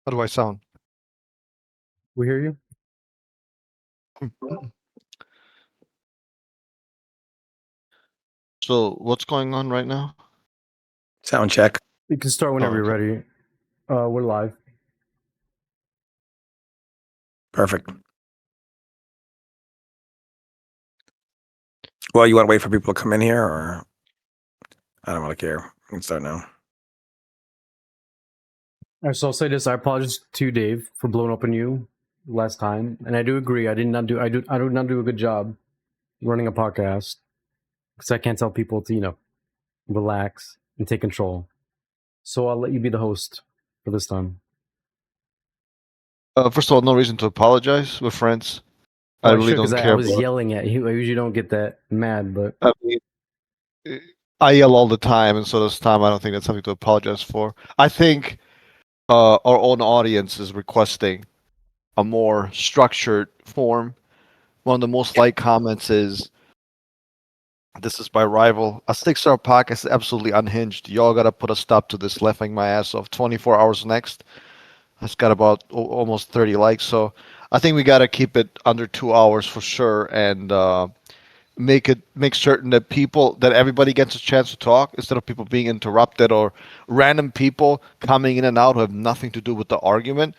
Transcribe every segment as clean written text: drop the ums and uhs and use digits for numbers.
How do I sound? We hear you. So what's going on right now? Sound check. You can start whenever you're okay. ready. We're live. Perfect. Well, you want to wait for people to come in here, or I don't really care. We can start now. All right, so I'll say this: I apologize to you, Dave, for blowing up on you last time, and I do agree. I did not do a good job running a podcast because I can't tell people to relax and take control. So I'll let you be the host for this time. First of all, no reason to apologize. We're friends. I really because don't I care was about. yelling at you. I usually don't get that mad, but I mean, I yell all the time, and so this time I don't think that's something to apologize for. I think our own audience is requesting a more structured form. One of the most liked comments is, "This is my rival. A 6-star podcast is absolutely unhinged. Y'all gotta put a stop to this, laughing my ass off. 24 hours next." It's got about almost 30 likes, so I think we got to keep it under 2 hours for sure, and make certain that everybody gets a chance to talk instead of people being interrupted or random people coming in and out who have nothing to do with the argument.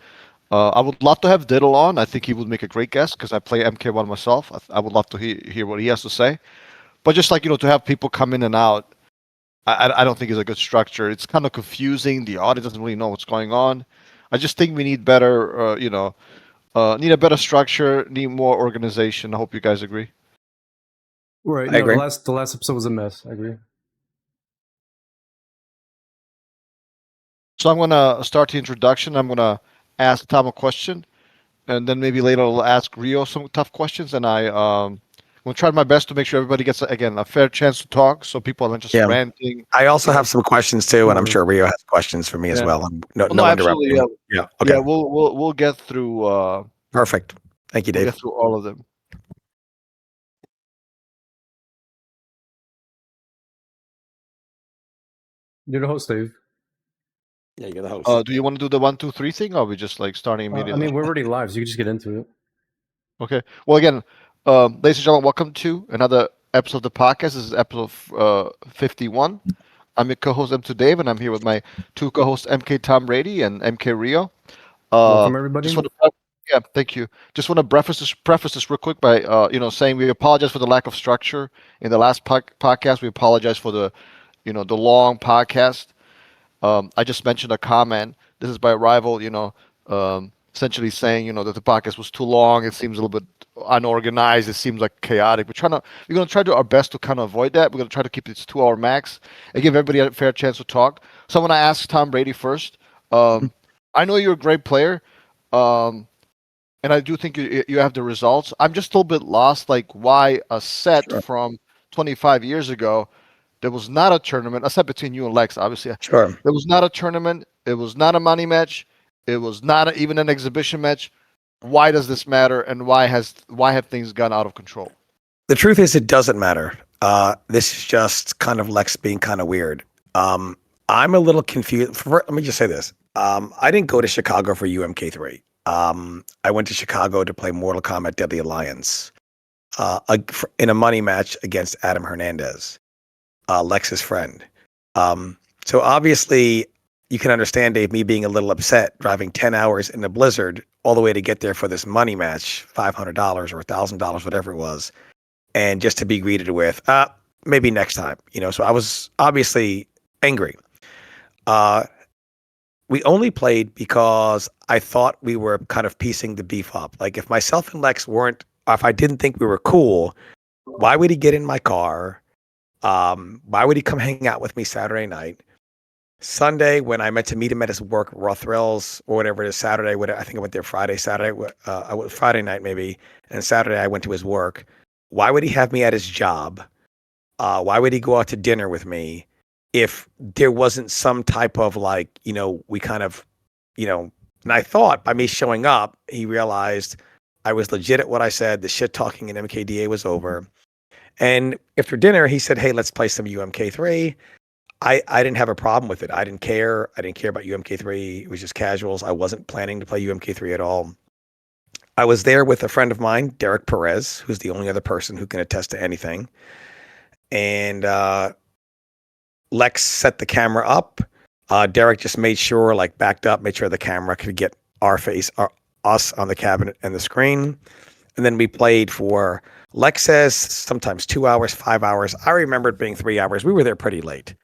I would love to have Diddle on. I think he would make a great guest because I play MK1 myself. I would love to hear what he has to say. But just like to have people come in and out, I don't think is a good structure. It's kind of confusing. The audience doesn't really know what's going on. I just think we need better, need a better structure, need more organization. I hope you guys agree. right. I agree. The last episode was a mess. I agree. So I'm gonna start the introduction. I'm gonna ask Tom a question, and then maybe later I'll ask Rio some tough questions. And I'm gonna try my best to make sure everybody gets again a fair chance to talk, so people aren't just Yeah. ranting. I also have some questions too, and I'm sure Rio has questions for me as Yeah. well. No, Well, no absolutely. interrupting. Yeah. Yeah. Okay. Yeah. We'll get through. Perfect. Thank you, We'll Dave. get through all of them. You're the host, Dave. Yeah, you're the host. Do you want to do the 1, 2, 3 thing, or are we just like starting I immediately? mean, we're already live, so you can just get into it. Okay. Well, again, ladies and gentlemen, welcome to another episode of the podcast. This is episode 51. I'm your co-host M2 Dave, and I'm here with my two co-hosts MK Tom Brady and MK Rio. Welcome, everybody. Just want to, yeah, thank you. Just want to preface this real quick by saying we apologize for the lack of structure in the last podcast. We apologize for the long podcast. I just mentioned a comment. This is by a rival, essentially saying, that the podcast was too long. It seems a little bit unorganized. It seems like chaotic. We're gonna try to do our best to kind of avoid that. We're gonna try to keep this 2 hour max and give everybody a fair chance to talk. So I'm gonna ask Tom Brady first. I know you're a great player, um, and I do think you have the results. I'm just a little bit lost. Like, why a set Sure. from 25 years ago? There was not a tournament, except between you and Lex, obviously. Sure. There was not a tournament. It was not a money match. It was not even an exhibition match. Why does this matter? And why have things gone out of control? The truth is, it doesn't matter. This is just kind of Lex being kind of weird. I'm a little confused. Let me just say this. I didn't go to Chicago for UMK3. I went to Chicago to play Mortal Kombat Deadly Alliance in a money match against Adam Hernandez, Lex's friend. So obviously, you can understand, Dave, me being a little upset driving 10 hours in a blizzard all the way to get there for this money match, $500 or $1,000, whatever it was, and just to be greeted with, maybe next time, So I was obviously angry. We only played because I thought we were kind of piecing the beef up. Like, if myself and Lex if I didn't think we were cool, why would he get in my car? Why would he come hang out with me Saturday night? Sunday, when I meant to meet him at his work, Raw Thrills, or whatever it is, Saturday, I think I went there Saturday, I went Friday night maybe, and Saturday I went to his work. Why would he have me at his job? Why would he go out to dinner with me if there wasn't some type of we kind of, and I thought by me showing up, he realized I was legit at what I said. The shit talking in MKDA was over. And after dinner, he said, "Hey, let's play some UMK3. I didn't have a problem with it. I didn't care. I didn't care about UMK3. It was just casuals. I wasn't planning to play UMK3 at all. I was there with a friend of mine, Derek Perez, who's the only other person who can attest to anything. And Lex set the camera up. Derek just made sure, like backed up, made sure the camera could get our face, us on the cabinet and the screen. And then we played for, Lex says, sometimes 2 hours, 5 hours. I remember it being 3 hours. We were there pretty late.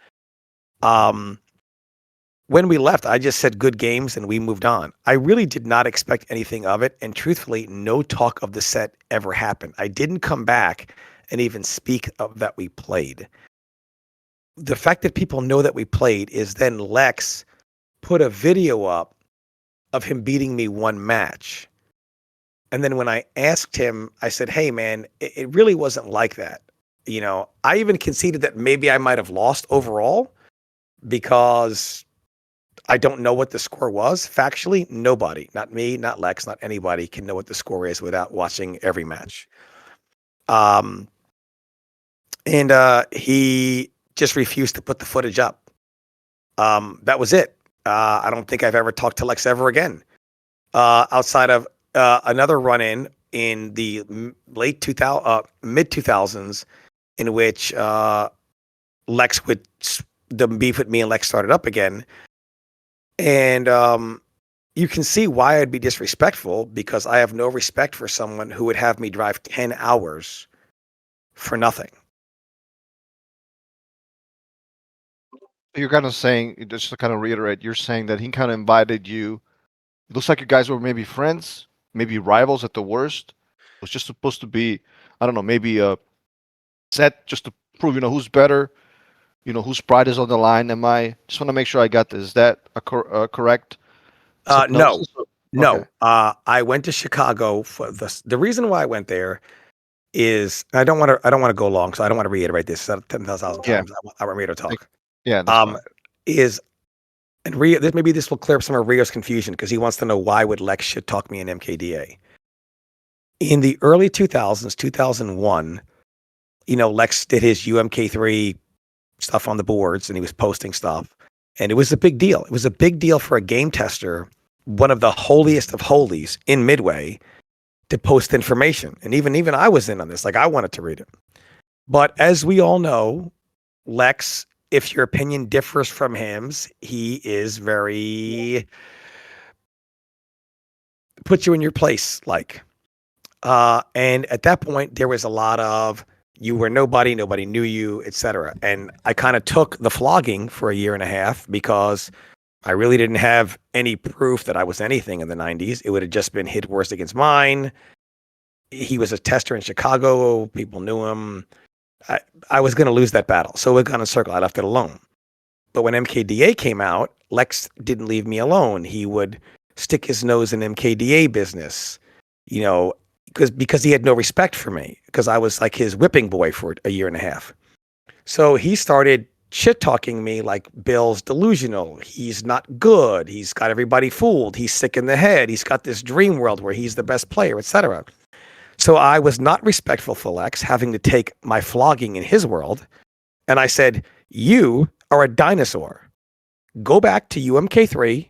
When we left, I just said good games and we moved on. I really did not expect anything of it. And truthfully, no talk of the set ever happened. I didn't come back and even speak of that we played. The fact that people know that we played is then Lex put a video up of him beating me one match. And then when I asked him, I said, hey, man, it really wasn't like that. You know, I even conceded that maybe I might have lost overall because I don't know what the score was. Factually, nobody, not me, not Lex, not anybody can know what the score is without watching every match. And he just refused to put the footage up. That was it. I don't think I've ever talked to Lex ever again. Outside of another run-in in the mid 2000s, in which Lex would the beef with me and Lex started up again, and you can see why I'd be disrespectful, because I have no respect for someone who would have me drive 10 hours for nothing. You're kind of saying, just to kind of reiterate, you're saying that he kind of invited you. It looks like you guys were maybe friends, maybe rivals at the worst. It was just supposed to be, I don't know, maybe a set just to prove, who's better, whose pride is on the line. Am I just want to make sure I got this? Is that a correct? No. Okay. I went to Chicago for the reason why I went there is I don't want to go long, so I don't want to reiterate this 10,000 times. I want Rio to talk. Yeah, that's fine. And Rio, maybe this will clear up some of Rio's confusion, because he wants to know why would Lex shit talk me in MKDA. In the early 2000s, 2001, Lex did his UMK3 stuff on the boards and he was posting stuff, and it was a big deal. It was a big deal for a game tester, one of the holiest of holies in Midway, to post information. And even I was in on this. Like, I wanted to read it. But as we all know, Lex, if your opinion differs from his, he is very put you in your place, like. And at that point, there was a lot of you were nobody knew you, etc. And I kind of took the flogging for a year and a half because I really didn't have any proof that I was anything in the 90s. It would have just been his worst against mine. He was a tester in Chicago. People knew him. I was going to lose that battle. So we got in a circle. I left it alone. But when MKDA came out, Lex didn't leave me alone. He would stick his nose in MKDA business, because he had no respect for me, because I was like his whipping boy for a year and a half. So he started shit talking me like Bill's delusional. He's not good. He's got everybody fooled. He's sick in the head. He's got this dream world where he's the best player, etc. So I was not respectful for Lex, having to take my flogging in his world. And I said, you are a dinosaur. Go back to UMK3,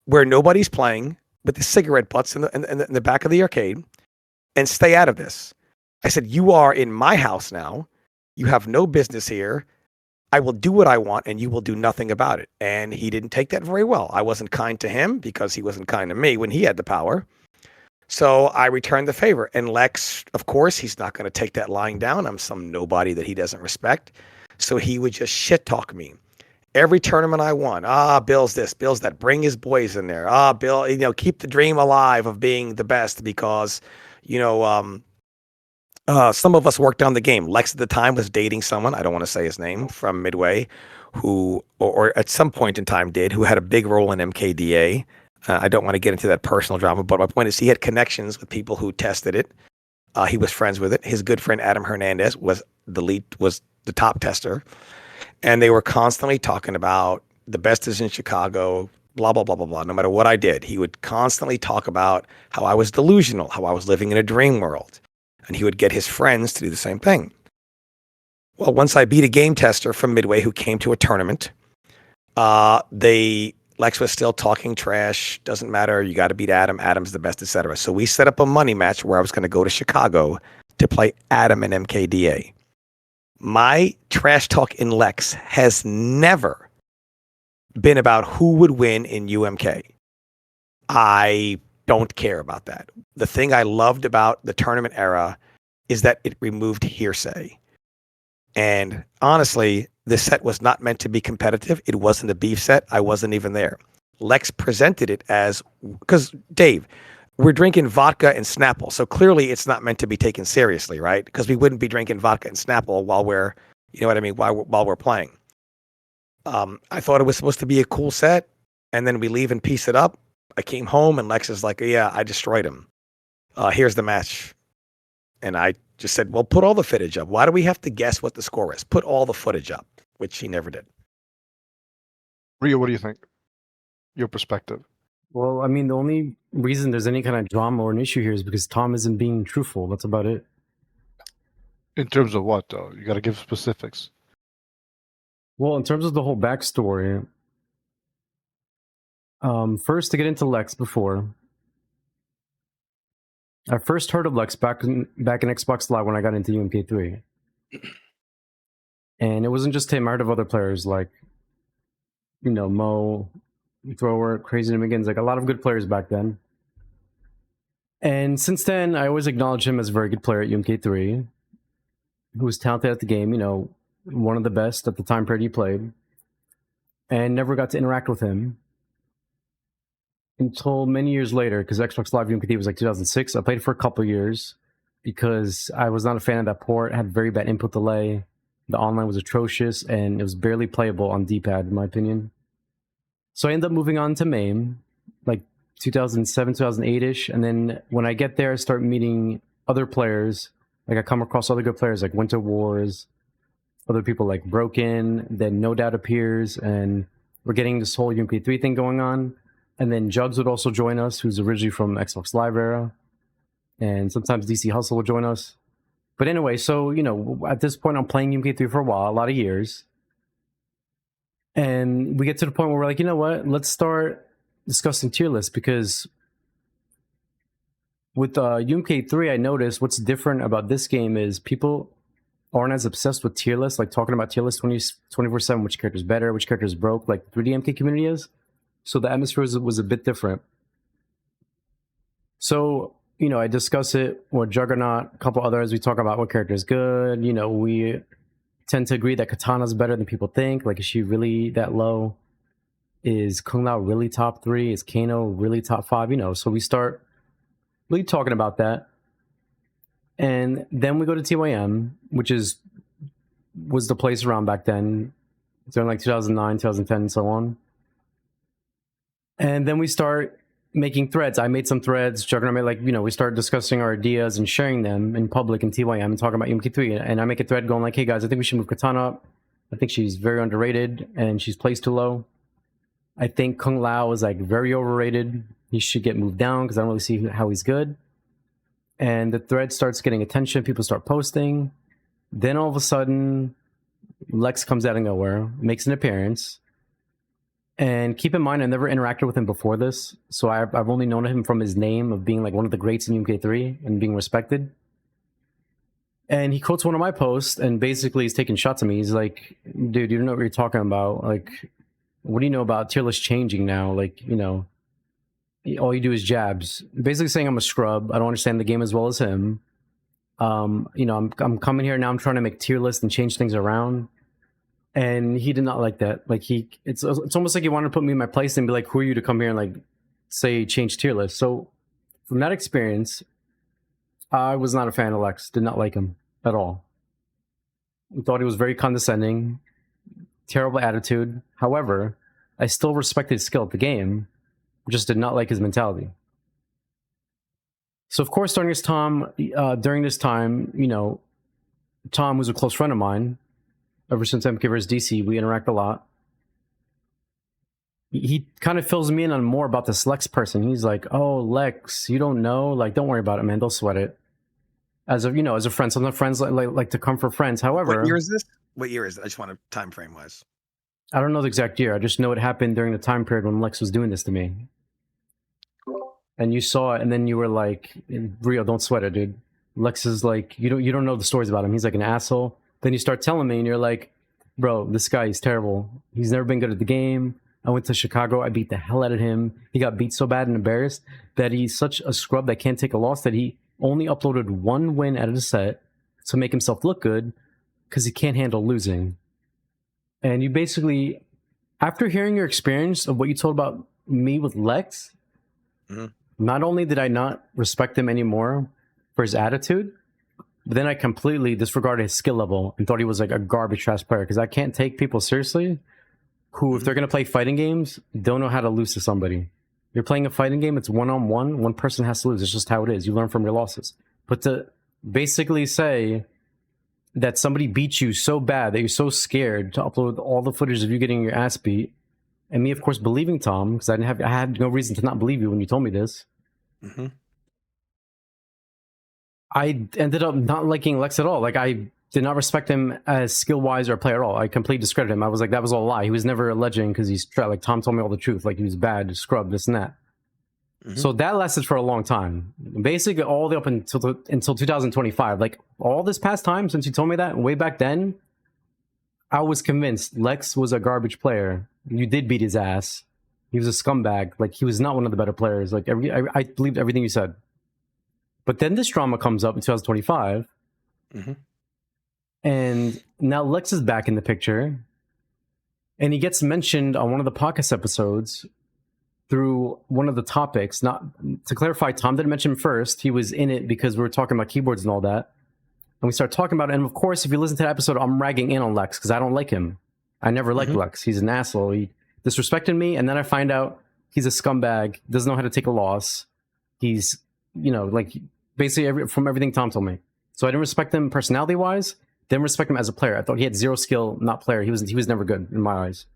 where nobody's playing, with the cigarette butts in the back of the arcade, and stay out of this. I said, you are in my house now. You have no business here. I will do what I want, and you will do nothing about it. And he didn't take that very well. I wasn't kind to him because he wasn't kind to me when he had the power. So I returned the favor. And Lex, of course, he's not going to take that lying down. I'm some nobody that he doesn't respect. So he would just shit talk me. Every tournament I won, Bill's this, Bill's that. Bring his boys in there. Bill, keep the dream alive of being the best, because, some of us worked on the game. Lex at the time was dating someone, I don't want to say his name, from Midway, who, or at some point in time who had a big role in MKDA. I don't want to get into that personal drama, but my point is he had connections with people who tested it. He was friends with it. His good friend Adam Hernandez was the top tester. And they were constantly talking about the best is in Chicago, blah, blah, blah, blah, blah. No matter what I did, he would constantly talk about how I was delusional, how I was living in a dream world. And he would get his friends to do the same thing. Well, once I beat a game tester from Midway who came to a tournament, Lex was still talking trash. Doesn't matter. You got to beat Adam. Adam's the best, etc. So we set up a money match where I was going to go to Chicago to play Adam in MKDA. My trash talk in Lex has never been about who would win in UMK. I don't care about that. The thing I loved about the tournament era is that it removed hearsay. And honestly, this set was not meant to be competitive. It wasn't a beef set. I wasn't even there. Lex presented it as, because Dave, we're drinking vodka and Snapple. So clearly it's not meant to be taken seriously, right? Because we wouldn't be drinking vodka and Snapple while we're, you know what I mean, while we're playing. I thought it was supposed to be a cool set. And then we leave and piece it up. I came home and Lex is like, yeah, I destroyed him. Here's the match. And I just said, well, put all the footage up. Why do we have to guess what the score is? Put all the footage up, which he never did. Rio, what do you think? Your perspective. Well, I mean, the only reason there's any kind of drama or an issue here is because Tom isn't being truthful. That's about it. In terms of what, though? You got to give specifics. Well, in terms of the whole backstory, first to get into Lex before, I first heard of Lex back in Xbox Live when I got into UMK3. And it wasn't just him. I heard of other players like, you know, Mo, Thrower, Crazy Dominions, like a lot of good players back then. And since then, I always acknowledge him as a very good player at UMK3, who was talented at the game, you know, one of the best at the time Brady played, and never got to interact with him until many years later, because Xbox Live UMK3 was like 2006. I played for a couple years because I was not a fan of that port. It had very bad input delay. The online was atrocious, and it was barely playable on D-pad, in my opinion. So I ended up moving on to MAME, like 2007, 2008-ish. And then when I get there, I start meeting other players. Like I come across other good players like Winter Wars, other people like Broken, then No Doubt appears, and we're getting this whole UMK3 thing going on. And then Jugs would also join us, who's originally from Xbox Live era. And sometimes DC Hustle would join us. But anyway, so, you know, at this point, I'm playing UMK3 for a while, a lot of years. And we get to the point where we're like, you know what? Let's start discussing tier lists, because with UMK3, I noticed what's different about this game is people aren't as obsessed with tier lists, like talking about tier lists 24/7, which character's better, which character's broke, like the 3D MK community is. So the atmosphere was a bit different. So, you know, I discuss it with Juggernaut, a couple others. We talk about what character is good. You know, we tend to agree that Katana's better than people think. Like, is she really that low? Is Kung Lao really top 3? Is Kano really top 5? You know, so we start really talking about that. And then we go to TYM, which was the place around back then, during like 2009, 2010, and so on. And then we start making threads. I made some threads. Juggernaut made, like, you know, we start discussing our ideas and sharing them in public in TYM and talking about UMK3. And I make a thread going like, hey guys, I think we should move Katana up. I think she's very underrated and she's placed too low. I think Kung Lao is like very overrated. He should get moved down because I don't really see how he's good. And the thread starts getting attention. People start posting. Then all of a sudden, Lex comes out of nowhere, makes an appearance. And keep in mind, I never interacted with him before this. So I've only known him from his name of being like one of the greats in UMK3 and being respected. And he quotes one of my posts and basically he's taking shots at me. He's like, dude, you don't know what you're talking about. Like, what do you know about tier list changing now? Like, you know, all you do is jabs. Basically saying I'm a scrub. I don't understand the game as well as him. You know, I'm coming here now. I'm trying to make tier lists and change things around. And he did not like that. Like it's almost like he wanted to put me in my place and be like, who are you to come here and like say change tier list? So from that experience, I was not a fan of Lex. Did not like him at all. I thought he was very condescending, terrible attitude. However, I still respected his skill at the game. Just did not like his mentality. So of course, during this time, you know, Tom was a close friend of mine. Ever since MK vs. DC, we interact a lot. He kind of fills me in on more about this Lex person. He's like, oh, Lex, you don't know? Like, don't worry about it, man. They'll sweat it. as a friend. Sometimes friends like to come for friends. However, What year is this? What year is it? I just want a time frame wise. I don't know the exact year. I just know it happened during the time period when Lex was doing this to me. And you saw it, and then you were like, "Rio, don't sweat it, dude." Lex is like, you don't know the stories about him. He's like an asshole. Then you start telling me, and you're like, "Bro, this guy is terrible. He's never been good at the game. I went to Chicago. I beat the hell out of him. He got beat so bad and embarrassed that he's such a scrub that can't take a loss that he only uploaded one win out of the set to make himself look good because he can't handle losing." And you basically, after hearing your experience of what you told about me with Lex, not only did I not respect him anymore for his attitude, but then I completely disregarded his skill level and thought he was like a garbage trash player because I can't take people seriously who, if they're going to play fighting games, don't know how to lose to somebody. You're playing a fighting game, it's one-on-one, one person has to lose. It's just how it is. You learn from your losses. But to basically say that somebody beat you so bad that you're so scared to upload all the footage of you getting your ass beat, and me, of course, believing Tom, because I had no reason to not believe you when you told me this. I ended up not liking Lex at all. Like, I did not respect him as skill-wise or a player at all. I completely discredited him. I was like, that was all a lie. He was never a legend because he's like Tom told me all the truth. Like, he was bad, scrub, this and that. So that lasted for a long time, basically all the way up until 2025. Like, all this past time since you told me that, way back then, I was convinced Lex was a garbage player. You did beat his ass. He was a scumbag. Like, he was not one of the better players. Like, I believed everything you said. But then this drama comes up in 2025, and now Lex is back in the picture, and he gets mentioned on one of the podcast episodes through one of the topics. Not to clarify, Tom didn't mention him first. He was in it because we were talking about keyboards and all that. And we start talking about it. And of course, if you listen to that episode, I'm ragging in on Lex because I don't like him. I never liked Lex. He's an asshole. He disrespected me. And then I find out he's a scumbag, doesn't know how to take a loss. He's, like basically from everything Tom told me. So I didn't respect him personality wise. Didn't respect him as a player. I thought he had zero skill, not player. He was never good in my eyes.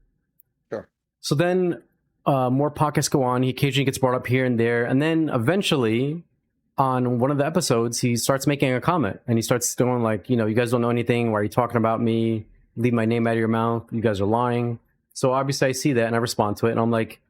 Sure. So then more podcasts go on. He occasionally gets brought up here and there. And then eventually on one of the episodes, he starts making a comment and he starts going like, you guys don't know anything. Why are you talking about me? Leave my name out of your mouth. You guys are lying. So obviously I see that and I respond to it. And I'm like,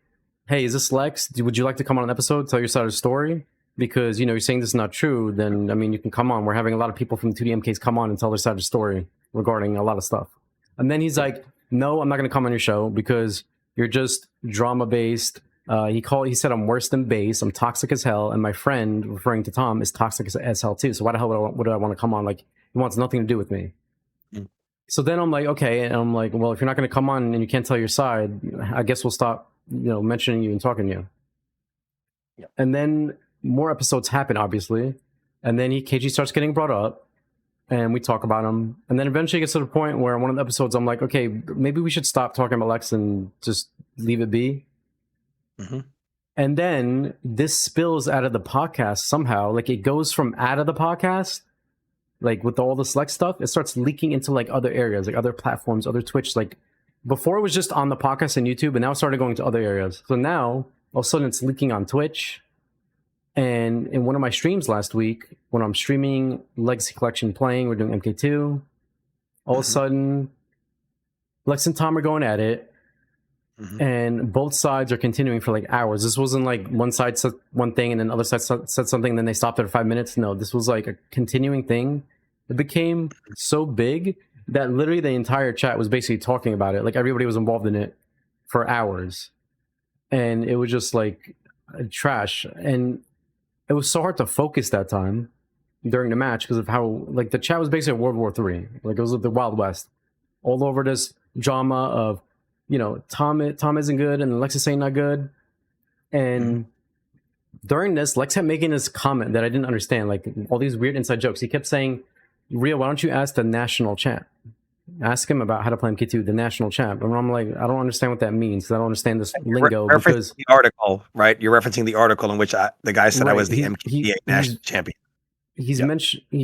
hey, is this Lex? Would you like to come on an episode, tell your side of the story? Because, you're saying this is not true. Then, you can come on. We're having a lot of people from the 2DMKs come on and tell their side of the story regarding a lot of stuff. And then he's like, no, I'm not going to come on your show because you're just drama based. He said I'm worse than base. I'm toxic as hell. And my friend, referring to Tom, is toxic as hell too. So why the hell would I want to come on? Like, he wants nothing to do with me. So then I'm like, okay. And I'm like, well, if you're not going to come on and you can't tell your side, I guess we'll stop, mentioning you and talking to you. Yeah. And then more episodes happen, obviously. And then KG starts getting brought up and we talk about him. And then eventually it gets to the point where one of the episodes, I'm like, okay, maybe we should stop talking about Lex and just leave it be. And then this spills out of the podcast somehow. Like, it goes from out of the podcast, like with all this Lex stuff, it starts leaking into like other areas, like other platforms, other Twitch. Like, before it was just on the podcast and YouTube, and now it started going to other areas. So now all of a sudden it's leaking on Twitch. And in one of my streams last week, when I'm streaming Legacy Collection playing, we're doing MK2, all of a sudden Lex and Tom are going at it. And both sides are continuing for like hours. This wasn't like one side said one thing and then the other side said something and then they stopped after 5 minutes. No, this was like a continuing thing. It became so big that literally the entire chat was basically talking about it. Like, everybody was involved in it for hours. And it was just like trash. And it was so hard to focus that time during the match because of how, like, the chat was basically World War III. Like, it was the Wild West. All over this drama of, Tom isn't good and Lex is saying not good. And during this, Lex kept making this comment that I didn't understand, like all these weird inside jokes. He kept saying, Rio, why don't you ask the national champ? Ask him about how to play MK2, the national champ. And I'm like, I don't understand what that means because I don't understand this lingo. Because the article, right? You're referencing the article in which the guy said I was the MK8 national champion. He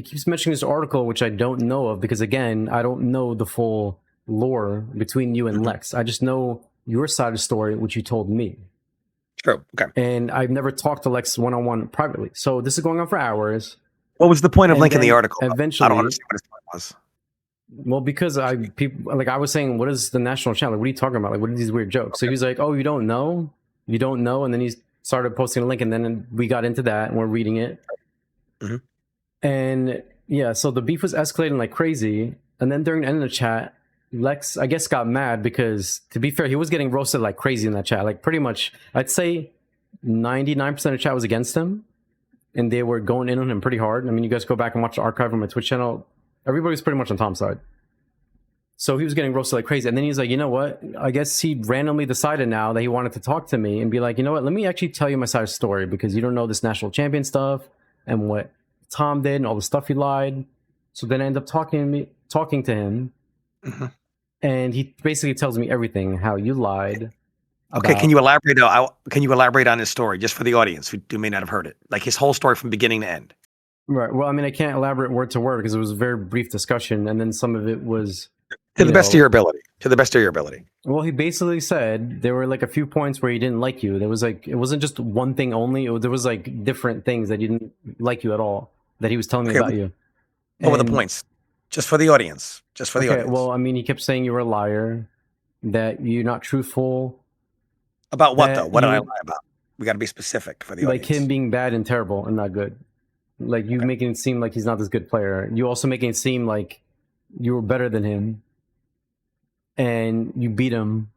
keeps mentioning this article, which I don't know of because, again, I don't know the full lore between you and Lex. I just know your side of the story, which you told me. True. Okay. And I've never talked to Lex one-on-one privately. So this is going on for hours. What was the point of And linking the then article? I don't eventually, understand what his point was. well, because I was saying, what is the national channel? Like, what are you talking about? Like, what are these weird jokes? So he was like, oh, you don't know, and then he started posting a link, and then we got into that, and we're reading it, Mhm. and yeah, so the beef was escalating like crazy, and then during the end of the chat, Lex, I guess, got mad because, to be fair, he was getting roasted like crazy in that chat. Like, pretty much, I'd say 99% of the chat was against him, and they were going in on him pretty hard. I mean, you guys go back and watch the archive on my Twitch channel. Everybody's pretty much on Tom's side. So he was getting roasted like crazy. And then he's like, you know what? I guess he randomly decided now that he wanted to talk to me and be like, you know what? Let me actually tell you my side of the story, because you don't know this national champion stuff and what Tom did and all the stuff he lied. So then I end up talking to him. Mhm. And he basically tells me everything, how you lied. Okay, can you elaborate? Can you elaborate on his story just for the audience who may not have heard it, like his whole story from beginning to end? Right. Well, I mean, I can't elaborate word to word because it was a very brief discussion, and then some of it was To the best of your ability. To the best of your ability. Well, he basically said there were like a few points where he didn't like you. There was like, it wasn't just one thing only. There was like different things that he didn't like you at all that he was telling me about you. What were the And- points? Just for the audience. Just for the Okay, audience. well, I mean, he kept saying you were a liar, that you're not truthful. About what that though? What did you I would- lie about? We got to be specific for the Like audience. him being bad and terrible and not good. Like you making it seem like he's not this good player. You also making it seem like you were better than him and you beat him,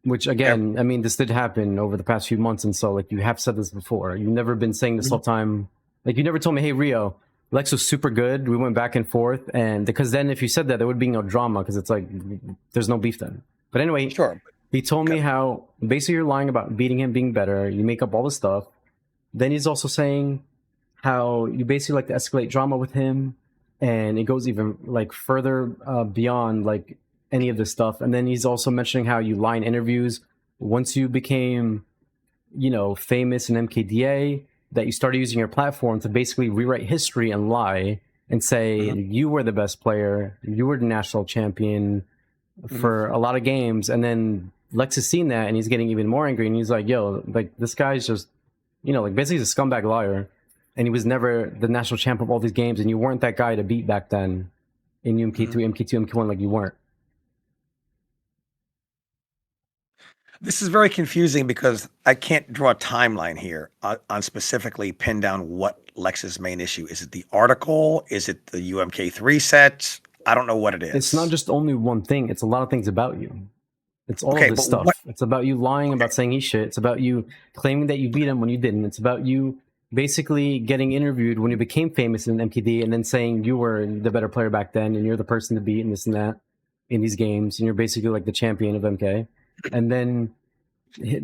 which again, I mean, this did happen over the past few months. And so like you have said this before. You've never been saying this whole time. Like you never told me, hey, Rio, Lex was super good. We went back and forth. And because then if you said that, there would be no drama because it's like there's no beef then. But anyway, Sure. he told me how basically you're lying about beating him being better. You make up all this stuff. Then he's also saying how you basically like to escalate drama with him, and it goes even like further beyond like any of this stuff. And then he's also mentioning how you lie in interviews once you became, you know, famous in MKDA, that you started using your platform to basically rewrite history and lie and say you were the best player, you were the national champion for a lot of games. And then Lex has seen that and he's getting even more angry, and he's like, yo, like this guy's just, you know, like basically he's a scumbag liar, and he was never the national champ of all these games, and you weren't that guy to beat back then in MK2, MK2, MK1, like you weren't. This is very confusing because I can't draw a timeline here on specifically pin down what Lex's main issue is. It the article? Is it the UMK3 set? I don't know what it is. It's not just only one thing. It's a lot of things about you. It's all Okay, of this but stuff. what- It's about you lying about saying he's shit. It's about you claiming that you beat him when you didn't. It's about you basically getting interviewed when you became famous in MKD and then saying you were the better player back then and you're the person to beat and this and that in these games, and you're basically like the champion of MK. And then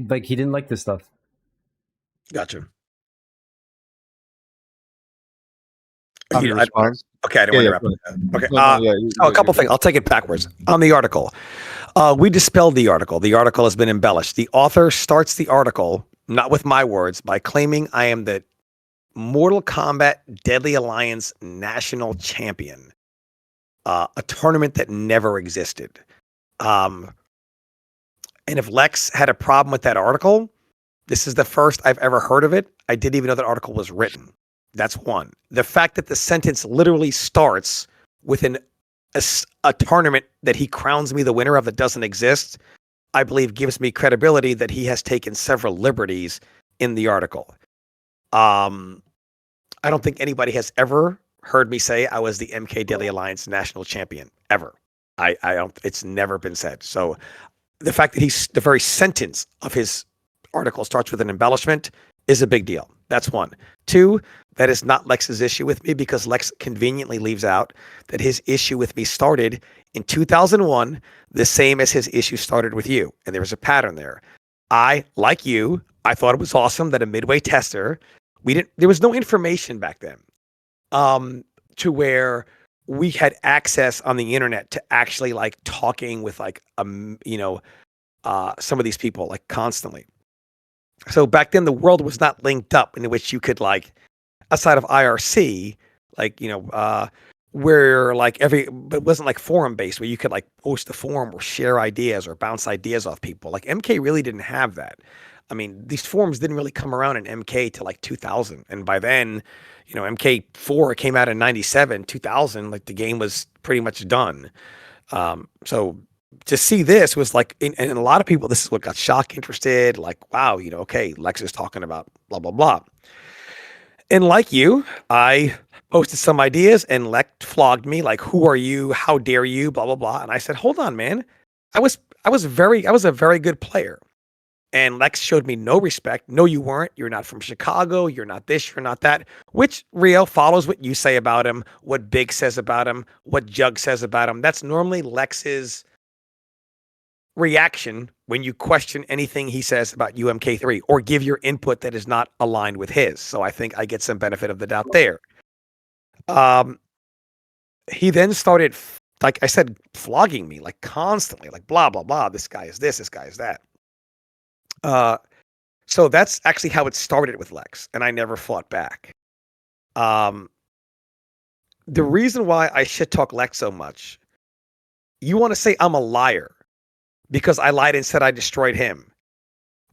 like he didn't like this stuff. Gotcha. Have your response? Okay, I didn't Yeah, want to interrupt. Okay. No, yeah, So a couple things. I'll take it backwards. On the article, we dispelled the article. The article has been embellished. The author starts the article, not with my words, by claiming I am the Mortal Kombat Deadly Alliance national champion, a tournament that never existed. And if Lex had a problem with that article, this is the first I've ever heard of it. I didn't even know that article was written. That's one. The fact that the sentence literally starts with a tournament that he crowns me the winner of that doesn't exist, I believe gives me credibility that he has taken several liberties in the article. I don't think anybody has ever heard me say I was the MK Daily Alliance national champion ever. I don't. It's never been said. So the fact that the very sentence of his article starts with an embellishment is a big deal. That's one. Two, that is not Lex's issue with me, because Lex conveniently leaves out that his issue with me started in 2001, the same as his issue started with you. And there was a pattern there. I, like you, I thought it was awesome that a midway tester, there was no information back then to where we had access on the internet to actually like talking with like, some of these people like constantly. So back then the world was not linked up in which you could like, outside of IRC, like, where like but it wasn't like forum based where you could like post a forum or share ideas or bounce ideas off people. Like MK really didn't have that. I mean, these forums didn't really come around in MK till like 2000. And by then, you know, MK4 came out in 97, 2000, like the game was pretty much done. So to see this was like, and a lot of people, this is what got shock interested. Like, wow, you know, okay, Lex is talking about blah, blah, blah. And like you, I posted some ideas and Lex flogged me like, who are you? How dare you? Blah, blah, blah. And I said, hold on, man. I was a very good player. And Lex showed me no respect. No, you weren't. You're not from Chicago. You're not this. You're not that. Which Rio follows what you say about him, what Big says about him, what Jug says about him. That's normally Lex's reaction when you question anything he says about UMK3 or give your input that is not aligned with his. So I think I get some benefit of the doubt there. He then started, like I said, flogging me like constantly, like blah, blah, blah. This guy is this guy is that. So that's actually how it started with Lex, and I never fought back. The reason why I shit talk Lex so much, you want to say I'm a liar because I lied and said I destroyed him,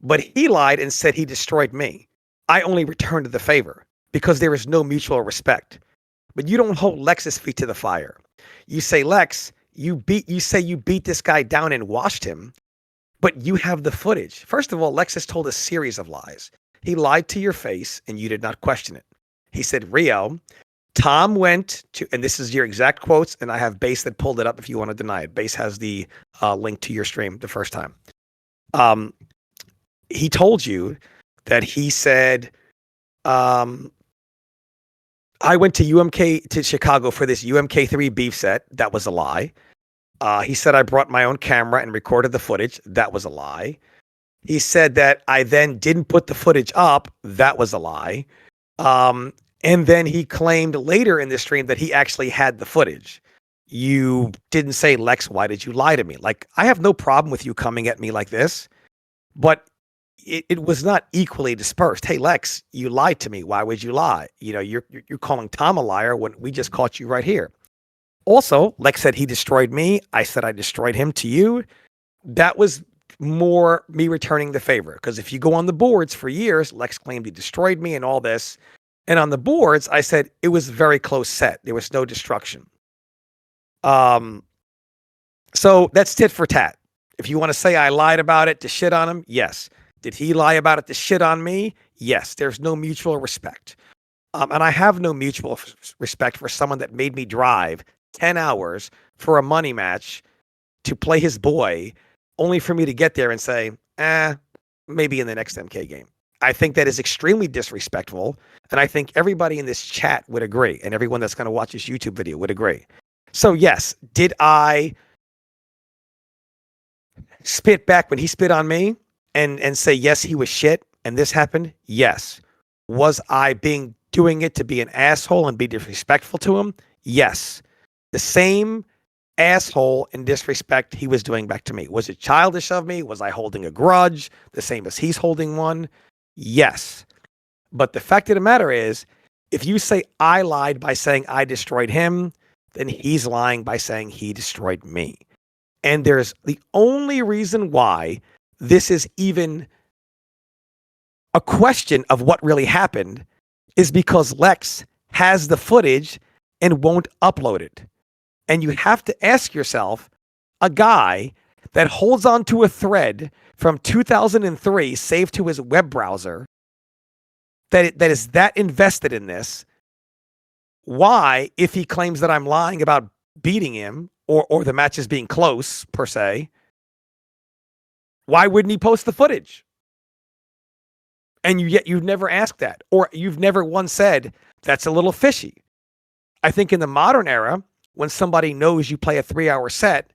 but he lied and said he destroyed me. I only returned the favor because there is no mutual respect. But you don't hold Lex's feet to the fire. You say, Lex, you say you beat this guy down and washed him. But you have the footage. First of all, Lex has told a series of lies. He lied to your face and you did not question it. He said, Rio, Tom went to, and this is your exact quotes, and I have Base that pulled it up if you want to deny it. Base has the link to your stream the first time. He told you that he said, I went to Chicago for this UMK3 beef set. That was a lie. He said I brought my own camera and recorded the footage. That was a lie. He said that I then didn't put the footage up. That was a lie. And then he claimed later in the stream that he actually had the footage. You didn't say, Lex, why did you lie to me? Like, I have no problem with you coming at me like this, but it was not equally dispersed. Hey, Lex, you lied to me. Why would you lie? You know, you're calling Tom a liar when we just caught you right here. Also, Lex said he destroyed me. I said I destroyed him to you. That was more me returning the favor. Because if you go on the boards for years, Lex claimed he destroyed me and all this. And on the boards, I said it was a very close set. There was no destruction. So that's tit for tat. If you want to say I lied about it to shit on him, yes. Did he lie about it to shit on me? Yes. There's no mutual respect. And I have no mutual respect for someone that made me drive 10 hours for a money match to play his boy, only for me to get there and say, maybe in the next MK game. I think that is extremely disrespectful. And I think everybody in this chat would agree. And everyone that's going to watch this YouTube video would agree. So yes, did I spit back when he spit on me and say, yes, he was shit and this happened? Yes. Was I doing it to be an asshole and be disrespectful to him? Yes. The same asshole and disrespect he was doing back to me. Was it childish of me? Was I holding a grudge? The same as he's holding one? Yes. But the fact of the matter is, if you say I lied by saying I destroyed him, then he's lying by saying he destroyed me. And there's the only reason why this is even a question of what really happened is because Lex has the footage and won't upload it. And you have to ask yourself, a guy that holds on to a thread from 2003 saved to his web browser that is that invested in this, why, if he claims that I'm lying about beating him or the matches being close, per se, why wouldn't he post the footage? And yet you've never asked that, or you've never once said, that's a little fishy. I think in the modern era, when somebody knows you play a 3-hour set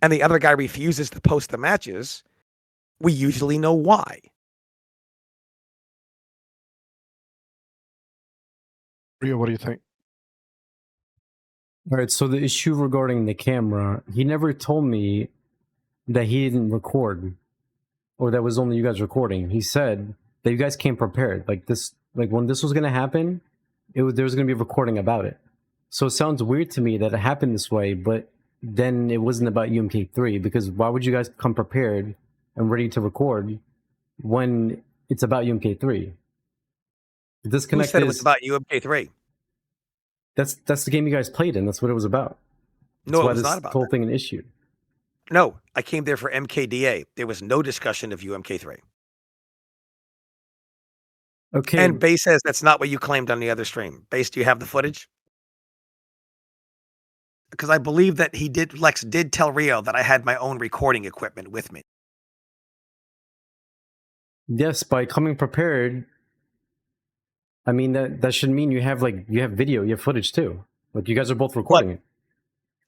and the other guy refuses to post the matches, we usually know why. Rio, what do you think? All right, so the issue regarding the camera, he never told me that he didn't record or that was only you guys recording. He said that you guys came prepared. Like this, like when this was going to happen, there was going to be a recording about it. So it sounds weird to me that it happened this way, but then it wasn't about UMK3, because why would you guys come prepared and ready to record when it's about UMK3. The Who disconnect said it was is about UMK3? that's the game you guys played in. That's what it was about. That's No, it why was this not about whole that. thing an issue. No, I came there for MKDA. There was no discussion of UMK3. Okay, And Bay says that's not what you claimed on the other stream. Base, do you have the footage? Because I believe that Lex did tell Rio that I had my own recording equipment with me. yes, by coming prepared, I mean that should mean you have video, you have footage too. Like you guys are both recording it.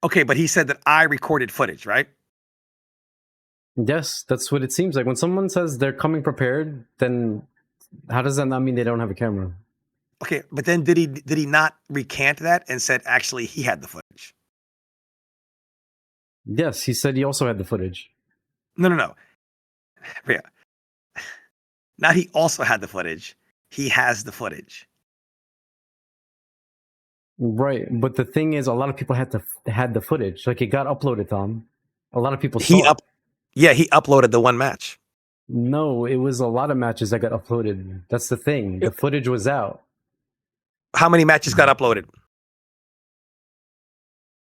Okay, but he said that I recorded footage, right? Yes, that's what it seems like. When someone says they're coming prepared, then how does that not mean they don't have a camera? Okay, but then did he not recant that and said actually he had the footage? Yes, he said he also had the footage. No. Rio. Not he also had the footage. He has the footage. Right, but the thing is, a lot of people had the footage. Like it got uploaded, Tom. A lot of people saw it. Yeah, he uploaded the one match. No, it was a lot of matches that got uploaded. That's the thing. The footage was out. How many matches got uploaded?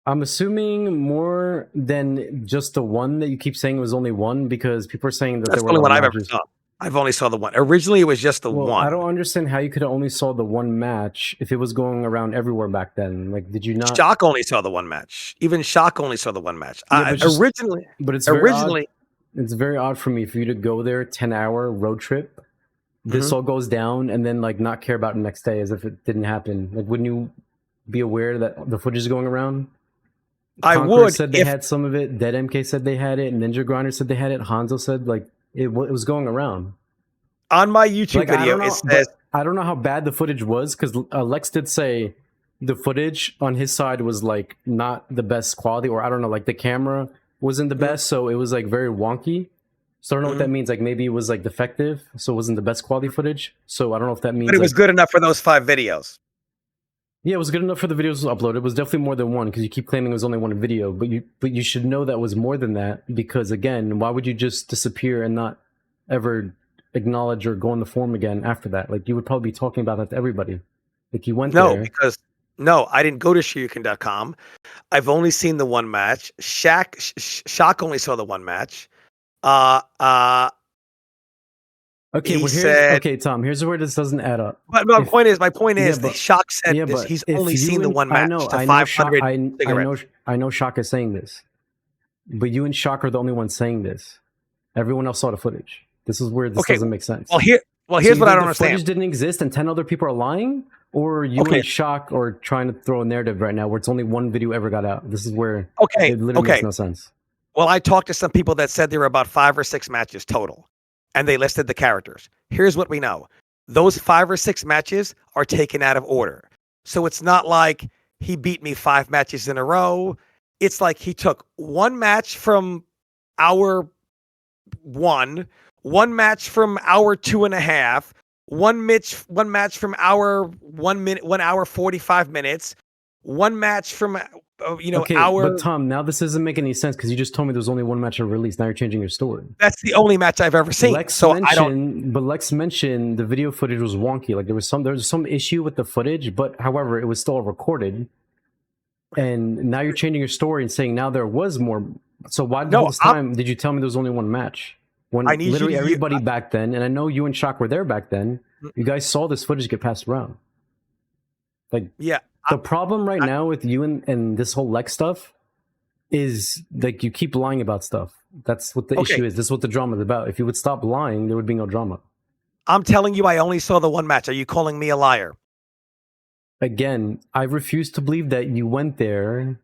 I'm assuming more than just the one that you keep saying it was only one, because people are saying that That's there the were only a lot one of I've ever matches. saw. I've only saw the one. Originally, it was just the one. I don't understand how you could have only saw the one match if it was going around everywhere back then. Like, did you not? Shock only saw the one match. Even Shock only saw the one match. Yeah, but it's very odd. It's very odd for me for you to go there 10-hour road trip. This all goes down and then like not care about it the next day as if it didn't happen. Like, wouldn't you be aware that the footage is going around? I Conqueror would. said they had some of it. Dead MK said they had it. Ninja Grinder said they had it. Hanzo said like it was going around. On my YouTube video, it says I don't know how bad the footage was, because Lex did say the footage on his side was like not the best quality, or I don't know, like the camera wasn't the best, so it was like very wonky. So I don't know what that means. Like maybe it was like defective, so it wasn't the best quality footage. So I don't know if that means. But it was good enough for those 5 videos. Yeah, it was good enough for the videos uploaded. It was definitely more than one, because you keep claiming it was only one video, but you should know that was more than that, because again, why would you just disappear and not ever acknowledge or go on the forum again after that? Like you would probably be talking about that to everybody. Like you went there. No, I didn't go to Shoryuken.com. I've only seen the one match. Shock only saw the one match. Okay, Tom, here's where this doesn't add up. But my point is, Shock said this. He's only seen the one match. I know Shock is saying this, but you and Shock are the only ones saying this. Everyone else saw the footage. This is where this doesn't make sense. Here's what I don't understand. Footage didn't exist and 10 other people are lying, or you and Shock are trying to throw a narrative right now where it's only one video ever got out. This is where it literally makes no sense. Well, I talked to some people that said there were about 5 or 6 matches total, and they listed the characters. Here's what we know. Those 5 or 6 matches are taken out of order. So it's not like he beat me 5 matches in a row. It's like he took one match from hour 1, one match from hour 2.5, one match from hour 1 hour 45 minutes, one match from hour. But Tom, now this doesn't make any sense, because you just told me there's only one match released. Now you're changing your story. That's the only match I've ever seen. Lex mentioned the video footage was wonky. Like there was some issue with the footage, but however, it was still recorded. And now you're changing your story and saying now there was more. So why the whole time did you tell me there was only one match? When literally everybody back then, and I know you and Shock were there back then, you guys saw this footage get passed around. Like, yeah. The problem right now with you and this whole Lex stuff is like you keep lying about stuff. That's what the issue is. This is what the drama is about. If you would stop lying, there would be no drama. I'm telling you, I only saw the one match. Are you calling me a liar? Again, I refuse to believe that you went there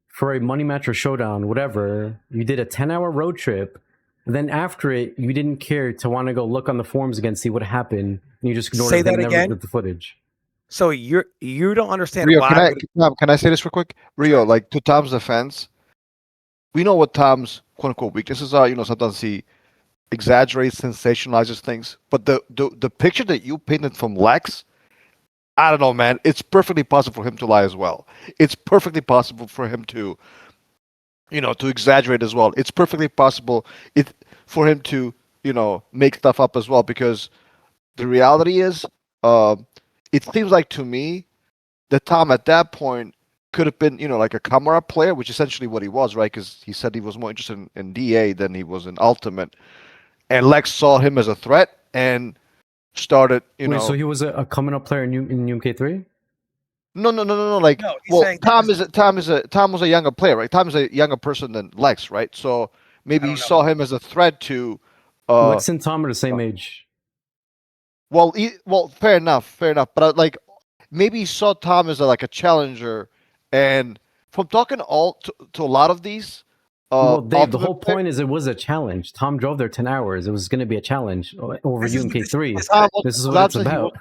for a money match or showdown, whatever. You did a 10-hour road trip. Then after it, you didn't care to want to go look on the forums again, see what happened. And you just ignored it and never looked at the footage. So you don't understand Rio, why. Can I say this real quick? Rio, like to Tom's defense, we know what Tom's quote unquote weaknesses are. Sometimes he exaggerates, sensationalizes things. But the picture that you painted from Lex, I don't know, man. It's perfectly possible for him to lie as well. It's perfectly possible for him to, to exaggerate as well. It's perfectly possible for him to, make stuff up as well, because the reality is, uh, it seems like to me that Tom at that point could have been, like a camera player, which is essentially what he was, right? Because he said he was more interested in DA than he was in Ultimate, and Lex saw him as a threat and started, Wait, so he was a coming up player in UMK3? No, no, no, no, no. Like, No, he's well, saying Tom was a younger player, right? Tom is a younger person than Lex, right? So maybe I he don't know. saw him as a threat to. Lex and Tom are the same age. Well, fair enough, fair enough. But like, maybe he saw Tom as like a challenger, and from talking to a lot of these, Well, Dave, the Ultimate whole player- point is it was a challenge. Tom drove there 10 hours. It was going to be a challenge over This is- UMK3. Tom This is was what it's obviously- about.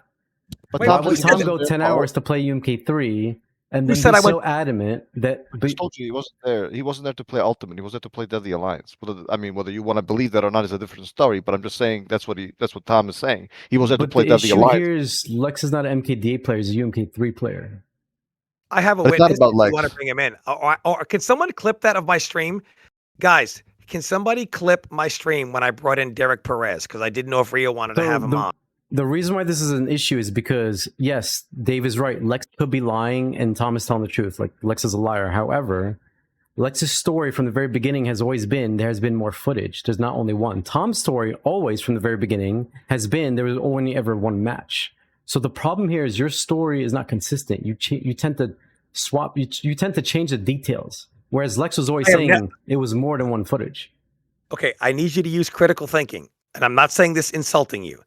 But Wait, Why Tom would was Tom there go for- 10 hours to play UMK3 and Who then said be I so adamant that... I just told you he wasn't there. He wasn't there to play Ultimate. He was there to play Deadly Alliance. Whether you want to believe that or not is a different story. But I'm just saying that's what Tom is saying. He was there to But play the Deadly issue Alliance. here is Lex is not an MKDA player, he's a UMK3 player. I have a But it's not witness. about If you Lex. want to bring him in, or can someone clip that of my stream, guys? Can somebody clip my stream when I brought in Derek Perez, because I didn't know if Rio wanted to So have him on. The reason why this is an issue is because, yes, Dave is right. Lex could be lying and Tom is telling the truth. Like, Lex is a liar. However, Lex's story from the very beginning has always been there has been more footage. There's not only one. Tom's story always from the very beginning has been there was only ever one match. So the problem here is your story is not consistent. You tend to swap. You tend to change the details. Whereas Lex was always I am saying it was more than one footage. Okay, I need you to use critical thinking, and I'm not saying this insulting you.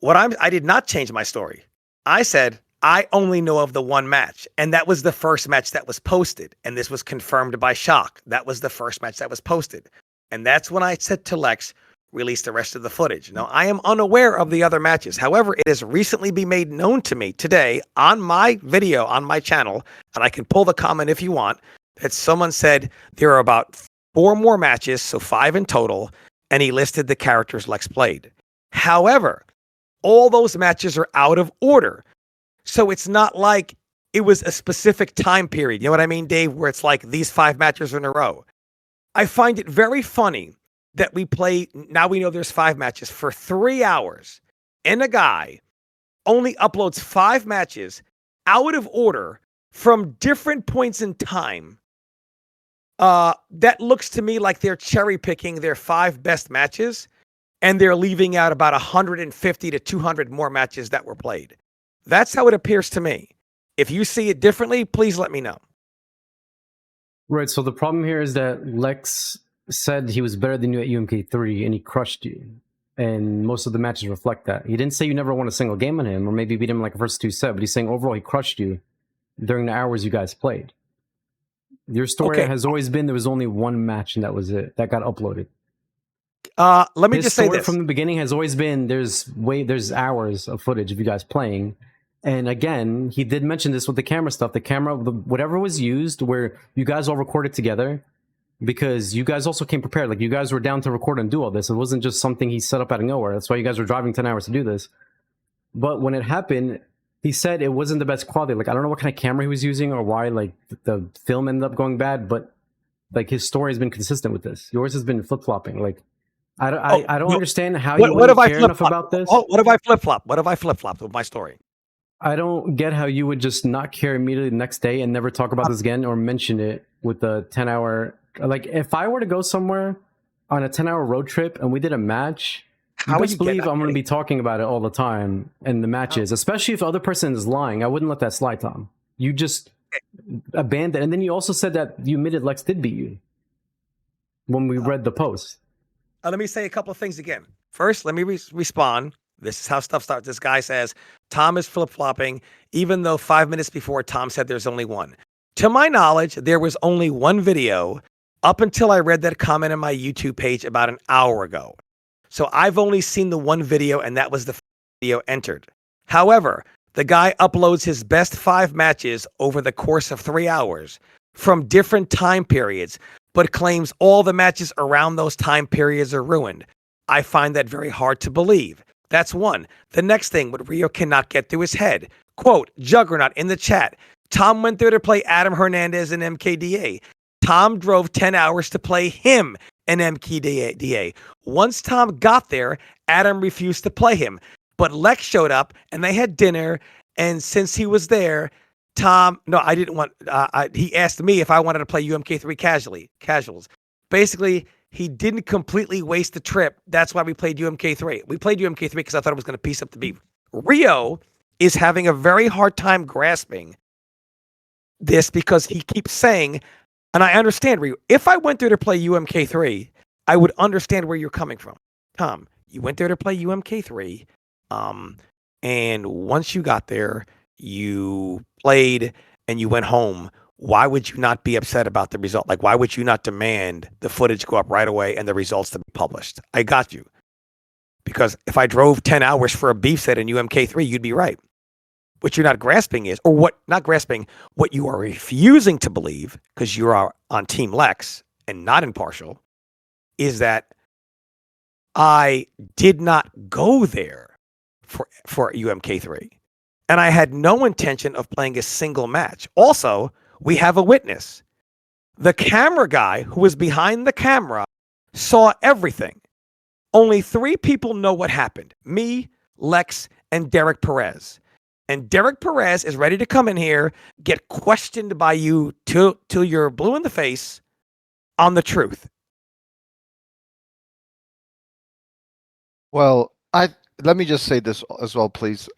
I did not change my story. I said I only know of the one match, and that was the first match that was posted, and this was confirmed by Shock. That was the first match that was posted, and that's when I said to Lex, release the rest of the footage. Now, I am unaware of the other matches. However, it has recently been made known to me today on my video on my channel, and I can pull the comment if you want, that someone said there are about 4 more matches, so 5 in total, and he listed the characters Lex played. However, all those matches are out of order. So it's not like it was a specific time period. You know what I mean, Dave? Where it's like these 5 matches in a row. I find it very funny that now we know there's 5 matches for 3 hours, and a guy only uploads 5 matches out of order from different points in time. That looks to me like they're cherry picking their 5 best matches, and they're leaving out about 150 to 200 more matches that were played. That's how it appears to me. If you see it differently, please let me know. Right, so the problem here is that Lex said he was better than you at UMK3, and he crushed you. And most of the matches reflect that. He didn't say you never won a single game on him, or maybe beat him like a first 2 set, but he's saying overall he crushed you during the hours you guys played. Your story has always been there was only one match, and that was it. That got uploaded. Let me His just say story this. from the beginning has always been there's hours of footage of you guys playing. And again, he did mention this with the camera stuff. Whatever was used, where you guys all recorded together, because you guys also came prepared. Like, you guys were down to record and do all this. It wasn't just something he set up out of nowhere. That's why you guys were driving 10 hours to do this. But when it happened, he said it wasn't the best quality. Like, I don't know what kind of camera he was using or why like the film ended up going bad, but like his story has been consistent with this. Yours has been flip-flopping. Like, I don't understand how you wouldn't care enough about this. What if I flip-flop? What if I flip-flopped with my story? I don't get how you would just not care immediately the next day and never talk about this again or mention it with the 10-hour. Like, if I were to go somewhere on a 10-hour road trip and we did a match, you best believe I'm going to be talking about it all the time and the matches, especially if the other person is lying. I wouldn't let that slide, Tom. You just abandoned. And then you also said that you admitted Lex did beat you when we read the post. Let me say a couple of things again. First, let me respond. This is how stuff starts. This guy says, Tom is flip-flopping, even though 5 minutes before Tom said there's only one. To my knowledge, there was only one video up until I read that comment on my YouTube page about an hour ago. So I've only seen the one video, and that was the video entered. However, the guy uploads his best 5 matches over the course of 3 hours from different time periods, but claims all the matches around those time periods are ruined. I find that very hard to believe. That's one. The next thing, what Rio cannot get through his head. Quote, Juggernaut in the chat. Tom went there to play Adam Hernandez in MKDA. Tom drove 10 hours to play him an MKDA. Once Tom got there, Adam refused to play him. But Lex showed up and they had dinner. And since he was there, I didn't want, he asked me if I wanted to play UMK3 casuals. Basically, he didn't completely waste the trip. That's why we played UMK3. We played UMK3 because I thought it was going to piece up the beef. Rio is having a very hard time grasping this because he keeps saying, and I understand, Rio, if I went there to play UMK3, I would understand where you're coming from. Tom, you went there to play UMK3, and once you got there, you played and you went home. Why would you not be upset about the result? Like, why would you not demand the footage go up right away and the results to be published? I got you. Because if I drove 10 hours for a beef set in UMK3, you'd be right. What you're not grasping is, or what you are refusing to believe, because you are on Team Lex and not impartial, is that I did not go there for UMK3. And I had no intention of playing a single match. Also, we have a witness. The camera guy who was behind the camera saw everything. Only 3 people know what happened. Me, Lex, and Derek Perez. And Derek Perez is ready to come in here, get questioned by you till you're blue in the face on the truth. Well, let me just say this as well, please.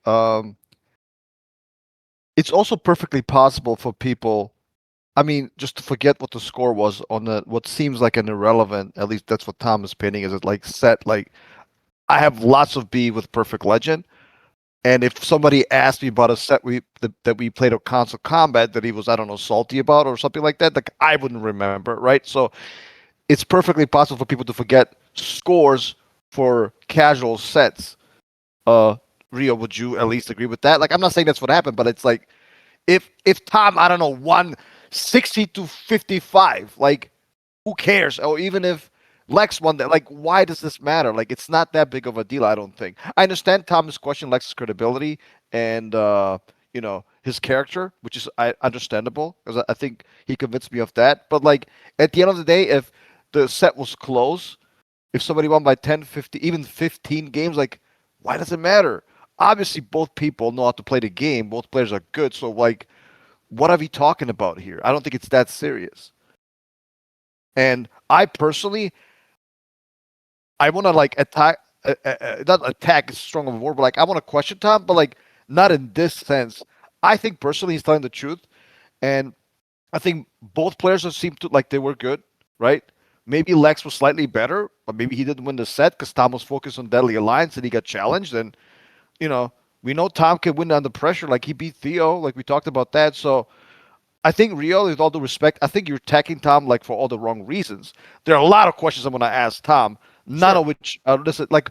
It's also perfectly possible for people, I mean, just to forget what the score was on what seems like an irrelevant, at least that's what Tom is painting as, it like set. Like, I have lots of B with Perfect Legend, and if somebody asked me about a set that we played of Console Combat that he was, I don't know, salty about or something like that, like I wouldn't remember, right? So it's perfectly possible for people to forget scores for casual sets. Rio, would you at least agree with that? Like, I'm not saying that's what happened, but it's like if Tom, I don't know, won 60-55, like, who cares? Or even if Lex won that, like, why does this matter? Like, it's not that big of a deal, I don't think. I understand Tom's question Lex's credibility and his character, which is understandable, because I think he convinced me of that. But like, at the end of the day, if the set was close, if somebody won by 10, 50, even 15 games, like, why does it matter? Obviously, both people know how to play the game. Both players are good. So, like, what are we talking about here? I don't think it's that serious. And I personally, I want to, like, attack, not attack is strong of a word, but like, I want to question Tom, but like, not in this sense. I think personally he's telling the truth. And I think both players have seemed to, like, they were good, right? Maybe Lex was slightly better, but maybe he didn't win the set because Tom was focused on Deadly Alliance and he got challenged. And, we know Tom can win under pressure. Like, he beat Theo, like we talked about that. So I think, Rio, with all due respect, I think you're attacking Tom, like, for all the wrong reasons. There are a lot of questions I'm going to ask Tom, none of which listen, like,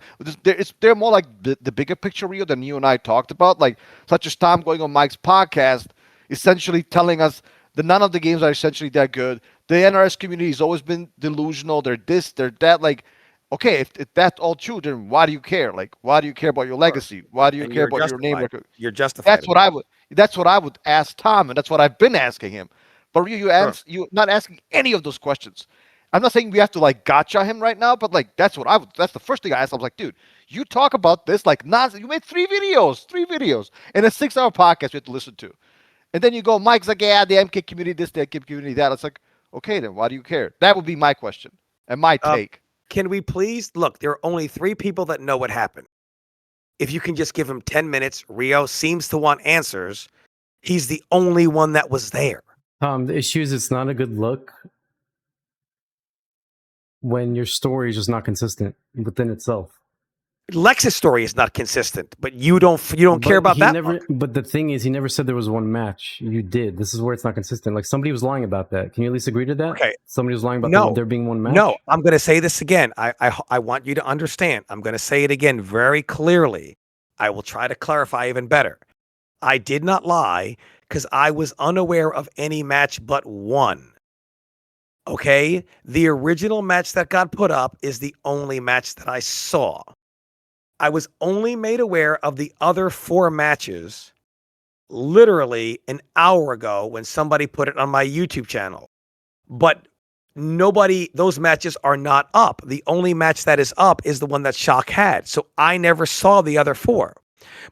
they're more like the bigger picture, Rio, than you and I talked about, like, such as Tom going on Mike's podcast, essentially telling us that none of the games are essentially that good. The NRS community has always been delusional. They're this, they're that. Like, okay, if that's all true, then why do you care? Like, why do you care about your legacy? Why do you care about your name record? You're justified. That's what I would ask Tom, and that's what I've been asking him. But you're not asking any of those questions. I'm not saying we have to, like, gotcha him right now, but like, that's the first thing I asked. I was like, dude, you talk about this like nonsense. You made 3 videos, and a 6-hour podcast we have to listen to. And then you go, Mike's like, yeah, the MK community this, the MK community that. It's like, okay, then why do you care? That would be my question and my take. Can we please look? There are only 3 people that know what happened. If you can just give him 10 minutes, Rio seems to want answers. He's the only one that was there. The issue is it's not a good look when your story is just not consistent within itself. Lex's story is not consistent, but you don't care about that. But the thing is, he never said there was one match. You did. This is where it's not consistent. Like, somebody was lying about that. Can you at least agree to that? Okay. Somebody was lying about there being one match. No, I'm going to say this again. I want you to understand. I'm going to say it again very clearly. I will try to clarify even better. I did not lie because I was unaware of any match but one. Okay? The original match that got put up is the only match that I saw. I was only made aware of the other 4 matches literally an hour ago when somebody put it on my YouTube channel. But those matches are not up. The only match that is up is the one that Shock had. So I never saw the other 4.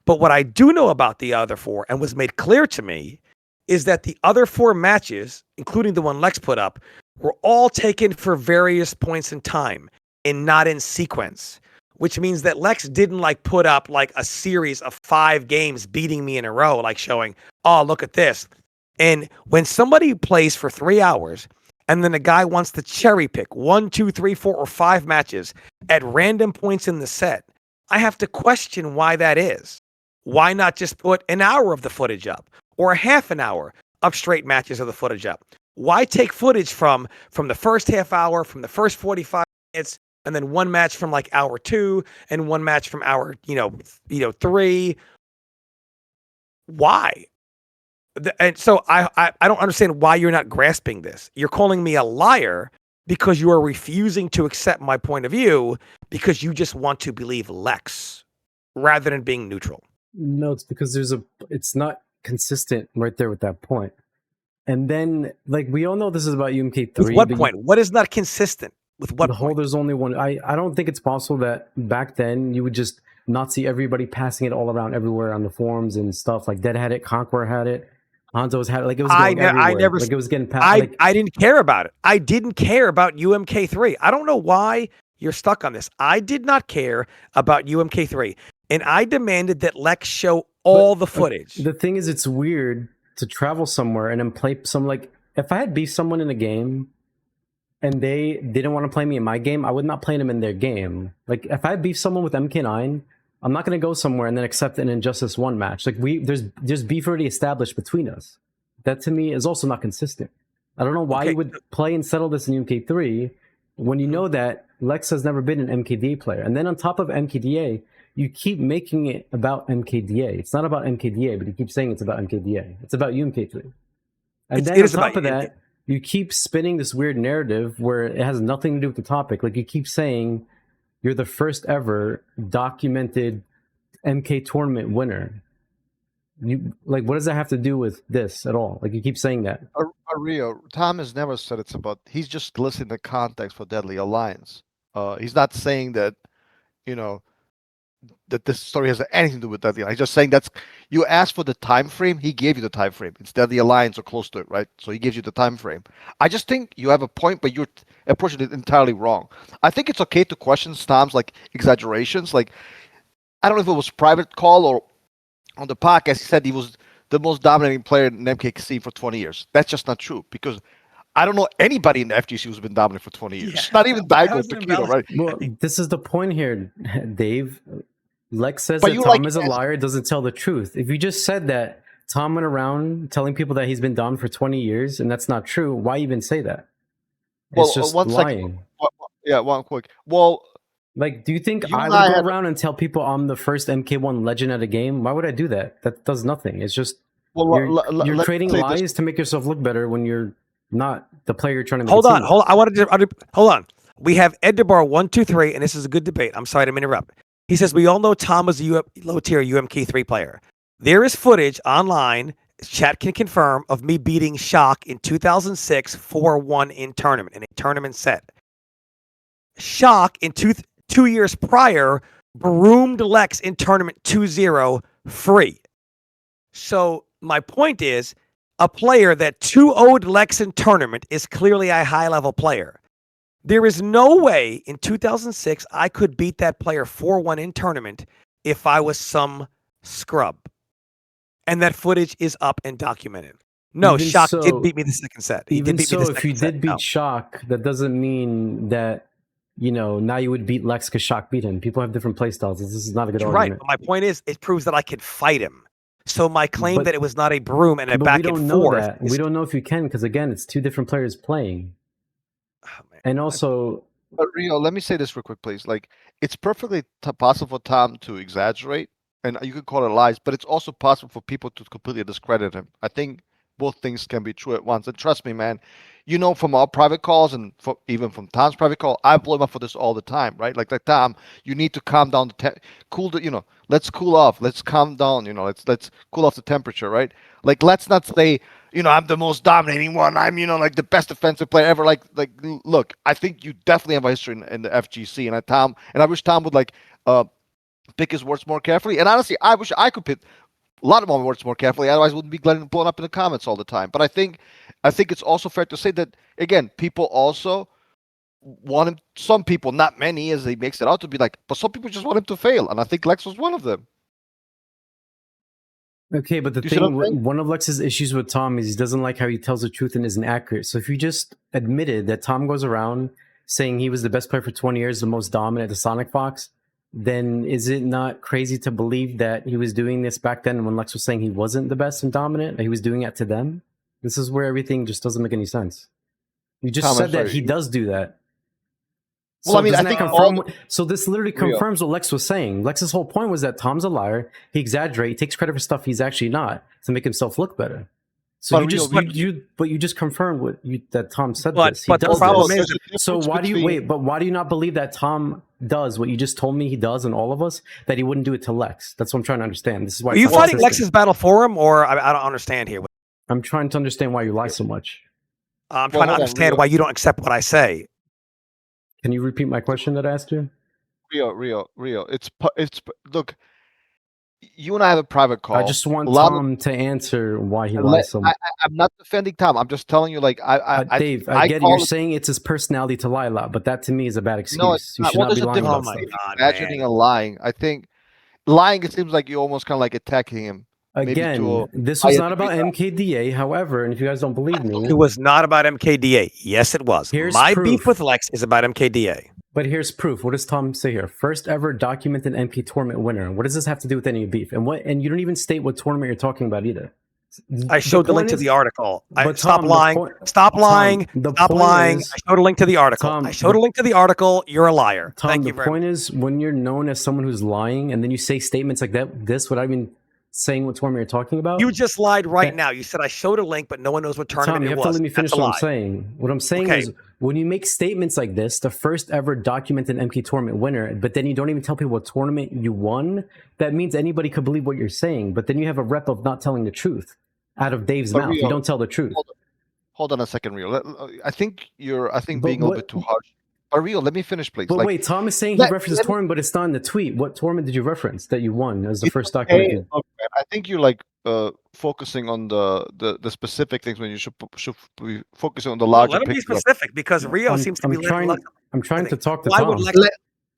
But what I do know about the other 4, and was made clear to me, is that the other 4 matches, including the one Lex put up, were all taken for various points in time and not in sequence, which means that Lex didn't like put up like a series of 5 games beating me in a row, like showing, oh, look at this. And when somebody plays for 3 hours and then a guy wants to cherry pick 1, 2, 3, 4, or 5 matches at random points in the set, I have to question why that is. Why not just put an hour of the footage up or a half an hour of straight matches of the footage up? Why take footage from the first half hour, from the first 45 minutes, and then one match from like hour 2 and one match from hour, 3? Why? And so I don't understand why you're not grasping this. You're calling me a liar because you are refusing to accept my point of view because you just want to believe Lex rather than being neutral. No, it's because it's not consistent right there with that point. And then, like, we all know this is about UMK3. With what point? What is not consistent? With what point? There's only one. I don't think it's possible that back then you would just not see everybody passing it all around everywhere on the forums and stuff. Like, Dead had it, Conqueror had it, Hanzo's had it. Like, it was going everywhere. I never. Like, it was getting passed. I didn't care about it. I didn't care about UMK3. I don't know why you're stuck on this. I did not care about UMK3. And I demanded that Lex show all the footage. The thing is, it's weird to travel somewhere and then play some, like, if I had beefed someone in a game and they didn't want to play me in my game, I would not play them in their game. Like, if I beef someone with MK9, I'm not going to go somewhere and then accept an Injustice 1 match. Like, there's beef already established between us. That, to me, is also not consistent. I don't know why you would play and settle this in MK3 when you know that Lex has never been an MKDA player. And then on top of MKDA, you keep making it about MKDA. It's not about MKDA, but you keep saying it's about MKDA. It's about UMK3. And then on top of that, you keep spinning this weird narrative where it has nothing to do with the topic. Like, you keep saying you're the first ever documented MK tournament winner. Like, what does that have to do with this at all? Like, you keep saying that. Rio, Tom has never said it's about. He's just listing the context for Deadly Alliance. He's not saying that, that this story has anything to do with Deadly Alliance. He's just saying you asked for the time frame. He gave you the time frame. It's Deadly Alliance or close to it, right? So he gives you the time frame. I just think you have a point, but you're approaching it entirely wrong. I think it's okay to question Tom's like exaggerations. Like, I don't know if it was private call or on the podcast, he said he was the most dominating player in MKC for 20 years. That's just not true because I don't know anybody in the FGC who's been dominant for 20 years. Yeah. Not even Daigo Takedo, right? Well, this is the point here, Dave. Lex says that Tom is a liar, doesn't tell the truth. If you just said that Tom went around telling people that he's been dominant for 20 years and that's not true, why even say that? It's just lying. One quick. Well, like, do you think I would go around and tell people I'm the first MK1 legend at a game? Why would I do that? That does nothing. It's just you're creating lies to make yourself look better when you're not the player you're trying to make. Hold on. Hold on. We have Ed DeBar 123, and this is a good debate. I'm sorry to interrupt. He says we all know Tom was a low-tier UMK3 player. There is footage online, chat can confirm, of me beating Shock in 2006 4-1 in a tournament set. Shock in 2 years prior broomed Lex in tournament 2-0 free. So my point is, a player that 2-0'd Lex in tournament is clearly a high-level player. There is no way in 2006 I could beat that player 4-1 in tournament if I was some scrub. And that footage is up and documented. No, even Shock did beat me the second set. If you did beat Shock, that doesn't mean that, now you would beat Lex because Shock beat him. People have different playstyles. This is not a good argument. Right, but my point is, it proves that I could fight him. So my claim that it was not a broom and a back and forth. We don't know if you can because, again, it's two different players playing. Oh, man. And also... But Rio, let me say this real quick, please. Like, it's perfectly possible for Tom to exaggerate, and you could call it lies, but it's also possible for people to completely discredit him. I think both things can be true at once. And trust me, man, from our private calls and even from Tom's private call, I blow him up for this all the time, right? Like Tom, you need to calm down let's cool off. Let's calm down, let's cool off the temperature, right? Like, let's not say I'm the most dominating one. I'm, like the best defensive player ever. Like, look, I think you definitely have a history in the FGC, and I wish Tom would pick his words more carefully. And honestly, I wish I could pick a lot of my words more carefully. Otherwise, I wouldn't be getting blown up in the comments all the time. But I think it's also fair to say that again, people also want him. Some people, not many, as he makes it out to be like, but some people just want him to fail, and I think Lex was one of them. Okay, but the thing, one of Lex's issues with Tom is he doesn't like how he tells the truth and isn't accurate. So if you just admitted that Tom goes around saying he was the best player for 20 years, the most dominant at the Sonic Fox, then is it not crazy to believe that he was doing this back then when Lex was saying he wasn't the best and dominant, that he was doing it to them? This is where everything just doesn't make any sense. You just said that he does do that. Well, I mean, I think so this literally confirms what Lex was saying. Lex's whole point was that Tom's a liar. He exaggerates, he takes credit for stuff he's actually not to make himself look better. So you just confirmed that Tom said this. He does this. So why do you wait? But why do you not believe that Tom does what you just told me he does and all of us, that he wouldn't do it to Lex? That's what I'm trying to understand. This is why. Are you fighting Lex's battle for him, or I don't understand here? I'm trying to understand why you lie so much. I'm trying to understand why you don't accept what I say. Can you repeat my question that I asked you? Rio. It's look. You and I have a private call. I just want Tom to answer why he lies so much. I'm not defending Tom. I'm just telling you, Dave, I get it. You're saying it's his personality to lie a lot, but that to me is a bad excuse. No, you should not be lying about stuff. Imagining and lying. I think lying, it seems like you're almost kind of like attacking him. Again, this was not about MKDA. However, and if you guys don't believe me, it was not about MKDA. Yes, it was. My beef with Lex is about MKDA. But here's proof. What does Tom say here? First ever documented MP tournament winner. What does this have to do with any beef? And you don't even state what tournament you're talking about either. I showed the link to the article. Stop lying. Stop lying. Stop lying. I showed a link to the article. You're a liar. Tom, Thank you very much. The point is, when you're known as someone who's lying, and then you say statements like that, without even saying what tournament you're talking about. You just lied right now. You said I showed a link, but no one knows what tournament it was. Tom, you have to let me finish what I'm saying. What I'm saying is, when you make statements like this, the first ever documented MK tournament winner, but then you don't even tell people what tournament you won, that means anybody could believe what you're saying. But then you have a rep of not telling the truth out of Dave's mouth. You don't tell the truth. Hold on a second, Rio. I think being a little bit too harsh. But Rio, let me finish, please. But wait, Tom is saying he references tournament, but it's not in the tweet. What tournament did you reference that you won as the first documented? I think you're focusing on the specific things when you should be focusing on the larger picture. Let me be specific because Rio seems to be I'm trying to talk to Tom.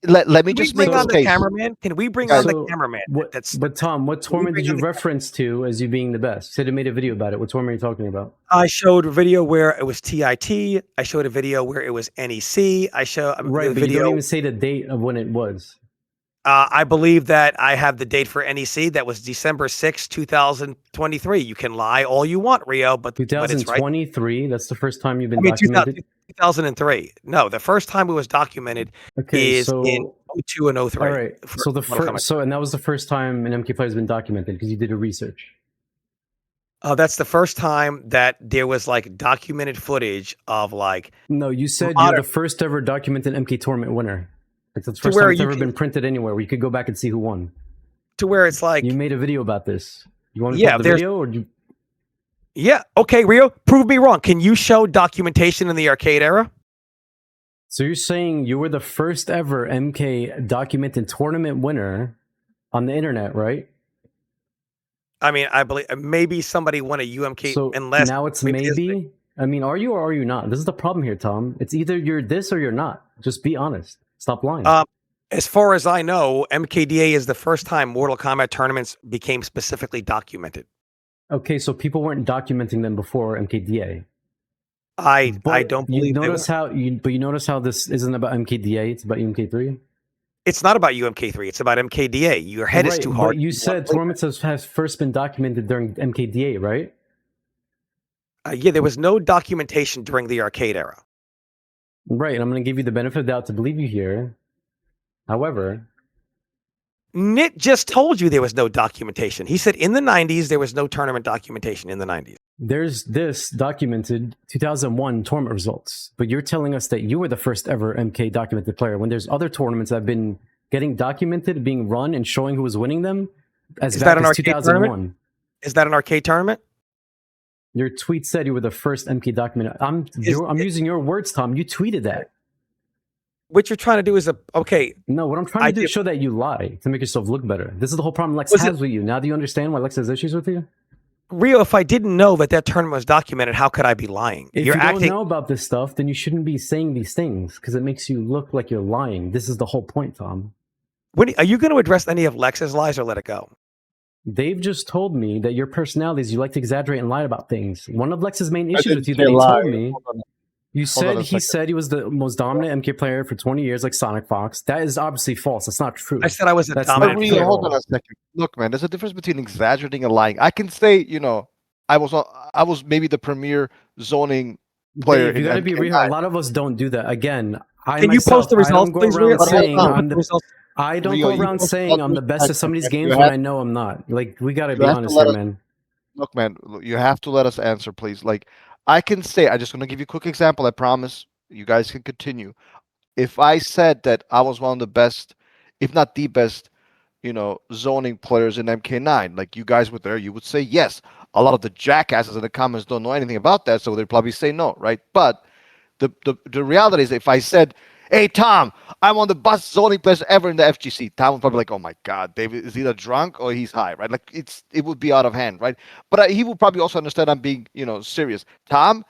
Let me just bring on the cameraman. Can we bring on the cameraman? But Tom, what tournament did you reference to as you being the best? You said you made a video about it. What tournament are you talking about? I showed a video where it was TIT. I showed a video where it was NEC. I showed a video. But you don't even say the date of when it was. I believe that I have the date for NEC. That was December 6, 2023. You can lie all you want, Rio, but 2023. Right. That's the first time you've been documented. 2003. No, the first time it was documented is in 02 and 03. All right. So and that was the first time an MK player has been documented because you did a research. That's the first time that there was documented footage of No, you said you're the first ever documented MK tournament winner. That's the first time it's ever been printed anywhere where you could go back and see who won. To where it's you made a video about this. You want to put the video or you? Yeah. Okay, Rio, prove me wrong. Can you show documentation in the arcade era? So you're saying you were the first ever MK documented tournament winner on the internet, right? I mean, I believe maybe somebody won a UMK. So unless now it's maybe. I mean, are you or are you not? This is the problem here, Tom. It's either you're this or you're not. Just be honest. Stop lying. As far as I know, MKDA is the first time Mortal Kombat tournaments became specifically documented. Okay, so people weren't documenting them before MKDA. I don't believe. You notice how this isn't about MKDA. It's about UMK3. It's not about UMK3. It's about MKDA. Your head is too hard. But you said tournaments has first been documented during MKDA, right? Yeah, there was no documentation during the arcade era. Right, and I'm going to give you the benefit of the doubt to believe you here. However, Nit just told you there was no documentation. He said in the 90s, there was no tournament documentation in the 90s. There's this documented 2001 tournament results, but you're telling us that you were the first ever MK documented player when there's other tournaments that have been getting documented, being run, and showing who was winning them as back as 2001. Is that an arcade tournament? Your tweet said you were the first MK document. I'm using your words, Tom. You tweeted that. What you're trying to do is okay. No, what I'm trying to do is show that you lie to make yourself look better. This is the whole problem Lex has with you. Now do you understand why Lex has issues with you? Rio, if I didn't know that tournament was documented, how could I be lying? If you don't know about this stuff, then you shouldn't be saying these things because it makes you look like you're lying. This is the whole point, Tom. Are you going to address any of Lex's lies or let it go? Dave just told me that your personality is you like to exaggerate and lie about things. One of Lex's main issues with you that he told me, you said he said he was the most dominant MK player for 20 years, like Sonic Fox. That is obviously false. That's not true. I said I was a dominant player. Hold on a second. Look, man, there's a difference between exaggerating and lying. I can say, I was maybe the premier zoning player. Dave, you got to be real. A lot of us don't do that. Again, can you post the results, please? I don't go around saying I'm the best at some of these games when I know I'm not. Like, we got to be honest here, man. Look, man, you have to let us answer, please. Like, I can say, I'm just going to give you a quick example. I promise you guys can continue. If I said that I was one of the best, if not the best, zoning players in MK9, like you guys were there, you would say yes. A lot of the jackasses in the comments don't know anything about that, so they'd probably say no, right? But the reality is, if I said, hey, Tom, I'm one of the best zoning players ever in the FGC, Tom would probably be like, oh my God, David is either drunk or he's high, right? Like it would be out of hand, right? But he would probably also understand I'm being, serious. Tom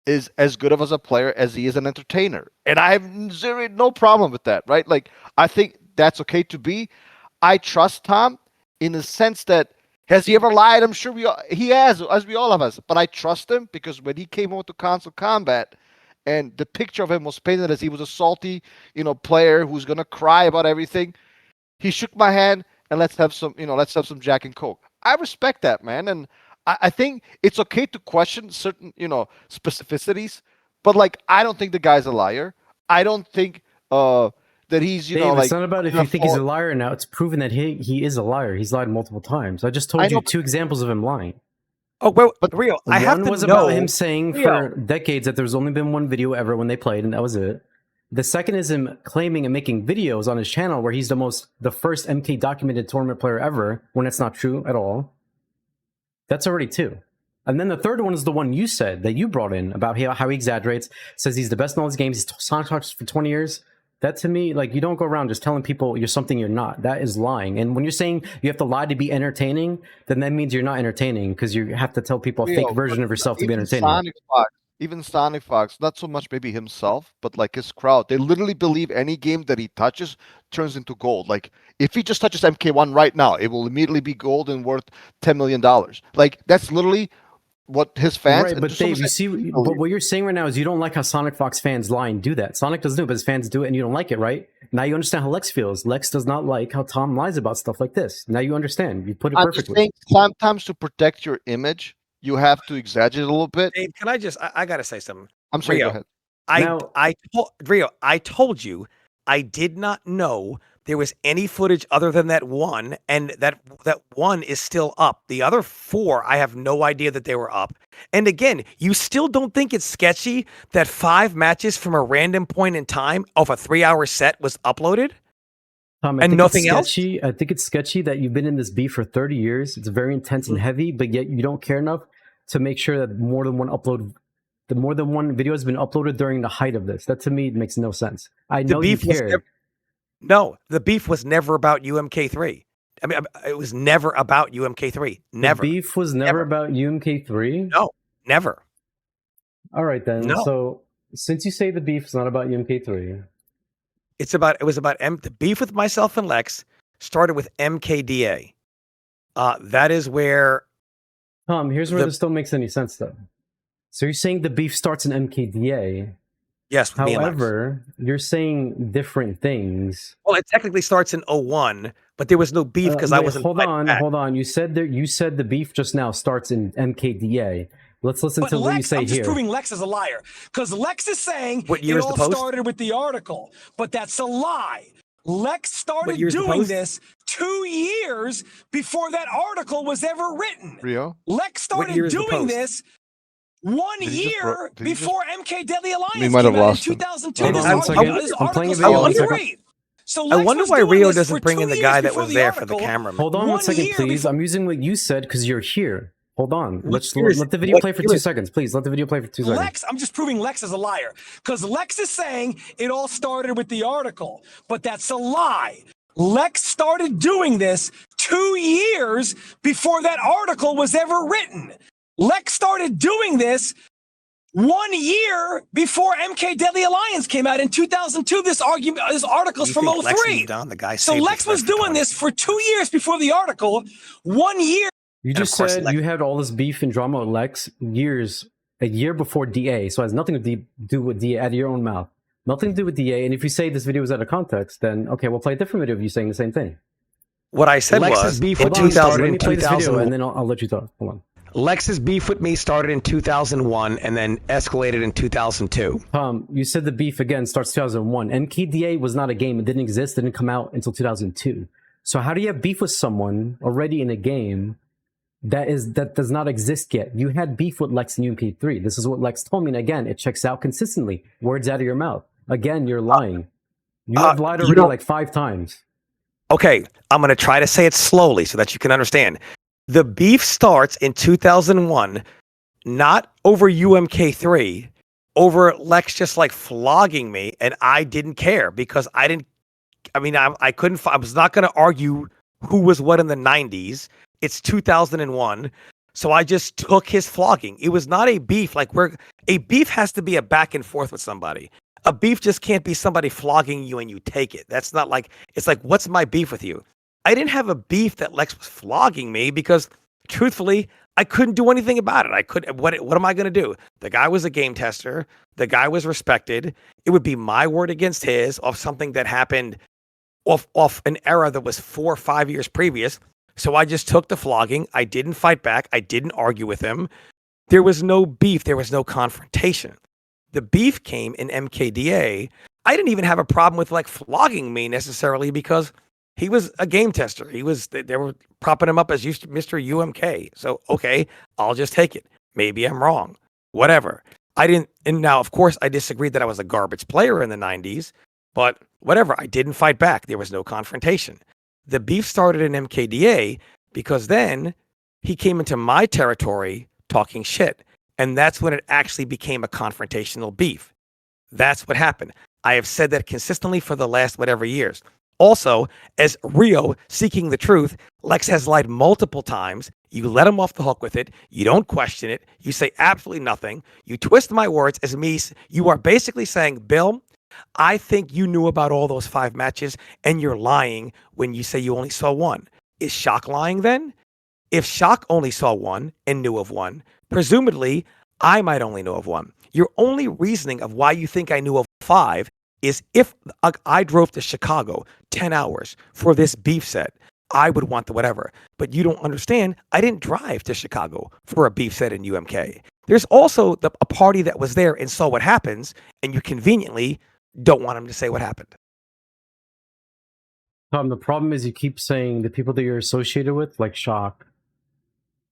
is as good of as a player as he is an entertainer, and I have no problem with that, right? Like I think that's okay to be. I trust Tom in the sense that has he ever lied? I'm sure he has, as we all of us. But I trust him because when he came over to console combat, and the picture of him was painted as he was a salty, player who's gonna cry about everything. He shook my hand and let's have some Jack and Coke. I respect that, man, and I think it's okay to question certain, specificities. But like, I don't think the guy's a liar. I don't think that he's, Dave, it's not about if you think he's a liar now. It's proven that he is a liar. He's lied multiple times. I just told you 2 examples of him lying. Oh, well, but Rio, I have to know. One was about him saying for decades that there's only been one video ever when they played, and that was it. The second is him claiming and making videos on his channel where he's the first MK documented tournament player ever, when it's not true at all. That's already 2. And then the third one is the one you said, that you brought in, about how he exaggerates, says he's the best in all his games, he's Sonic Fox for 20 years. That to me, like, you don't go around just telling people you're something you're not. That is lying. And when you're saying you have to lie to be entertaining, then that means you're not entertaining because you have to tell people a fake version of yourself to be entertaining. Even Sonic Fox, not so much maybe himself, but like his crowd, they literally believe any game that he touches turns into gold. Like if he just touches MK1 right now, it will immediately be gold and worth $10 million. Like that's literally what his fans. Right, but Dave, you see, but what you're saying right now is you don't like how Sonic Fox fans lie and do that. Sonic doesn't do it, but his fans do it, and you don't like it, right? Now you understand how Lex feels. Lex does not like how Tom lies about stuff like this. Now you understand. You put it perfectly. I think sometimes to protect your image, you have to exaggerate a little bit. Dave, can I just? I gotta say something. I'm sorry. Rio, go ahead. Rio, I told you I did not know there was any footage other than that one, and that one is still up. The other 4, I have no idea that they were up. And again, you still don't think it's sketchy that 5 matches from a random point in time of a 3-hour set was uploaded? And nothing else? I think it's sketchy that you've been in this beef for 30 years. It's very intense and heavy, but yet you don't care enough to make sure that more than one video has been uploaded during the height of this. That to me makes no sense. I know you cared. No, the beef was never about UMK3. I mean, it was never about UMK3. Never. The beef was never about UMK3? No, never. All right, then. No. So, since you say the beef is not about UMK3... It was about the beef with myself and Lex started with MKDA. That is where... Tom, here's where this don't make any sense, though. So you're saying the beef starts in MKDA... Yes. However, you're saying different things. Well, it technically starts in 01, but there was no beef because I wasn't. Hold on. You said the beef just now starts in MKDA. Let's listen to what you say here. I'm just proving Lex is a liar because Lex is saying it all started with the article, but that's a lie. Lex started doing this 2 years before that article was ever written. Rio? Lex started doing this 1 year before MK Deadly Alliance we might have lost in 2002. I'm playing a video. So I wonder why Rio doesn't bring in the guy that was there for the camera. Hold on 1 second, please. I'm using what you said because you're here. Hold on. What Let's year is let the it? video What play for year 2 is it? seconds, please. Let the video play for 2 seconds. Lex, I'm just proving Lex is a liar. Because Lex is saying it all started with the article, but that's a lie. Lex started doing this 2 years before that article was ever written. Lex started doing this 1 year before MK Deadly Alliance came out in 2002. This article's You from think Lex 03. moved on? The guy So saved Lex his life was for doing 20. this for 2 years before the article. 1 year. You of just course, said Lex- you had all this beef and drama with Lex a year before DA, so it has nothing to do with DA out of your own mouth. Nothing to do with DA. And if you say this video was out of context, then okay, we'll play a different video of you saying the same thing. What I said Lex's was beef in with Hold on, 2000. let me play this video 2001. and then I'll let you talk. Hold on. Lex's beef with me started in 2001 and then escalated in 2002. Tom, you said the beef again starts 2001. MKDA was not a game. It didn't exist. It didn't come out until 2002. So how do you have beef with someone already in a game that does not exist yet? You had beef with Lex in UMP3. This is what Lex told me. And again, it checks out consistently. Words out of your mouth. Again, you're lying. You have lied already like 5 times. Okay, I'm going to try to say it slowly so that you can understand. The beef starts in 2001, not over UMK3, over Lex just like flogging me, and I didn't care because I was not going to argue who was what in the 90s. It's 2001. So I just took his flogging. It was not a beef. A beef has to be a back and forth with somebody. A beef just can't be somebody flogging you and you take it. That's not like, it's like, what's my beef with you? I didn't have a beef that Lex was flogging me because truthfully, I couldn't do anything about it. What am I going to do? The guy was a game tester. The guy was respected. It would be my word against his of something that happened off an era that was 4 or 5 years previous. So I just took the flogging. I didn't fight back. I didn't argue with him. There was no beef. There was no confrontation. The beef came in MKDA. I didn't even have a problem with like flogging me necessarily because he was a game tester. They were propping him up as Mr. UMK. So, okay, I'll just take it. Maybe I'm wrong. Whatever. And now, of course, I disagreed that I was a garbage player in the 90s, but whatever. I didn't fight back. There was no confrontation. The beef started in MKDA because then he came into my territory talking shit. And that's when it actually became a confrontational beef. That's what happened. I have said that consistently for the last whatever years. Also, as Rio seeking the truth, Lex has lied multiple times. You let him off the hook with it. You don't question it. You say absolutely nothing. You twist my words as me. You are basically saying, Bill, I think you knew about all those 5 matches and you're lying when you say you only saw one. Is Shock lying then? If Shock only saw one and knew of one, presumably I might only know of one. Your only reasoning of why you think I knew of 5 is if I drove to Chicago 10 hours for this beef set, I would want the whatever. But you don't understand, I didn't drive to Chicago for a beef set in UMK. There's also a party that was there and saw what happens, and you conveniently don't want them to say what happened. Tom, the problem is you keep saying the people that you're associated with, like Shock,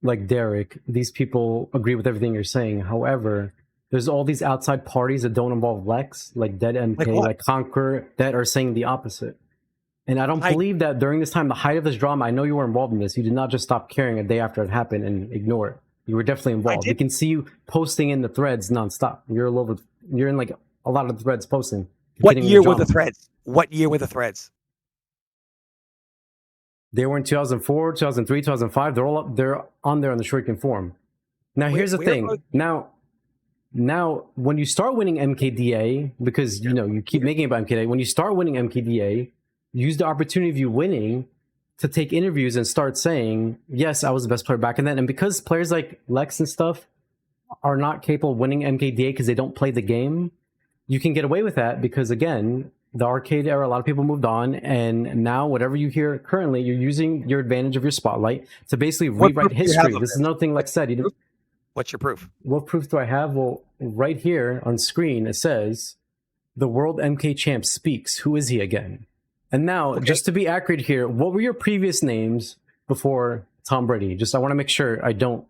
like Derek, these people agree with everything you're saying. However, there's all these outside parties that don't involve Lex, like Dead MK, like Conquer, that are saying the opposite. And I don't believe that during this time, the height of this drama, I know you were involved in this. You did not just stop caring a day after it happened and ignore it. You were definitely involved. We can see you posting in the threads nonstop. You're in like a lot of the threads posting. What year were the threads? What year were the threads? They were in 2004, 2003, 2005. They're on there on the Shuriken forum. Now, here's the thing. Now, when you start winning MKDA, because you keep making it about MKDA, when you start winning MKDA, use the opportunity of you winning to take interviews and start saying, yes, I was the best player back in then. And because players like Lex and stuff are not capable of winning MKDA because they don't play the game, you can get away with that because, again, the arcade era, a lot of people moved on, and now whatever you hear currently, you're using your advantage of your spotlight to basically rewrite history. This is another thing Lex said. What's your proof? What proof do I have? Well, right here on screen, it says, the World MK Champ speaks. Who is he again? And now, just to be accurate here, what were your previous names before Tom Brady? I want to make sure I don't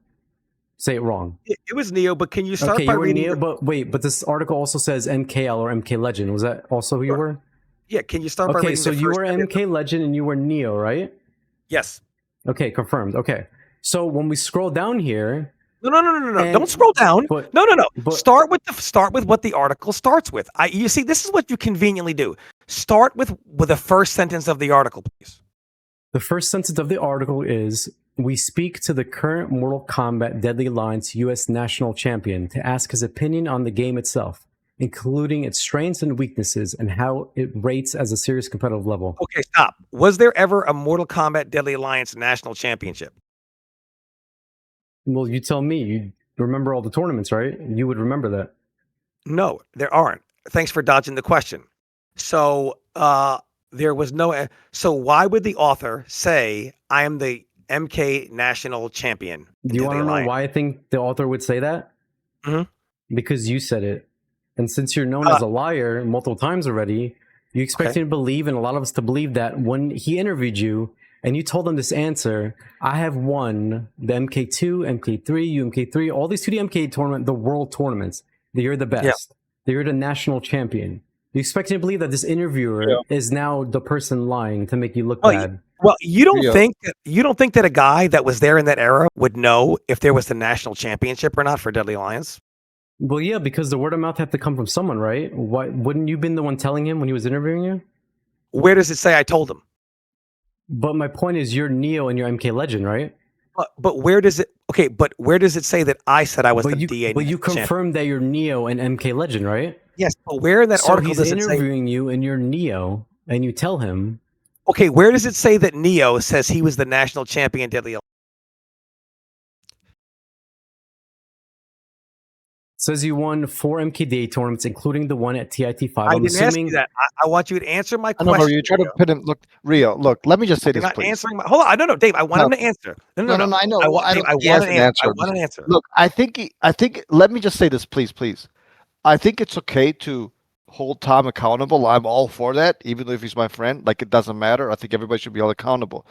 say it wrong. It was Neo, but can you start by you were reading? Neo, but this article also says MKL or MK Legend. Was that also who you were? Yeah, can you start by reading so you were MK Legend and you were Neo, right? Yes. Okay, confirmed. Okay. So when we scroll down here, No. And- Don't scroll down. but- No. but- Start with what the article starts with. You see, this is what you conveniently do. Start with the first sentence of the article, please. the first sentence of the article is, we speak to the current Mortal Kombat Deadly Alliance U.S. National Champion to ask his opinion on the game itself, including its strengths and weaknesses and how it rates as a serious competitive level. Okay, stop. Was there ever a Mortal Kombat Deadly Alliance National Championship? Well, you tell me. You remember all the tournaments, right? You would remember that. No, there aren't. Thanks for dodging the question. So there was no. So why would the author say, I am the MK National Champion? Do you want to know why I think the author would say that? Mhm. Because you said it. And since you're known as a liar multiple times already, you expect him to believe, and a lot of us to believe, that when he interviewed you and you told him this answer, I have won the MK2, MK3, UMK3, all these 2D MK tournament, the world tournaments, that you're the best, that you're the national champion. You expect him to believe that this interviewer is now the person lying to make you look bad. Well, you don't think that a guy that was there in that era would know if there was the national championship or not for Deadly Alliance? Well, yeah, because the word of mouth had to come from someone, right? Why wouldn't you been the one telling him when he was interviewing you? Where does it say I told him? But my point is, you're Neo and you're MK Legend, right? But where does it? Okay, but where does it say that I said I was the DA? But you confirmed that you're Neo and MK Legend, right? Yes, but where in that So article he's does it say? interviewing you and you're Neo, and you tell him. Okay, where does it say that Neo says he was the national champion Deadly Alliance? Says you won 4 MKDA tournaments, including the one at TIT5. I didn't ask you that. I want you to answer my I question. know, you try to put him. Look, Rio. Look, let me just say You're this, not please. answering my. Hold on, no, Dave. I want him to answer. No. I know. I want an answer. I want an answer. Look, I think. Let me just say this, please. I think it's okay to hold Tom accountable. I'm all for that, even though if he's my friend, like, it doesn't matter. I think everybody should be held accountable.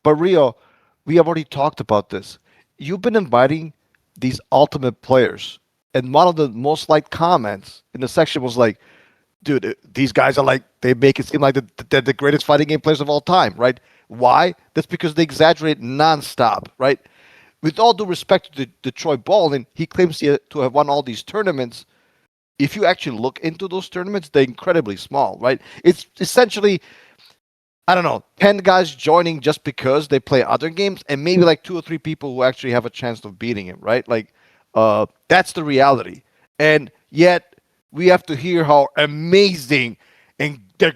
But Rio, we have already talked about this. You've been inviting these ultimate players, and one of the most liked comments in the section was like, dude, these guys are like, they make it seem like they're the greatest fighting game players of all time, right? Why? That's because they exaggerate nonstop, right? With all due respect to Detroit Baldwin, he claims to have won all these tournaments. If you actually look into those tournaments, they're incredibly small, right? It's essentially, I don't know, 10 guys joining just because they play other games, and maybe like 2 or 3 people who actually have a chance of beating him, right? Like, that's the reality. And yet, we have to hear how amazing and the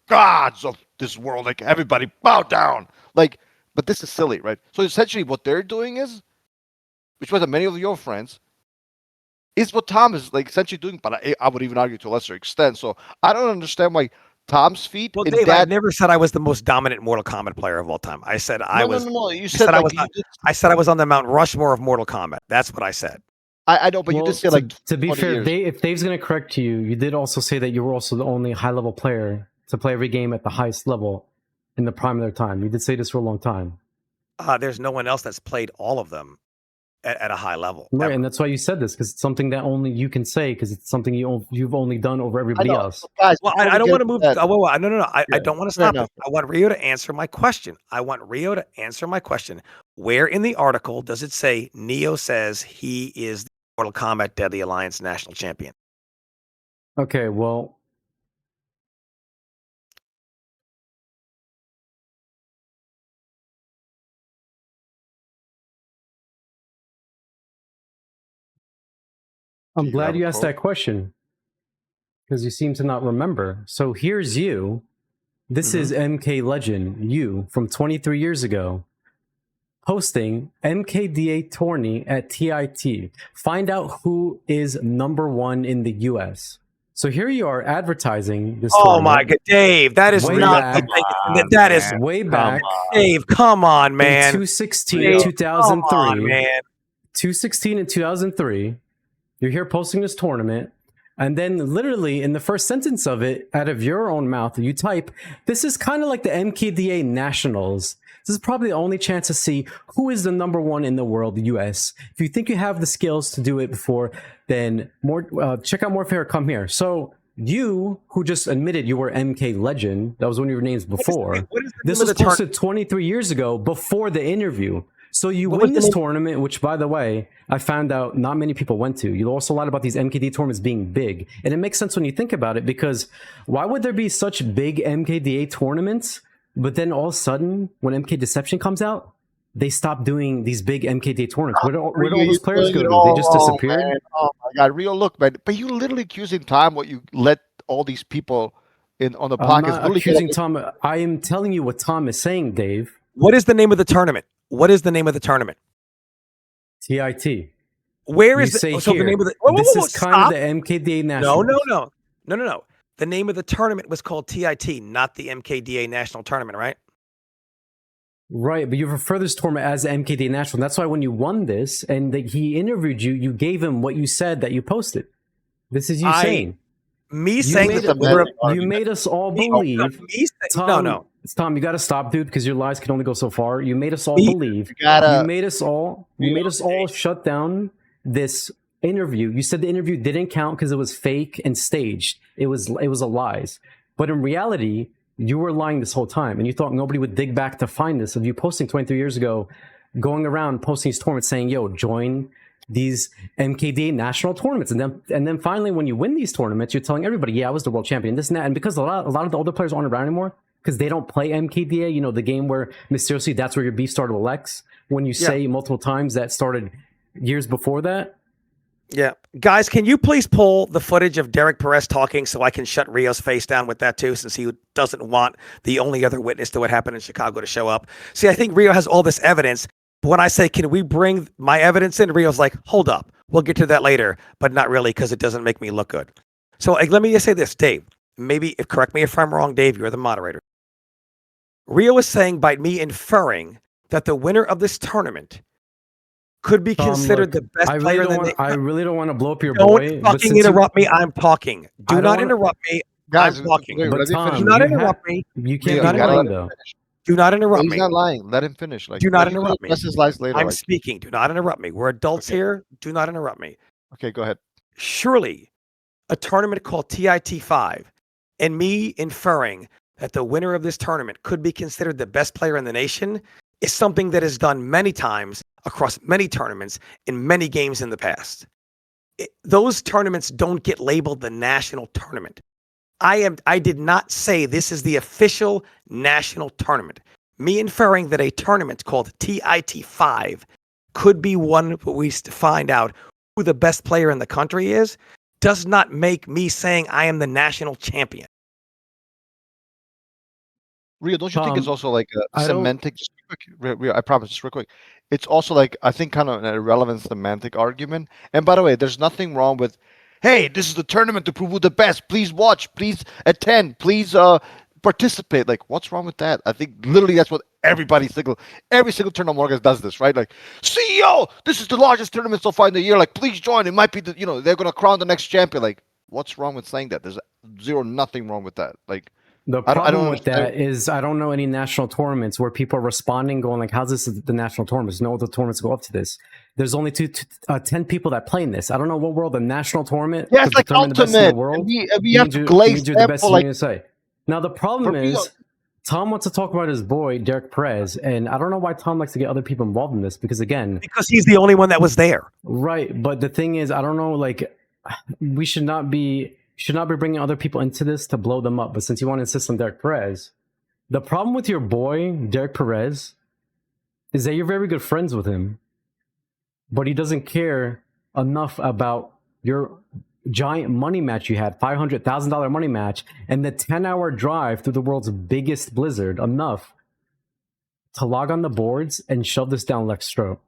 gods of this world, like, everybody bow down. Like, but this is silly, right? So essentially what they're doing is, which was many of your friends, is what Tom is like essentially doing, but I would even argue to a lesser extent. So I don't understand why Tom's feet. Well, Dave, I never said I was the most dominant Mortal Kombat player of all time. I said I was. No. You said like I said I was on the Mount Rushmore of Mortal Kombat. That's what I said. I know, but you just said like. To be fair, years. if Dave's going to correct you, you did also say that you were also the only high level player to play every game at the highest level in the prime of their time. You did say this for a long time. There's no one else that's played all of them at a high level. Right, ever. and that's why you said this, because it's something that only you can say, because it's something you've only done over everybody else. Guys, well, I don't want to move. No. I don't want to stop. Enough. I want Rio to answer my question. Where in the article does it say Neo says he is the Mortal Kombat Deadly Alliance national champion? Okay, well. I'm glad you asked that question, because you seem to not remember. So here's you. This is MK Legend, you, from 23 years ago, posting MKDA tourney at TIT. Find out who is number 1 in the US. So here you are advertising this tournament. Oh my God, Dave, that is way not. Back, that is way back. Dave, come on, man. 216 2003. Come on, man. 216 and 2003. You're here posting this tournament, and then literally in the first sentence of it, out of your own mouth, you type, this is kind of like the MKDA Nationals. This is probably the only chance to see who is the number 1 in the world, the US. If you think you have the skills to do it before, then check out More Fair, come here. So you, who just admitted you were MK Legend, that was one of your names before, this was posted 23 years ago before the interview. So you What win was the this name- tournament, which, by the way, I found out not many people went to. You also lied about these MKD tournaments being big. And it makes sense when you think about it, because why would there be such big MKDA tournaments, but then all of a sudden, when MK Deception comes out, they stop doing these big MKDA tournaments? Where do all those players go to? They just disappeared? Man. Oh my god, Rio, look, man. But you literally accusing Tom what you let all these people in on the I'm podcast. not literally accusing Tom. I am telling you what Tom is saying, Dave. What is the name of the tournament? What is the name of the tournament? TIT. Where You is say the, so here, the name of the? this is kind stop. of the MKDA National. No. The name of the tournament was called TIT, not the MKDA National Tournament, right? Right, but you refer this tournament as the MKDA National. That's why when you won this and he interviewed you, you gave him what you said that you posted. This is you saying. Me saying made that it- you made us all believe. Tom, no. Tom, you got to stop, dude, because your lies can only go so far. You made us all Me- believe. gotta- You made us all shut down this interview. You said the interview didn't count because it was fake and staged. It was a lies. But in reality, you were lying this whole time, and you thought nobody would dig back to find this of you posting 23 years ago, going around posting these tournaments saying, "Yo, join these MKDA national tournaments," and then finally, when you win these tournaments, you're telling everybody, "Yeah, I was the world champion." This and that, and because a lot of the older players aren't around anymore because they don't play MKDA. You know, the game where mysteriously that's where your beef started with Lex. When you say multiple times that started years before that. Yeah. Guys, can you please pull the footage of Derek Perez talking so I can shut Rio's face down with that too, since he doesn't want the only other witness to what happened in Chicago to show up? See, I think Rio has all this evidence. But when I say, can we bring my evidence in? Rio's like, hold up. We'll get to that later, but not really because it doesn't make me look good. So let me just say this, Dave. Correct me if I'm wrong, Dave. You're the moderator. Rio is saying by me inferring that the winner of this tournament could be considered the best player in the nation. I really don't want to blow up your Don't boy. fucking interrupt me. I'm talking. Do not interrupt me. Guys, I'm talking. wait, But let me Tom, finish. Do not you interrupt me. You Yeah, can't you be gotta lying, let him though. Do not interrupt He's me. not lying. Let him finish. Like, Do not let him interrupt me. address his lies later. I'm like- speaking. Do not interrupt me. We're adults Okay. here. Do not interrupt me. Okay, go ahead. Surely a tournament called TIT5 and me inferring that the winner of this tournament could be considered the best player in the nation is something that is done many times across many tournaments in many games in the past. Those tournaments don't get labeled the national tournament. I did not say this is the official national tournament. Me inferring that a tournament called TIT5 could be one where we find out who the best player in the country is does not make me saying I am the national champion. Rio, don't you think it's Tom, also like a I don't- semantic? Just quick, Rio, I promise, just real quick. It's also like I think kind of an irrelevant semantic argument. And by the way, there's nothing wrong with, hey, this is the tournament to prove who the best. Please watch. Please attend. Please participate. Like, what's wrong with that? I think literally that's what every single tournament organizer does this, right? Like, CEO, this is the largest tournament so far in the year. Like, please join. It might be they're gonna crown the next champion. Like, what's wrong with saying that? There's nothing wrong with that. Like. The I don't problem with understand. that is I don't know any national tournaments where people are responding, going like, "How's this the national tournaments?" No other tournaments go up to this. There's only 10 people that play in this. I don't know what world the national tournament. Yeah, it's to like determine the best in the ultimate. world. We have to glaze you're the best in like the USA. Now the problem For real. is, Tom wants to talk about his boy Derek Perez, and I don't know why Tom likes to get other people involved in this because again, Because he's the only one that was there. right? But the thing is, I don't know. Like, we should not be bringing other people into this to blow them up. But since you want to insist on Derek Perez, the problem with your boy Derek Perez is that you're very good friends with him, but he doesn't care enough about your giant money match you had, $500,000 money match, and the 10-hour drive through the world's biggest blizzard enough to log on the boards and shove this down Lex throat.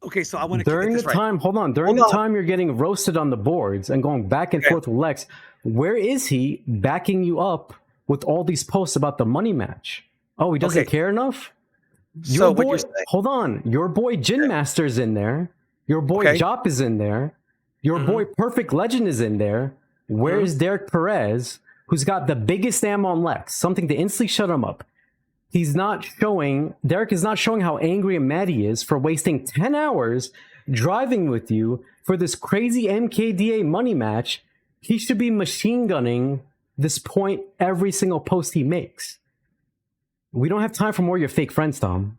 Okay, so I want to During get the this right. time, hold on. During the time you're getting roasted on the boards and going back and forth with Lex, where is he backing you up with all these posts about the money match? Oh, he doesn't care enough? So what you're saying, Hold on. Your boy Gin Master's in there. Your boy Jop is in there. Your boy Perfect Legend is in there. Where is Derek Perez, who's got the biggest ammo on Lex? Something to instantly shut him up. Derek is not showing how angry and mad he is for wasting 10 hours driving with you for this crazy MKDA money match. He should be machine gunning this point every single post he makes. We don't have time for more of your fake friends, Tom.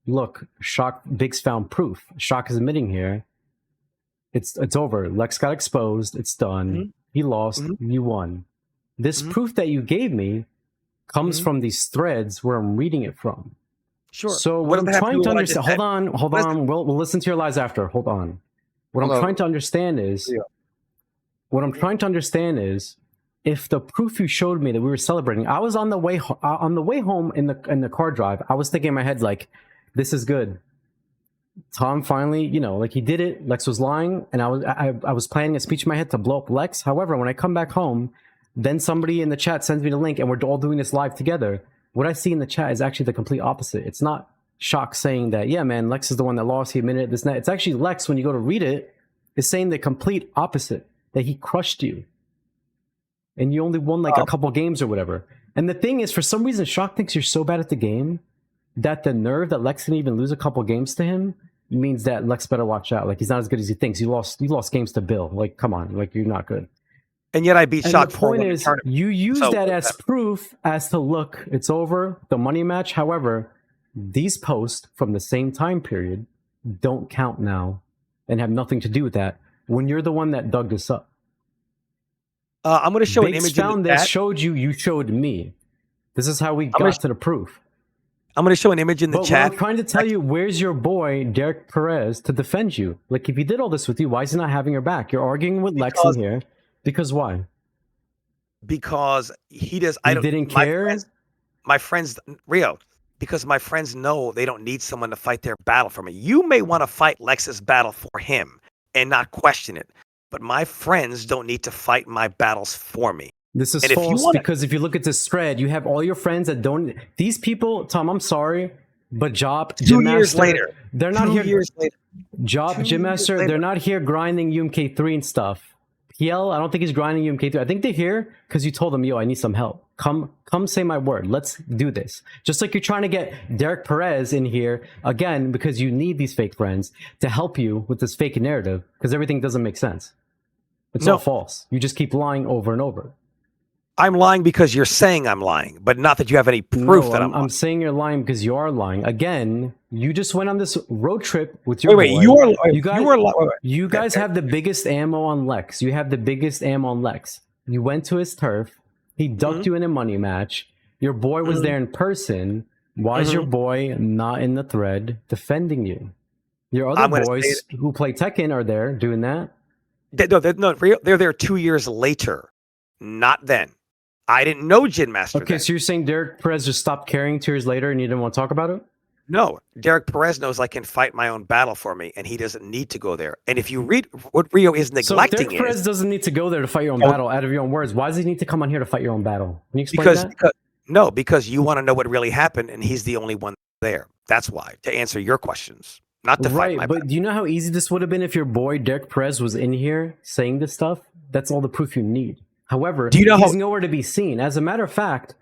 look, Shock Biggs found proof. Shock is admitting here. It's over. Lex got exposed. It's done. Mm-hmm. He lost. Mm-hmm. You won. This Mm-hmm. proof that you gave me comes Mm-hmm. from these threads where I'm reading it from. Sure. So What what does I'm that have trying do to with what I just understand. said? Hold on. We'll listen to your lies after. Hold on. What Hold I'm on. trying to understand is. Yeah. What I'm trying to understand is, if the proof you showed me that we were celebrating, I was on the way home in the car drive. I was thinking in my head like, this is good. Tom finally, like he did it. Lex was lying, and I was planning a speech in my head to blow up Lex. However, when I come back home, then somebody in the chat sends me the link, and we're all doing this live together. What I see in the chat is actually the complete opposite. It's not Shock saying that, yeah, man, Lex is the one that lost. He admitted this and that. It's actually Lex, when you go to read it, is saying the complete opposite, that he crushed you. And you only won like a couple games or whatever. And the thing is, for some reason, Shock thinks you're so bad at the game that the nerve that Lex can even lose a couple games to him means that Lex better watch out. Like, he's not as good as he thinks. You lost games to Bill. Like, come on. Like, you're not good. And yet I beat And Shock the 4-1 point in is, tournament. you use So, that as proof as to, look, it's over, the money match. However, these posts from the same time period don't count now and have nothing to do with that when you're the one that dug this up. I'm going to show an Biggs image found in the this, chat. showed you showed me. This is how we got to the proof. I'm going to show an image in the But chat. what I'm trying to tell you, where's your boy, Derek Perez, to defend you? Like, if he did all this with you, why is he not having your back? You're arguing with Lex in here. Because why? Because he does. He didn't care? My friends, Rio, because my friends know they don't need someone to fight their battle for me. You may want to fight Lex's battle for him and not question it. But my friends don't need to fight my battles for me. This is And if you false, wanna- because if you look at this thread, you have all your friends that don't... These people, Tom, I'm sorry, but Job, 2 Gym years Master, later. they're not 2 here... years later. Job, 2 Gym years Master, later. they're not here grinding UMK3 and stuff. PL, I don't think he's grinding UMK3. I think they're here because you told them, yo, I need some help. Come say my word. Let's do this. Just like you're trying to get Derek Perez in here, again, because you need these fake friends to help you with this fake narrative, because everything doesn't make sense. It's all false. You just keep lying over and over. I'm lying because you're saying I'm lying, but not that you have any proof that I'm lying. I'm saying you're lying because you are lying. Again, you just went on this road trip with your boy. You guys have the biggest ammo on Lex. You have the biggest ammo on Lex. You went to his turf. He ducked you in a money match. Your boy was there in person. Why is your boy not in the thread defending you? Your other boys who play Tekken are there doing that. They're there 2 years later, not then. I didn't know Gin Master. Okay, then. so you're saying Derek Perez just stopped caring 2 years later and you didn't want to talk about it? No, Derek Perez knows I can fight my own battle for me, and he doesn't need to go there. And if you read what Rio is neglecting, so Derek Perez doesn't need to go there to fight your own battle. Out of your own words, why does he need to come on here to fight your own battle? Can you explain that? Because you want to know what really happened, and he's the only one there. That's why, to answer your questions, not to fight my battle. But do you know how easy this would have been if your boy Derek Perez was in here saying this stuff? That's all the proof you need. However, he's nowhere to be seen. As a matter of fact,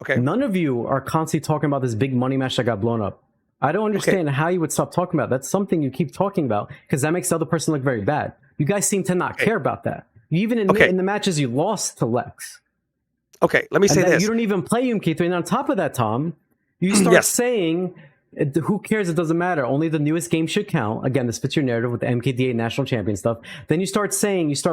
none of you are constantly talking about this big money match that got blown up. I don't understand how you would stop talking about it. That's something you keep talking about because that makes the other person look very bad. You guys seem to not care about that. You even admit in the matches you lost to Lex. Okay, let me say this. You don't even play UMK3. And on top of that, Tom, you start saying, who cares? It doesn't matter. Only the newest game should count. Again, this fits your narrative with the MKDA national champion stuff. Then you start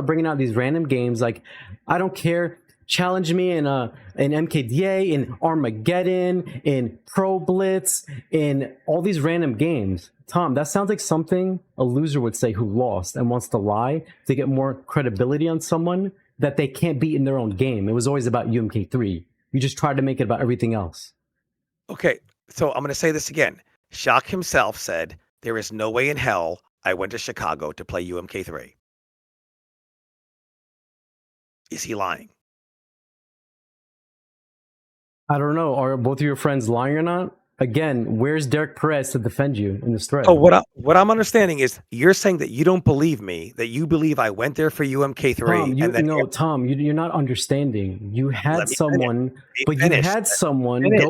bringing out these random games like, I don't care. Challenge me in MKDA, in Armageddon, in Pro Blitz, in all these random games. Tom, that sounds like something a loser would say who lost and wants to lie to get more credibility on someone that they can't beat in their own game. It was always about UMK3. You just tried to make it about everything else. Okay, so I'm going to say this again. Shock himself said, there is no way in hell I went to Chicago to play UMK3. Is he lying? I don't know. Are both of your friends lying or not? Again, where's Derek Perez to defend you in this thread? Oh, what I'm understanding is you're saying that you don't believe me, that you believe I went there for UMK3. Tom, you're not understanding. You had someone go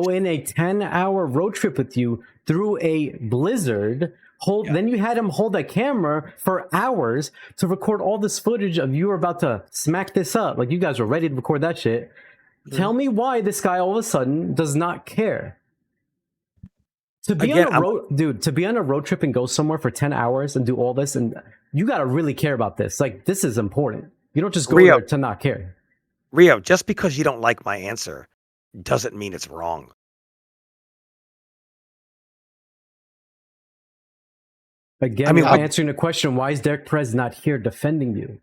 in a 10-hour road trip with you through a blizzard. Then you had him hold a camera for hours to record all this footage of you were about to smack this up. Like, you guys were ready to record that shit. Tell me why this guy all of a sudden does not care. To be Again, on a road, dude, to be on a road trip and go somewhere for 10 hours and do all this, and you got to really care about this. Like, this is important. You don't just go Rio. there to not care. Rio, just because you don't like my answer doesn't mean it's wrong. Again, I mean, I'm answering the question, why is Derek Perez not here defending you?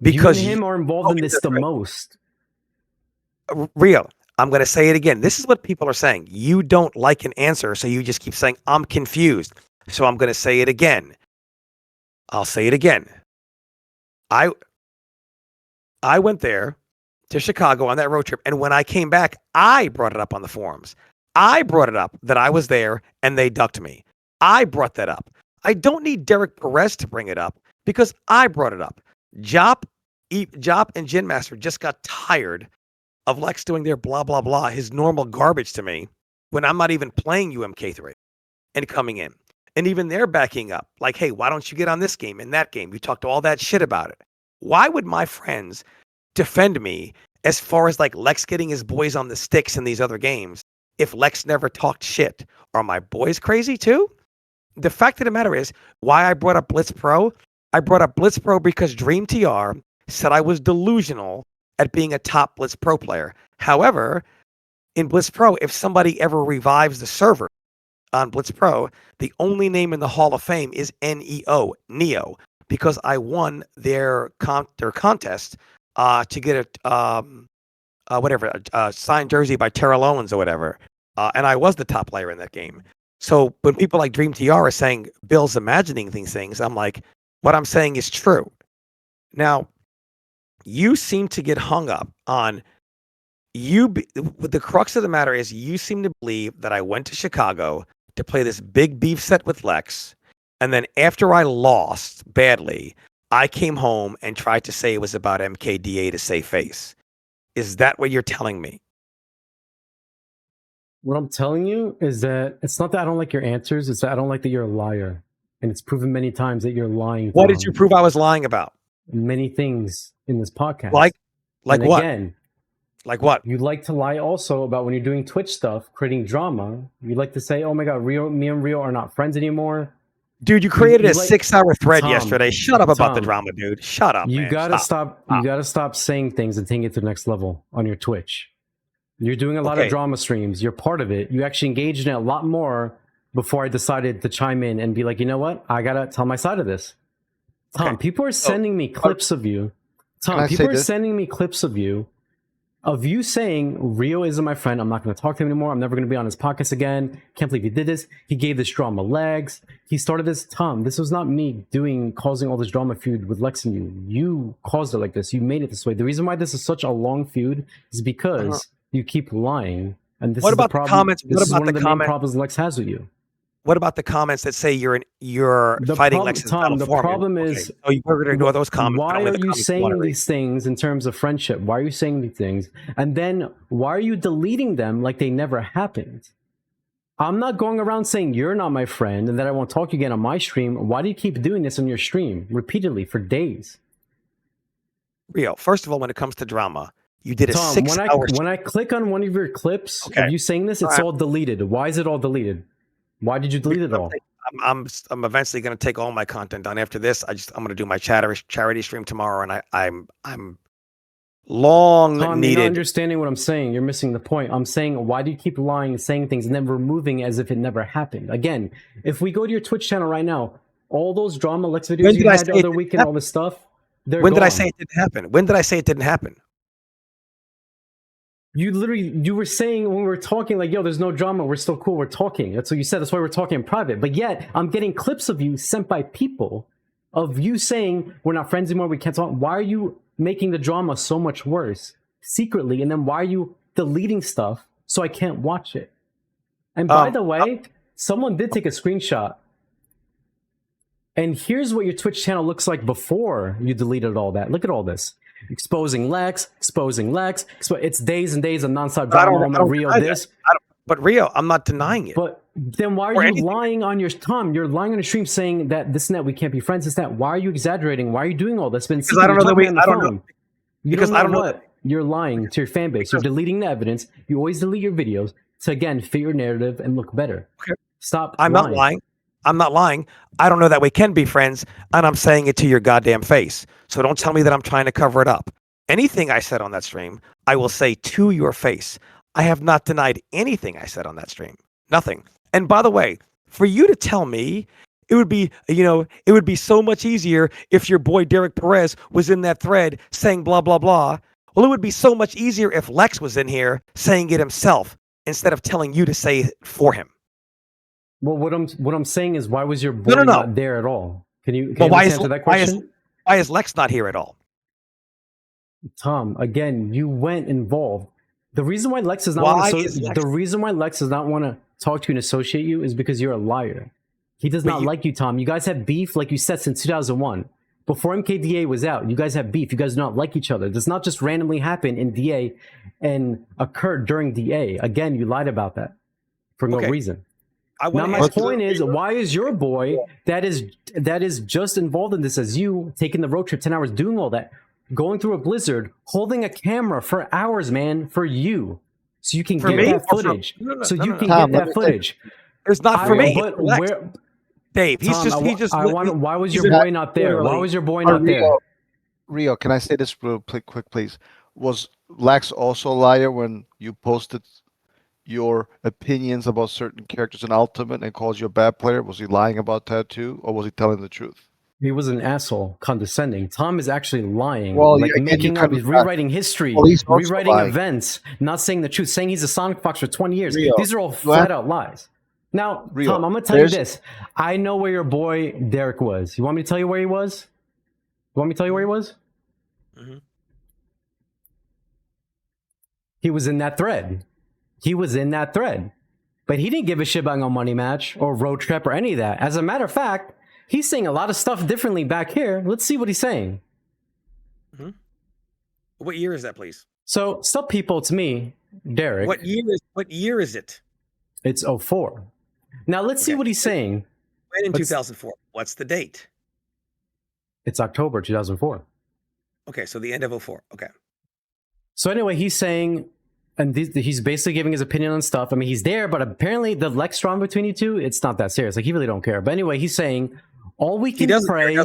Because you and him are involved in this the most. Rio, I'm going to say it again. This is what people are saying. You don't like an answer, so you just keep saying, I'm confused. So I'm going to say it again. I'll say it again. I went there to Chicago on that road trip, and when I came back, I brought it up on the forums. I brought it up that I was there, and they ducked me. I brought that up. I don't need Derek Perez to bring it up because I brought it up. Jop and Gin Master just got tired of Lex doing their blah, blah, blah, his normal garbage to me when I'm not even playing UMK3 and coming in. And even they're backing up like, hey, why don't you get on this game and that game? You talked all that shit about it. Why would my friends defend me as far as like Lex getting his boys on the sticks in these other games if Lex never talked shit? Are my boys crazy too? The fact of the matter is why I brought up Blitz Pro. I brought up Blitz Pro because Dream TR said I was delusional at being a top Blitz Pro player. However, in Blitz Pro, if somebody ever revives the server on Blitz Pro, the only name in the Hall of Fame is Neo, because I won their contest to get a signed jersey by Terrell Owens or whatever, and I was the top player in that game. So when people like Dream TR are saying Bill's imagining these things, I'm like, what I'm saying is true. Now, you seem to get hung up on the crux of the matter is you seem to believe that I went to Chicago to play this big beef set with Lex, and then after I lost badly, I came home and tried to say it was about MKDA to save face. Is that what you're telling me? What I'm telling you is that it's not that I don't like your answers, it's that I don't like that you're a liar. And it's proven many times that you're lying. What did you prove I was lying about? Many things in this podcast. Like and what? Again, like what? You like to lie also about when you're doing Twitch stuff, creating drama. You like to say, oh my God, me and Rio are not friends anymore. Dude, you created a like, 6-hour thread Tom, yesterday. Shut up about Tom, the drama, dude. Shut up, You man. gotta stop. You gotta stop saying things and taking it to the next level on your Twitch. You're doing a lot of drama streams. You're part of it. You actually engaged in it a lot more before I decided to chime in and be like, you know what? I gotta tell my side of this. Tom, people are sending me clips of you. Tom, people are sending me clips of you saying Rio isn't my friend. I'm not going to talk to him anymore. I'm never going to be on his podcast again. Can't believe he did this. He gave this drama legs. He started this. Tom, this was not me causing all this drama feud with Lex and you. You caused it like this. You made it this way. The reason why this is such a long feud is because you keep lying. And this what is about the problem. The comments? This is one of the main problems Lex has with you. What about the comments that say you're fighting Lex's Tom, the problem is, so you're going to ignore those comments. Why are you saying these things in terms of friendship? Why are you saying these things? And then why are you deleting them like they never happened? I'm not going around saying you're not my friend and that I won't talk to you again on my stream. Why do you keep doing this on your stream repeatedly for days? Rio, first of all, when it comes to drama, you did a Tom, 6 hour when I click on one of your clips of you saying this, it's all deleted. Why is it all deleted? Why did you delete it all? I'm eventually going to take all my content down after this. I'm going to do my charity stream tomorrow, and I'm long Tom, needed. You're not understanding what I'm saying. You're missing the point. I'm saying, why do you keep lying and saying things and then removing as if it never happened? Again, if we go to your Twitch channel right now, all those drama Lex videos you had the other week and all this stuff, when did I say it didn't happen? When did I say it didn't happen? You were saying when we were talking, like, yo, there's no drama, we're still cool, we're talking. That's what you said. That's why we're talking in private. But yet, I'm getting clips of you sent by people of you saying we're not friends anymore, we can't talk. Why are you making the drama so much worse secretly? And then why are you deleting stuff so I can't watch it? And by the way, someone did take a screenshot. And here's what your Twitch channel looks like before you deleted all that. Look at all this. Exposing Lex. It's days and days of nonstop drama. But Rio, I'm not denying it. But then why are you lying on your Tom? You're lying on your stream saying that this and that we can't be friends. This and that. Why are you exaggerating? Why are you doing all this? Because I don't know that we. I don't know. Because I don't know what you're lying to your fan base. You're deleting the evidence. You always delete your videos to again fit your narrative and look better. Okay. Stop. I'm not lying. I'm not lying. I don't know that we can be friends, and I'm saying it to your goddamn face. So don't tell me that I'm trying to cover it up. Anything I said on that stream, I will say to your face. I have not denied anything I said on that stream. Nothing. And by the way, for you to tell me, it would be, it would be so much easier if your boy Derek Perez was in that thread saying blah, blah, blah. Well, it would be so much easier if Lex was in here saying it himself instead of telling you to say it for him. Well, what I'm saying is, why was your boy No. not there at all? Can you answer that why question? why is Lex not here at all? Tom, again, you went involved. The reason why Lex does not Why want is to Lex- the reason why Lex does not want to talk to you and associate you is because you're a liar. He does not like you, Tom. You guys have beef, like you said, since 2001. Before MKDA was out, you guys have beef. You guys do not like each other. It does not just randomly happen in DA and occurred during DA. Again, you lied about that for no reason. Now my point is, why is your boy that is just involved in this as you, taking the road trip 10 hours, doing all that, going through a blizzard, holding a camera for hours, man, for you, so you can get that footage. So you can get that footage. It's not for me. But where, Dave, why was your boy not there? Why was your boy not there? Rio, can I say this real quick, please? Was Lex also a liar when you posted your opinions about certain characters in Ultimate and calls you a bad player? Was he lying about that too, or was he telling the truth? He was an asshole, condescending. Tom is actually lying, well, like making up, he's rewriting history, rewriting events, not saying the truth, saying he's a Sonic Fox for 20 years. Rio, these are all flat out lies. Now, Rio, Tom, I'm going to tell you this. I know where your boy Derek was. You want me to tell you where he was? You want me to tell you where he was? Mm-hmm. He was in that thread. He was in that thread. But he didn't give a shit about no money match or road trip or any of that. As a matter of fact, he's saying a lot of stuff differently back here. Let's see what he's saying. Mm-hmm. What year is that, please? So, some people, to me, Derek. What year is it? It's 04. Now, let's see what he's saying. When in 2004? What's the date? It's October 2004. Okay, so the end of 04. Okay. So anyway, he's saying, and he's basically giving his opinion on stuff. I mean, he's there, but apparently the Lex strong between you two, it's not that serious. Like, he really don't care. But anyway, he's saying, all we can pray...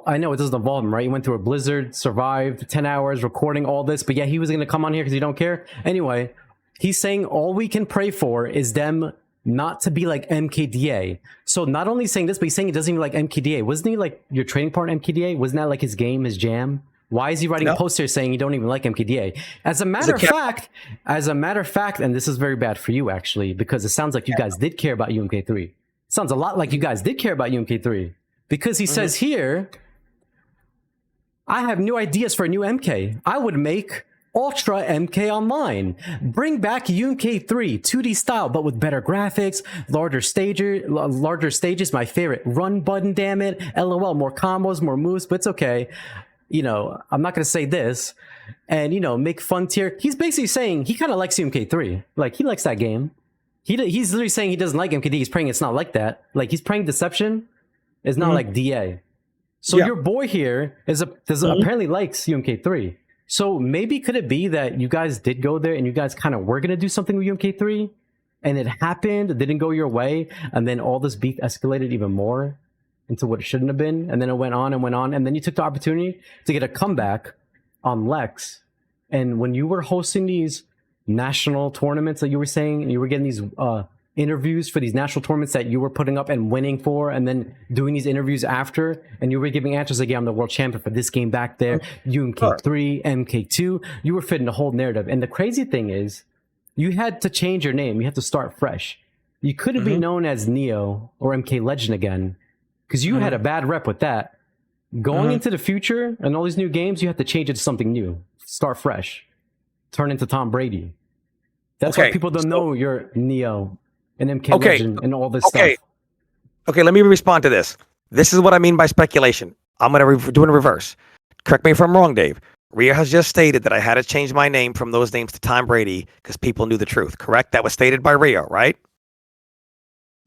I know it doesn't involve him, right? He went through a blizzard, survived 10 hours recording all this, but yeah, he was going to come on here because he don't care. Anyway, he's saying all we can pray for is them not to be like MKDA. So not only saying this, but he's saying he doesn't even like MKDA. Wasn't he like your trading partner MKDA? Wasn't that like his game, his jam? Why is he writing a post here saying you don't even like MKDA? As a matter of fact, and this is very bad for you actually, because it sounds like you guys did care about UMK3. It sounds a lot like you guys did care about UMK3. Because he says here, I have new ideas for a new MK. I would make Ultra MK Online. Bring back UMK3 2D style, but with better graphics, larger stages. My favorite run button, damn it. LOL, more combos, more moves, but it's okay. You know, I'm not going to say this. And, you know, make fun tier. He's basically saying he kind of likes UMK3. Like, he likes that game. He's literally saying he doesn't like MKD. He's praying it's not like that. Like, he's praying Deception. It's not like DA. So your boy here apparently likes UMK3. So maybe could it be that you guys did go there and you guys kind of were going to do something with UMK3 and it happened, it didn't go your way, and then all this beef escalated even more into what it shouldn't have been, and then it went on, and then you took the opportunity to get a comeback on Lex. And when you were hosting these national tournaments that you were saying, and you were getting these interviews for these national tournaments that you were putting up and winning for, and then doing these interviews after, and you were giving answers like, yeah, I'm the world champion for this game back there, UMK3, MK2, you were fitting the whole narrative. And the crazy thing is, you had to change your name. You had to start fresh. You couldn't be known as Neo or MK Legend again, because you had a bad rep with that. Going into the future and all these new games, you have to change it to something new. Start fresh. Turn into Tom Brady. That's why people don't know you're Neo and MK Legend and all this stuff. Okay, let me respond to this. This is what I mean by speculation. I'm going to do it in reverse. Correct me if I'm wrong, Dave. Rhea has just stated that I had to change my name from those names to Tom Brady because people knew the truth, correct? That was stated by Rhea, right?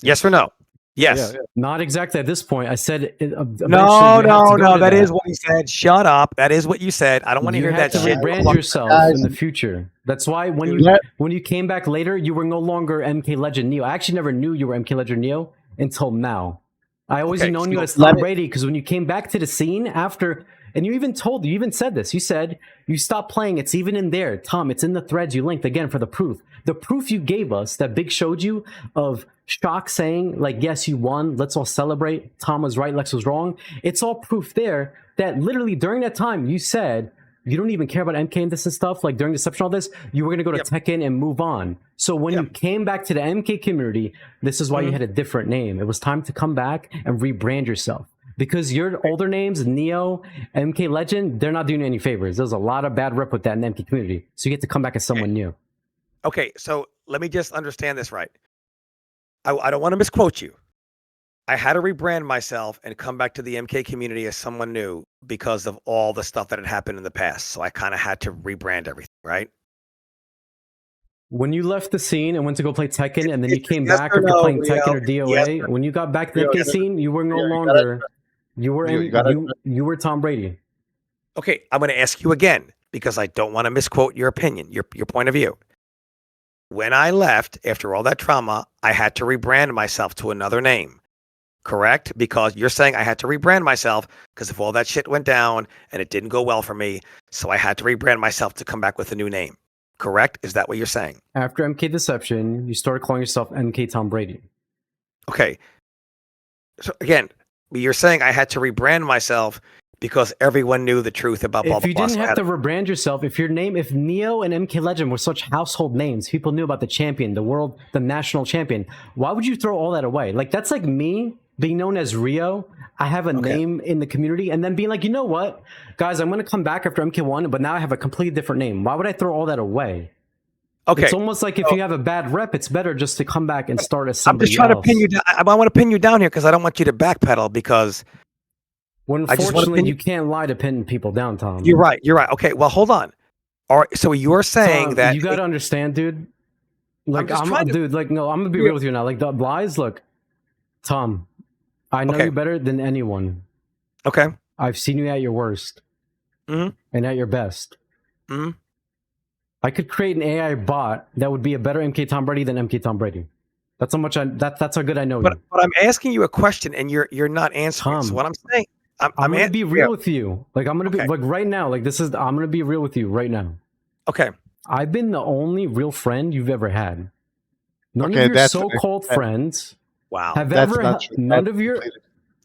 Yes or no? Yes. Yeah, Not exactly at this point. I said eventually No, you have to no, go no. to That is what he said. Shut up. That is what you said. I don't want to You hear had that to shit. rebrand yourself Guys, in the future. That's why when Let- you came back later, you were no longer MK Legend Neo. I actually never knew you were MK Legend Neo until now. I always Okay, known you so as let Tom me- Brady because when you came back to the scene after, and you even said this. You said you stopped playing. It's even in there, Tom. It's in the threads you linked again for the proof. The proof you gave us that Big showed you of Shock saying like, "Yes, you won. Let's all celebrate. Tom was right. Lex was wrong." It's all proof there that literally during that time you said you don't even care about MK and this and stuff. Like during Deception, all this, you were going to go to Tekken and move on. So when you came back to the MK community, this is why you had a different name. It was time to come back and rebrand yourself because your older names, Neo, MK Legend, they're not doing you any favors. There's a lot of bad rep with that in the MK community. So you get to come back as someone new. Okay, so let me just understand this right. I don't want to misquote you. I had to rebrand myself and come back to the MK community as someone new because of all the stuff that had happened in the past. So I kind of had to rebrand everything, right? When you left the scene and went to go play Tekken, and then you came yes back or after no, playing Rio? Tekken or DOA, Yes when you got back to the Rio, MK you gotta- scene, you were no Rio, you longer. You were Rio, in, you gotta- you were Tom Brady. Okay, I'm going to ask you again because I don't want to misquote your opinion, your point of view. When I left after all that trauma, I had to rebrand myself to another name. Correct? Because you're saying I had to rebrand myself because if all that shit went down and it didn't go well for me, so I had to rebrand myself to come back with a new name. Correct? Is that what you're saying? After MK Deception, you started calling yourself MK Tom Brady. Okay. So again, you're saying I had to rebrand myself because everyone knew the truth about blah, If blah, you blah. didn't So I have had to rebrand yourself, if Neo and MK Legend were such household names, people knew about the champion, the world, the national champion, why would you throw all that away? Like, that's like me being known as Rio. I have a name in the community and then being like, you know what, guys, I'm going to come back after MK1, but now I have a completely different name. Why would I throw all that away? Okay. It's almost like if you have a bad rep, it's better just to come back and start as I'm somebody just trying else. to pin you down. I want to pin you down here because I don't want you to backpedal because When I just wanna unfortunately pin you- you can't lie to pin people down, Tom. you're right. You're right. Okay. Well, hold on. All right. So you're saying Tom, that you got to understand, dude. Like just trying to- dude. Like, no, I'm gonna be Yeah. real with you now. Like the lies. Look, Tom, I know Okay. you better than anyone. Okay. I've seen you at your worst Mhm. and at your best. Mhm. I could create an AI bot that would be a better MK Tom Brady than MK Tom Brady. That's how much that's how good I know But you. I'm asking you a question and you're not answering. So Tom, what I'm saying, I'm gonna be real with you. Like I'm gonna be Okay. like right now. Like I'm gonna be real with you right now. Okay. I've been the only real friend you've ever had. None Okay, of your that's- so-called friends Wow. have That's ever. not true. None That's of your completely-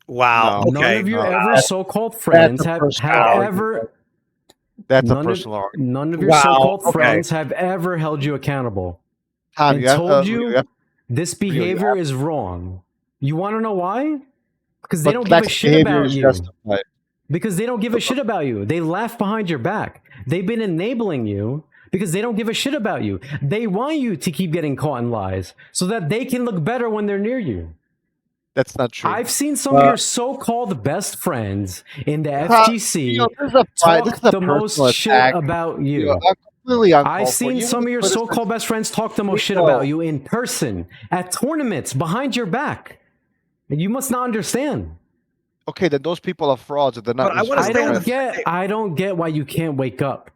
Wow. No. Okay. none of your no, ever that's- so-called friends a have personal argument. ever. That's a None personal of, argument. none of your Wow, so-called okay. friends have ever held you accountable Tom, and you have, told Rio, you you have- this you behavior have- is wrong. You want to know why? Because they but don't give a Lex shit behavior about is you. justified. Because they don't give a shit about you. They laugh behind your back. They've been enabling you because they don't give a shit about you. They want you to keep getting caught in lies so that they can look better when they're near you. That's not true. I've seen some of your so-called best friends in the FGC Rio, this is a pride- this talk is a the most personal shit attack. about Rio, you. I'm completely uncalled I've for. seen You some of would your criticize- so-called best friends talk the most shit Rio. about you in person at tournaments behind your back. And you must not understand. Okay, then those people are frauds. And they're not. But I wanna real stay on friends. the- I don't get why you can't wake up.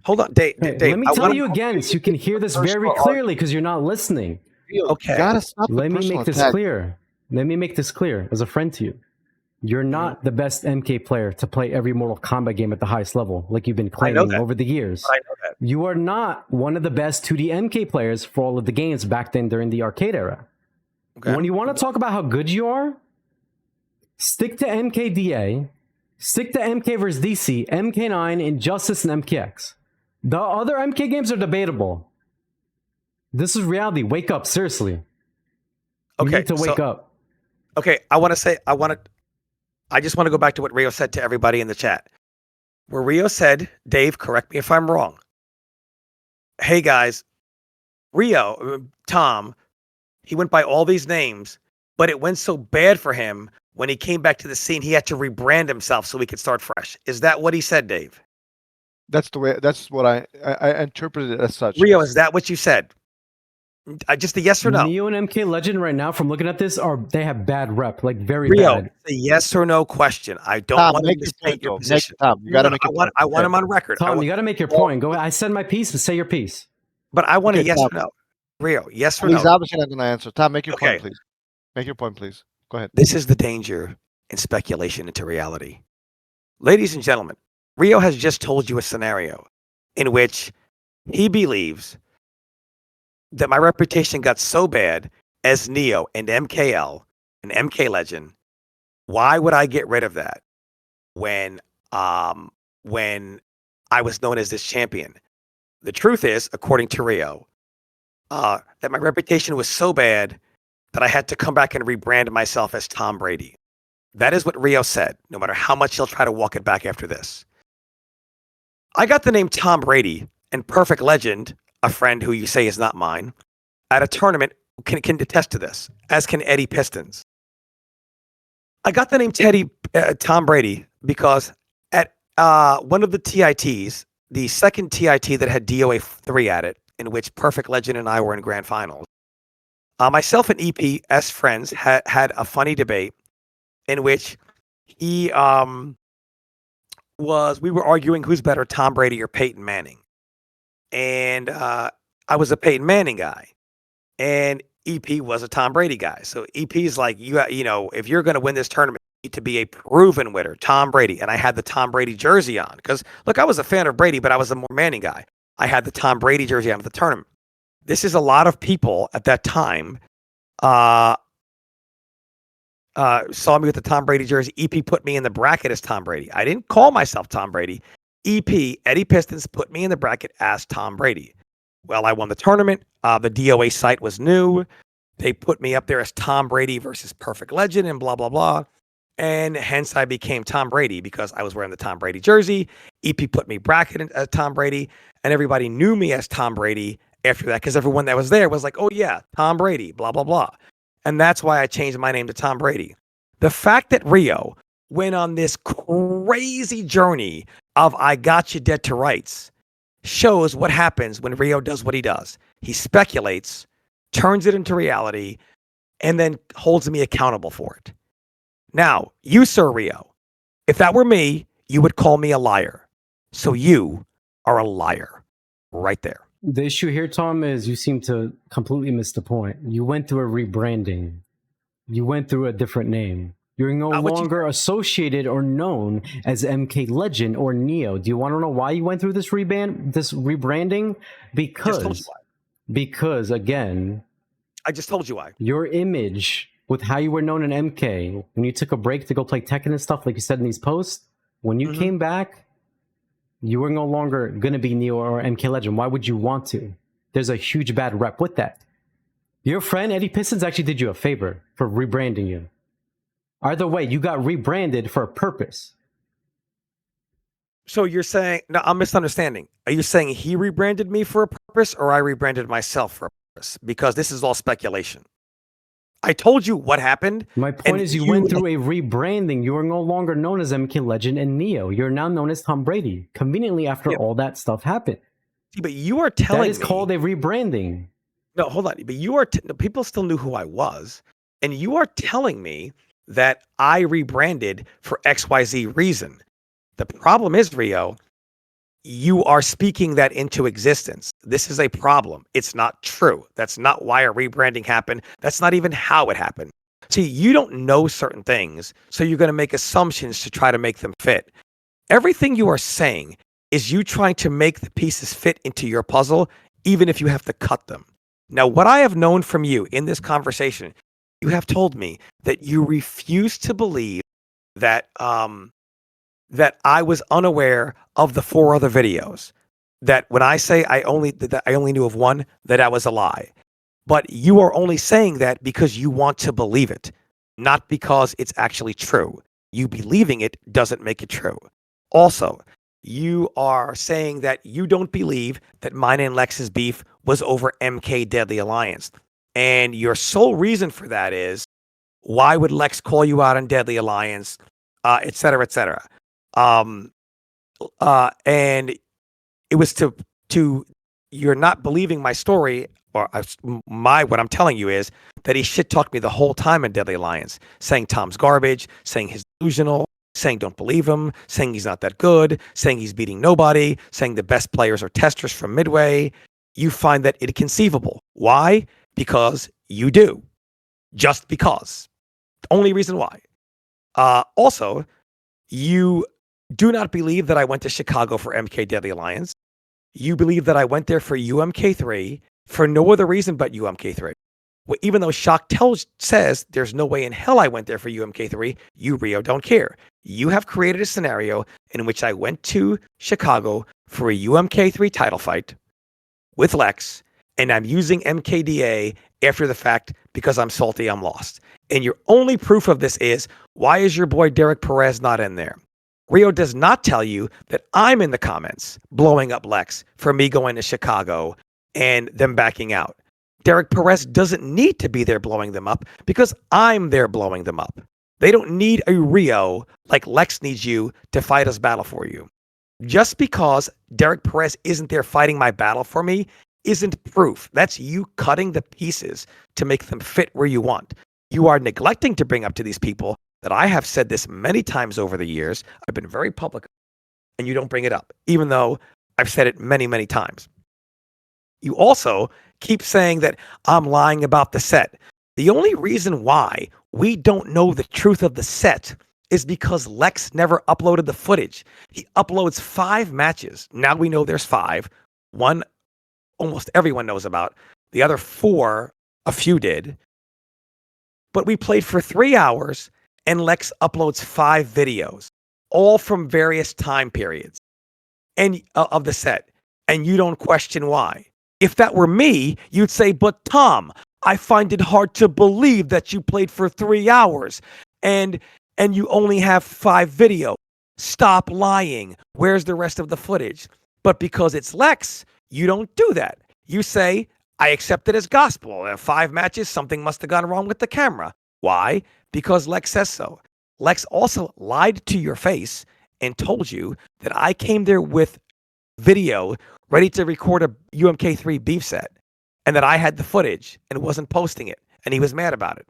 Hold on, Dave. Hey, Dave, let me I tell wanna- you again so you can hear this very Personal clearly because you're not listening. Rio, Okay. You gotta stop the Let me personal make this attack. clear. Let me make this clear as a friend to you. You're not the best MK player to play every Mortal Kombat game at the highest level, like you've been I know claiming that. over the years. I know that. You are not one of the best 2D MK players for all of the games back then during the arcade era. Okay. When you want to talk about how good you are, stick to MKDA, stick to MK vs. DC, MK9, Injustice, and MKX. The other MK games are debatable. This is reality. Wake up, seriously. You Okay, need to wake up. Okay, I just want to go back to what Rio said to everybody in the chat. Where Rio said, Dave, correct me if I'm wrong. Hey guys, Tom, he went by all these names, but it went so bad for him when he came back to the scene, he had to rebrand himself so he could start fresh. Is that what he said, Dave? That's the way. That's what I interpreted it as such. Rio, is that what you said? Just a yes or no. Neo and MK Legend right now, from looking at this, they have bad rep, like very Rio, bad. it's a yes or no question. I don't Tom, want to make your misstate point, your though. position. Tom, you gotta make your point. I want him on record. Tom, you got to make your point. Go ahead. I said my piece, but say your piece. But I want a Okay, yes Tom. or no. Rio, yes or He's no. obviously not going to answer. Tom, make your Okay. point, please. Make your point, please. Go ahead. This is the danger in speculation into reality. Ladies and gentlemen, Rio has just told you a scenario in which he believes that my reputation got so bad as Neo and MKL and MK Legend. Why would I get rid of that when I was known as this champion? The truth is, according to Rio, that my reputation was so bad that I had to come back and rebrand myself as Tom Brady. That is what Rio said, no matter how much he'll try to walk it back after this. I got the name Tom Brady and Perfect Legend, a friend who you say is not mine, at a tournament can attest to this, as can Eddie Pistons. I got the name Tom Brady because at one of the TITs, the second TIT that had DOA 3 at it, in which Perfect Legend and I were in grand finals, myself and EP as friends had a funny debate in which we were arguing who's better, Tom Brady or Peyton Manning. And I was a Peyton Manning guy, and EP was a Tom Brady guy. So EP's like, you know, if you're going to win this tournament, you need to be a proven winner, Tom Brady. And I had the Tom Brady jersey on because, look, I was a fan of Brady, but I was a more Manning guy. I had the Tom Brady jersey on at the tournament. This is a lot of people at that time saw me with the Tom Brady jersey. EP put me in the bracket as Tom Brady. I didn't call myself Tom Brady. Eddie Pistons put me in the bracket as Tom Brady. Well, I won the tournament. The DOA site was new. They put me up there as Tom Brady versus Perfect Legend and blah, blah, blah. And hence I became Tom Brady because I was wearing the Tom Brady jersey. EP put me bracket as Tom Brady, and everybody knew me as Tom Brady after that because everyone that was there was like, oh yeah, Tom Brady, blah, blah, blah. And that's why I changed my name to Tom Brady. The fact that Rio went on this crazy journey of I got you dead to rights shows what happens when Rio does what he does. He speculates, turns it into reality, and then holds me accountable for it. Now, you, Sir Rio, if that were me, you would call me a liar. So you are a liar right there. The issue here, Tom, is you seem to completely miss the point. You went through a rebranding. You went through a different name. You're no longer associated or known as MK Legend or Neo. Do you want to know why you went through this rebranding? Because again, I just told you why. Your image with how you were known in MK, when you took a break to go play Tekken and stuff, like you said in these posts, when you came back, you were no longer going to be Neo or MK Legend. Why would you want to? There's a huge bad rep with that. Your friend Eddie Pistons actually did you a favor for rebranding you. Either way, you got rebranded for a purpose. So you're saying, no, I'm misunderstanding. Are you saying he rebranded me for a purpose or I rebranded myself for a purpose? Because this is all speculation. I told you what happened. My point is you went through a rebranding. You are no longer known as MK Legend and Neo. You're now known as Tom Brady. Conveniently after all that stuff happened. But you are telling me. That is called a rebranding. No, hold on. But you are, people still knew who I was. And you are telling me that I rebranded for XYZ reason. The problem is, Rio, you are speaking that into existence. This is a problem. It's not true. That's not why a rebranding happened. That's not even how it happened. See, you don't know certain things, so you're going to make assumptions to try to make them fit. Everything you are saying is you trying to make the pieces fit into your puzzle, even if you have to cut them. Now, what I have known from you in this conversation, you have told me that you refuse to believe that that I was unaware of the 4 other videos. That when I say I only knew of one, that was a lie. But you are only saying that because you want to believe it, not because it's actually true. You believing it doesn't make it true. Also, you are saying that you don't believe that mine and Lex's beef was over MK Deadly Alliance. And your sole reason for that is, why would Lex call you out on Deadly Alliance, et cetera, et cetera. And it was to you're not believing my story what I'm telling you is that he shit talked me the whole time in Deadly Alliance, saying Tom's garbage, saying he's delusional, saying don't believe him, saying he's not that good, saying he's beating nobody, saying the best players are testers from Midway. You find that inconceivable. Why? Because you do. Just because. Only reason why. Also, you do not believe that I went to Chicago for MK Deadly Alliance. You believe that I went there for UMK3 for no other reason but UMK3. Well, even though Shock says there's no way in hell I went there for UMK3, you, Rio, don't care. You have created a scenario in which I went to Chicago for a UMK3 title fight with Lex, and I'm using MKDA after the fact because I'm salty I'm lost. And your only proof of this is, why is your boy Derek Perez not in there? Rio does not tell you that I'm in the comments blowing up Lex for me going to Chicago and them backing out. Derek Perez doesn't need to be there blowing them up because I'm there blowing them up. They don't need a Rio like Lex needs you to fight his battle for you. Just because Derek Perez isn't there fighting my battle for me isn't proof. That's you cutting the pieces to make them fit where you want. You are neglecting to bring up to these people that I have said this many times over the years. I've been very public, and you don't bring it up, even though I've said it many, many times. You also keep saying that I'm lying about the set. The only reason why we don't know the truth of the set is because Lex never uploaded the footage. He uploads 5 matches. Now we know there's 5. One, almost everyone knows about. The other 4, a few did. But we played for 3 hours, and Lex uploads 5 videos, all from various time periods and of the set. And you don't question why. If that were me, you'd say, but Tom, I find it hard to believe that you played for 3 hours and you only have 5 videos. Stop lying. Where's the rest of the footage? But because it's Lex, you don't do that. You say, I accept it as gospel. 5 matches, something must have gone wrong with the camera. Why? Because Lex says so. Lex also lied to your face and told you that I came there with video ready to record a UMK3 beef set and that I had the footage and wasn't posting it, and he was mad about it.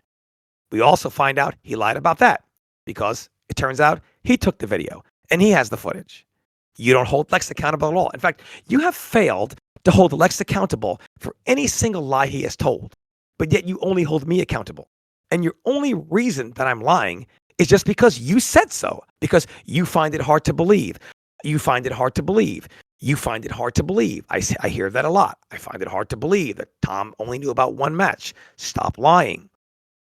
We also find out he lied about that because it turns out he took the video and he has the footage. You don't hold Lex accountable at all. In fact, you have failed to hold Lex accountable for any single lie he has told, but yet you only hold me accountable. And your only reason that I'm lying is just because you said so, because you find it hard to believe. You find it hard to believe. You find it hard to believe. I hear that a lot. I find it hard to believe that Tom only knew about 1 match. Stop lying.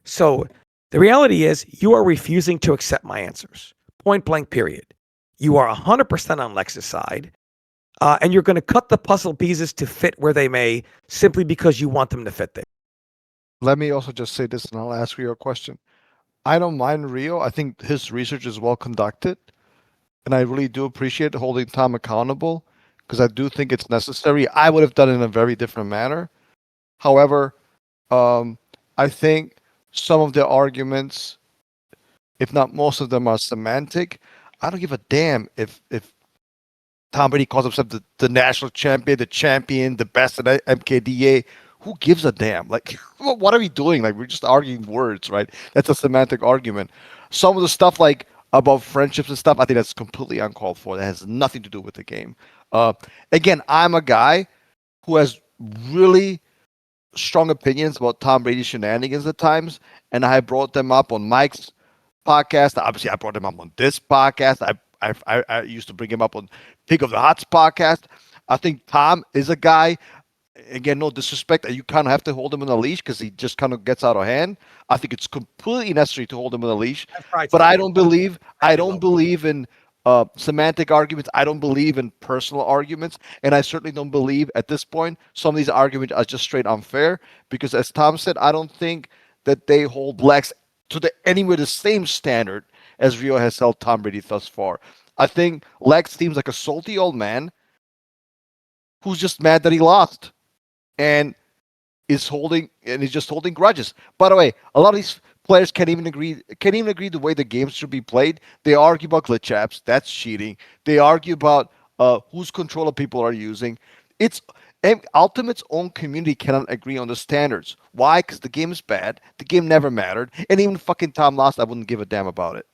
So the reality is you are refusing to accept my answers. Point blank, period. You are 100% on Lex's side, and you're going to cut the puzzle pieces to fit where they may simply because you want them to fit there. Let me also just say this, and I'll ask you a question. I don't mind Rio. I think his research is well conducted, and I really do appreciate holding Tom accountable because I do think it's necessary. I would have done it in a very different manner. However, I think some of the arguments, if not most of them, are semantic. I don't give a damn if Tom Brady calls himself the national champion, the best at MKDA. Who gives a damn? Like, what are we doing? Like, we're just arguing words, right? That's a semantic argument. Some of the stuff, like about friendships and stuff, I think that's completely uncalled for. That has nothing to do with the game. Again, I'm a guy who has really strong opinions about Tom Brady's shenanigans at times, and I brought them up on Mike's podcast. Obviously, I brought them up on this podcast. I used to bring him up on Pick of the Hots podcast. I think Tom is a guy, again, no disrespect, you kind of have to hold him on a leash because he just kind of gets out of hand. I think it's completely necessary to hold him on a leash. But I don't believe in semantic arguments. I don't believe in personal arguments. And I certainly don't believe at this point some of these arguments are just straight unfair because, as Tom said, I don't think that they hold Lex to anywhere the same standard as Rio has held Tom Brady thus far. I think Lex seems like a salty old man who's just mad that he lost and he's just holding grudges. By the way, a lot of these players can't even agree the way the games should be played. They argue about glitch apps, that's cheating. They argue about whose controller people are using. And Ultimate's own community cannot agree on the standards. Why? Because the game is bad. The game never mattered. And even fucking Tom lost, I wouldn't give a damn about it.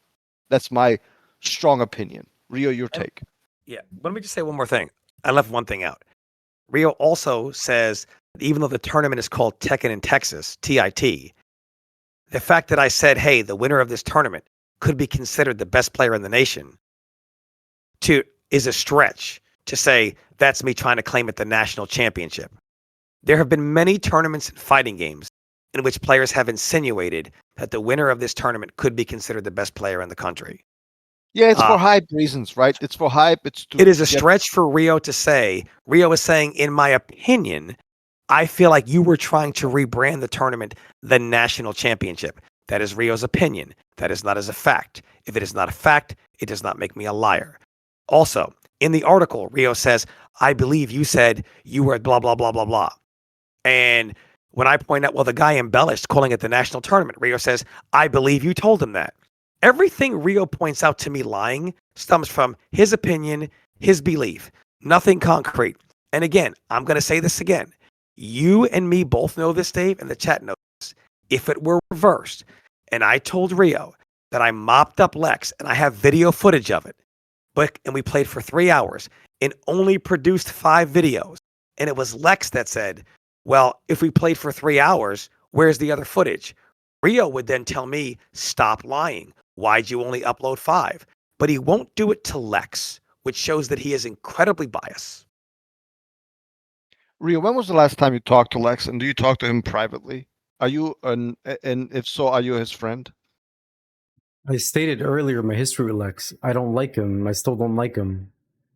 That's my strong opinion. Rio, your take. Yeah. Let me just say one more thing. I left one thing out. Rio also says that even though the tournament is called Tekken in Texas, TIT, the fact that I said, hey, the winner of this tournament could be considered the best player in the nation is a stretch to say that's me trying to claim it the national championship. There have been many tournaments and fighting games in which players have insinuated that the winner of this tournament could be considered the best player in the country. Yeah, it's for hype reasons, right? It's for hype. It is a stretch for Rio to say. Rio is saying, in my opinion, I feel like you were trying to rebrand the tournament the national championship. That is Rio's opinion. That is not as a fact. If it is not a fact, it does not make me a liar. Also, in the article, Rio says, I believe you said you were blah, blah, blah, blah, blah. And when I point out, well, the guy embellished calling it the national tournament, Rio says, I believe you told him that. Everything Rio points out to me lying stems from his opinion, his belief, nothing concrete. And again, I'm going to say this again. You and me both know this, Dave, and the chat knows this. If it were reversed, and I told Rio that I mopped up Lex, and I have video footage of it, and we played for 3 hours and only produced 5 videos, and it was Lex that said, well, if we played for 3 hours, where's the other footage? Rio would then tell me, stop lying. Why'd you only upload 5? But he won't do it to Lex, which shows that he is incredibly biased. Rio, when was the last time you talked to Lex, and do you talk to him privately? Are you and if so, are you his friend? I stated earlier my history with Lex. I don't like him. I still don't like him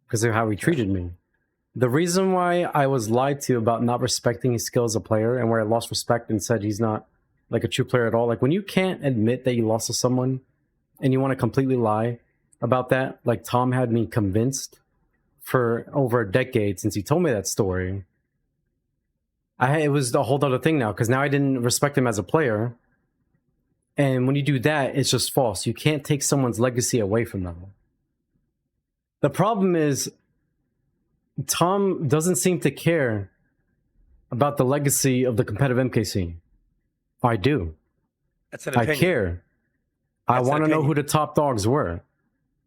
because of how he treated me. The reason why I was lied to about not respecting his skill as a player and where I lost respect and said he's not like a true player at all. Like when you can't admit that you lost to someone and you want to completely lie about that, like Tom had me convinced for over a decade since he told me that story. It was a whole other thing now because now I didn't respect him as a player. And when you do that, it's just false. You can't take someone's legacy away from them. The problem is Tom doesn't seem to care about the legacy of the competitive MK scene. I do. That's an opinion. I care. I want to know who the top dogs were,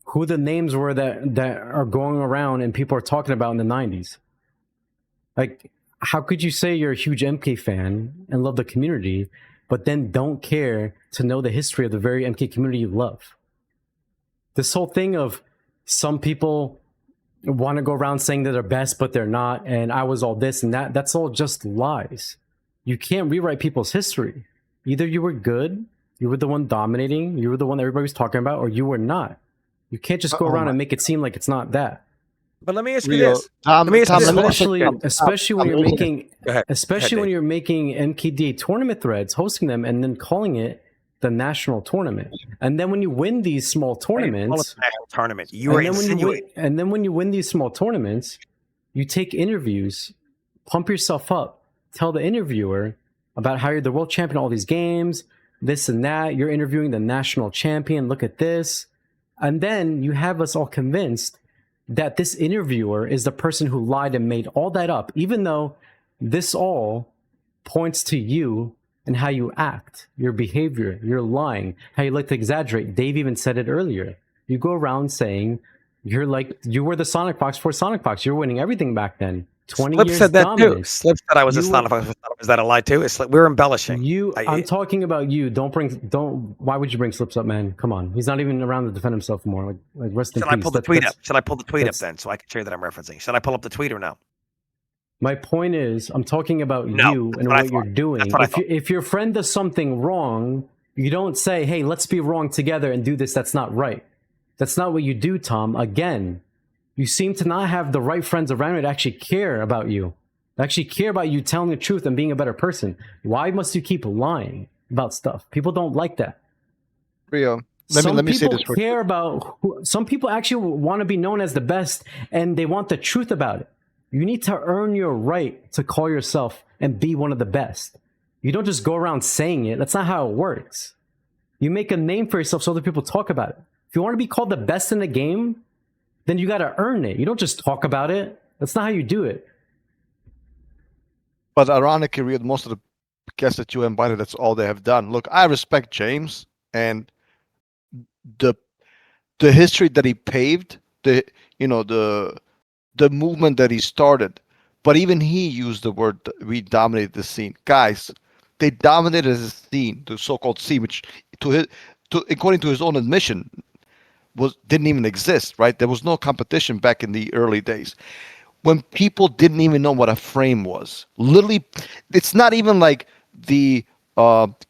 who the names were that are going around and people are talking about in the 90s. Like, how could you say you're a huge MK fan and love the community, but then don't care to know the history of the very MK community you love? This whole thing of some people want to go around saying that they're best, but they're not, and I was all this and that, that's all just lies. You can't rewrite people's history. Either you were good, you were the one dominating, you were the one everybody was talking about, or you were not. You can't just go around and make it seem like it's not that. But let me ask you this. Especially when you're making MKDA tournament threads, hosting them, and then calling it the national tournament. And then when you win these small tournaments, and then when you win these small tournaments, you take interviews, pump yourself up, tell the interviewer about how you're the world champion of all these games, this and that. You're interviewing the national champion. Look at this. And then you have us all convinced that this interviewer is the person who lied and made all that up, even though this all points to you and how you act, your behavior, your lying, how you like to exaggerate. Dave even said it earlier. You go around saying you were the Sonic Fox for Sonic Fox. You're winning everything back then. 20 Slip years said that dominance. too. Slip said I was a Sonic Fox. Is that a lie too? It's like we're embellishing. I'm talking about you. Why would you bring Slips up, man? Come on. He's not even around to defend himself more. Like rest in peace. Should I pull the tweet up? Should I pull the tweet up then so I can show you that I'm referencing? Should I pull up the tweet or no? My point is, I'm talking about you and what you're doing. If your friend does something wrong, you don't say, hey, let's be wrong together and do this. That's not right. That's not what you do, Tom. Again, you seem to not have the right friends around you to actually care about you. Actually care about you telling the truth and being a better person. Why must you keep lying about stuff? People don't like that. Rio, let me say this. Some people actually want to be known as the best and they want the truth about it. You need to earn your right to call yourself and be one of the best. You don't just go around saying it. That's not how it works. You make a name for yourself so other people talk about it. If you want to be called the best in the game, then you got to earn it. You don't just talk about it. That's not how you do it. But ironically, Rio, most of the guests that you invited, that's all they have done. Look, I respect James and the the history that he paved, the movement that he started. But even he used the word we dominated the scene. Guys, they dominated the scene, the so-called scene, which to his according to his own admission didn't even exist, right? There was no competition back in the early days when people didn't even know what a frame was. Literally, it's not even like the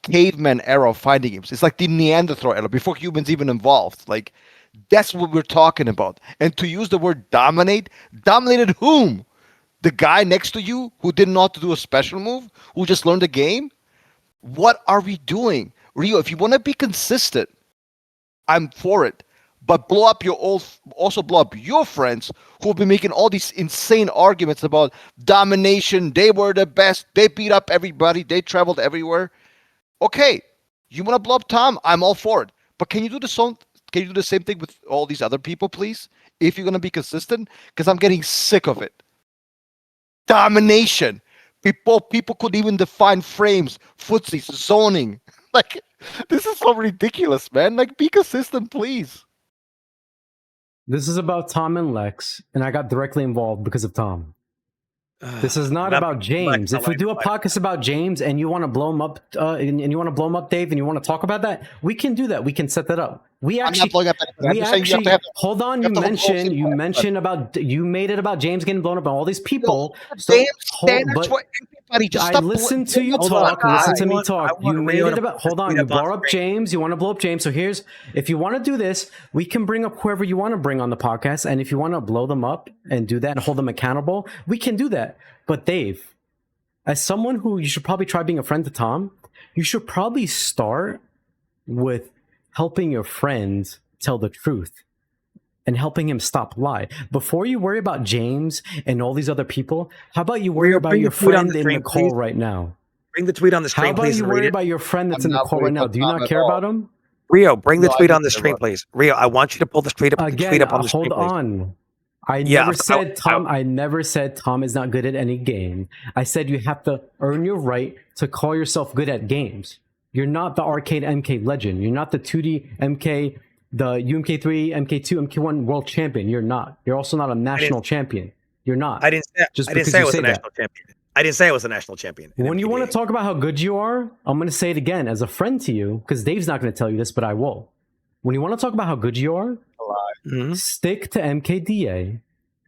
caveman era of fighting games. It's like the Neanderthal era before humans even evolved. Like that's what we're talking about. And to use the word dominate, dominated whom? The guy next to you who didn't know how to do a special move, who just learned the game? What are we doing? Rio, if you want to be consistent, I'm for it. But also blow up your friends who will be making all these insane arguments about domination. They were the best. They beat up everybody. They traveled everywhere. Okay, you want to blow up Tom? I'm all for it. But can you do the same thing with all these other people, please? If you're gonna be consistent, because I'm getting sick of it. Domination. People could even define frames, footsies, zoning. Like this is so ridiculous, man. Like be consistent, please. This is about Tom and Lex, and I got directly involved because of Tom. This is not about James. If we do a podcast about James and you want to blow him up, and you want to blow him up, Dave, and you want to talk about that, we can do that. We can set that up. We actually, hold on. You mentioned about you made it about James getting blown up and all these people. I listened to you talk. Listen to me talk. You made it about. Hold on. You brought up James. You want to blow up James. So if you want to do this, we can bring up whoever you want to bring on the podcast, and if you want to blow them up and do that and hold them accountable, we can do that. But Dave, as someone who you should probably try being a friend to Tom, you should probably start with helping your friend tell the truth and helping him stop lie. Before you worry about James and all these other people, how about you worry about your friend in the call right now? Bring the tweet on the stream, please. How about you worry about your friend that's in the call right now? Do you not care about him? Rio, bring the tweet on the stream, please. Rio, I want you to pull the tweet up on the stream, hold on. I never said Tom is not good at any game. I said you have to earn your right to call yourself good at games. You're not the arcade MK legend. You're not the 2D MK, the UMK3, MK2, MK1 world champion. You're not. You're also not a national champion. You're not. I didn't say I was a national champion. I didn't say I was a national champion. When you want to talk about how good you are, I'm going to say it again as a friend to you, because Dave's not going to tell you this, but I will. When you want to talk about how good you are, stick to MKDA,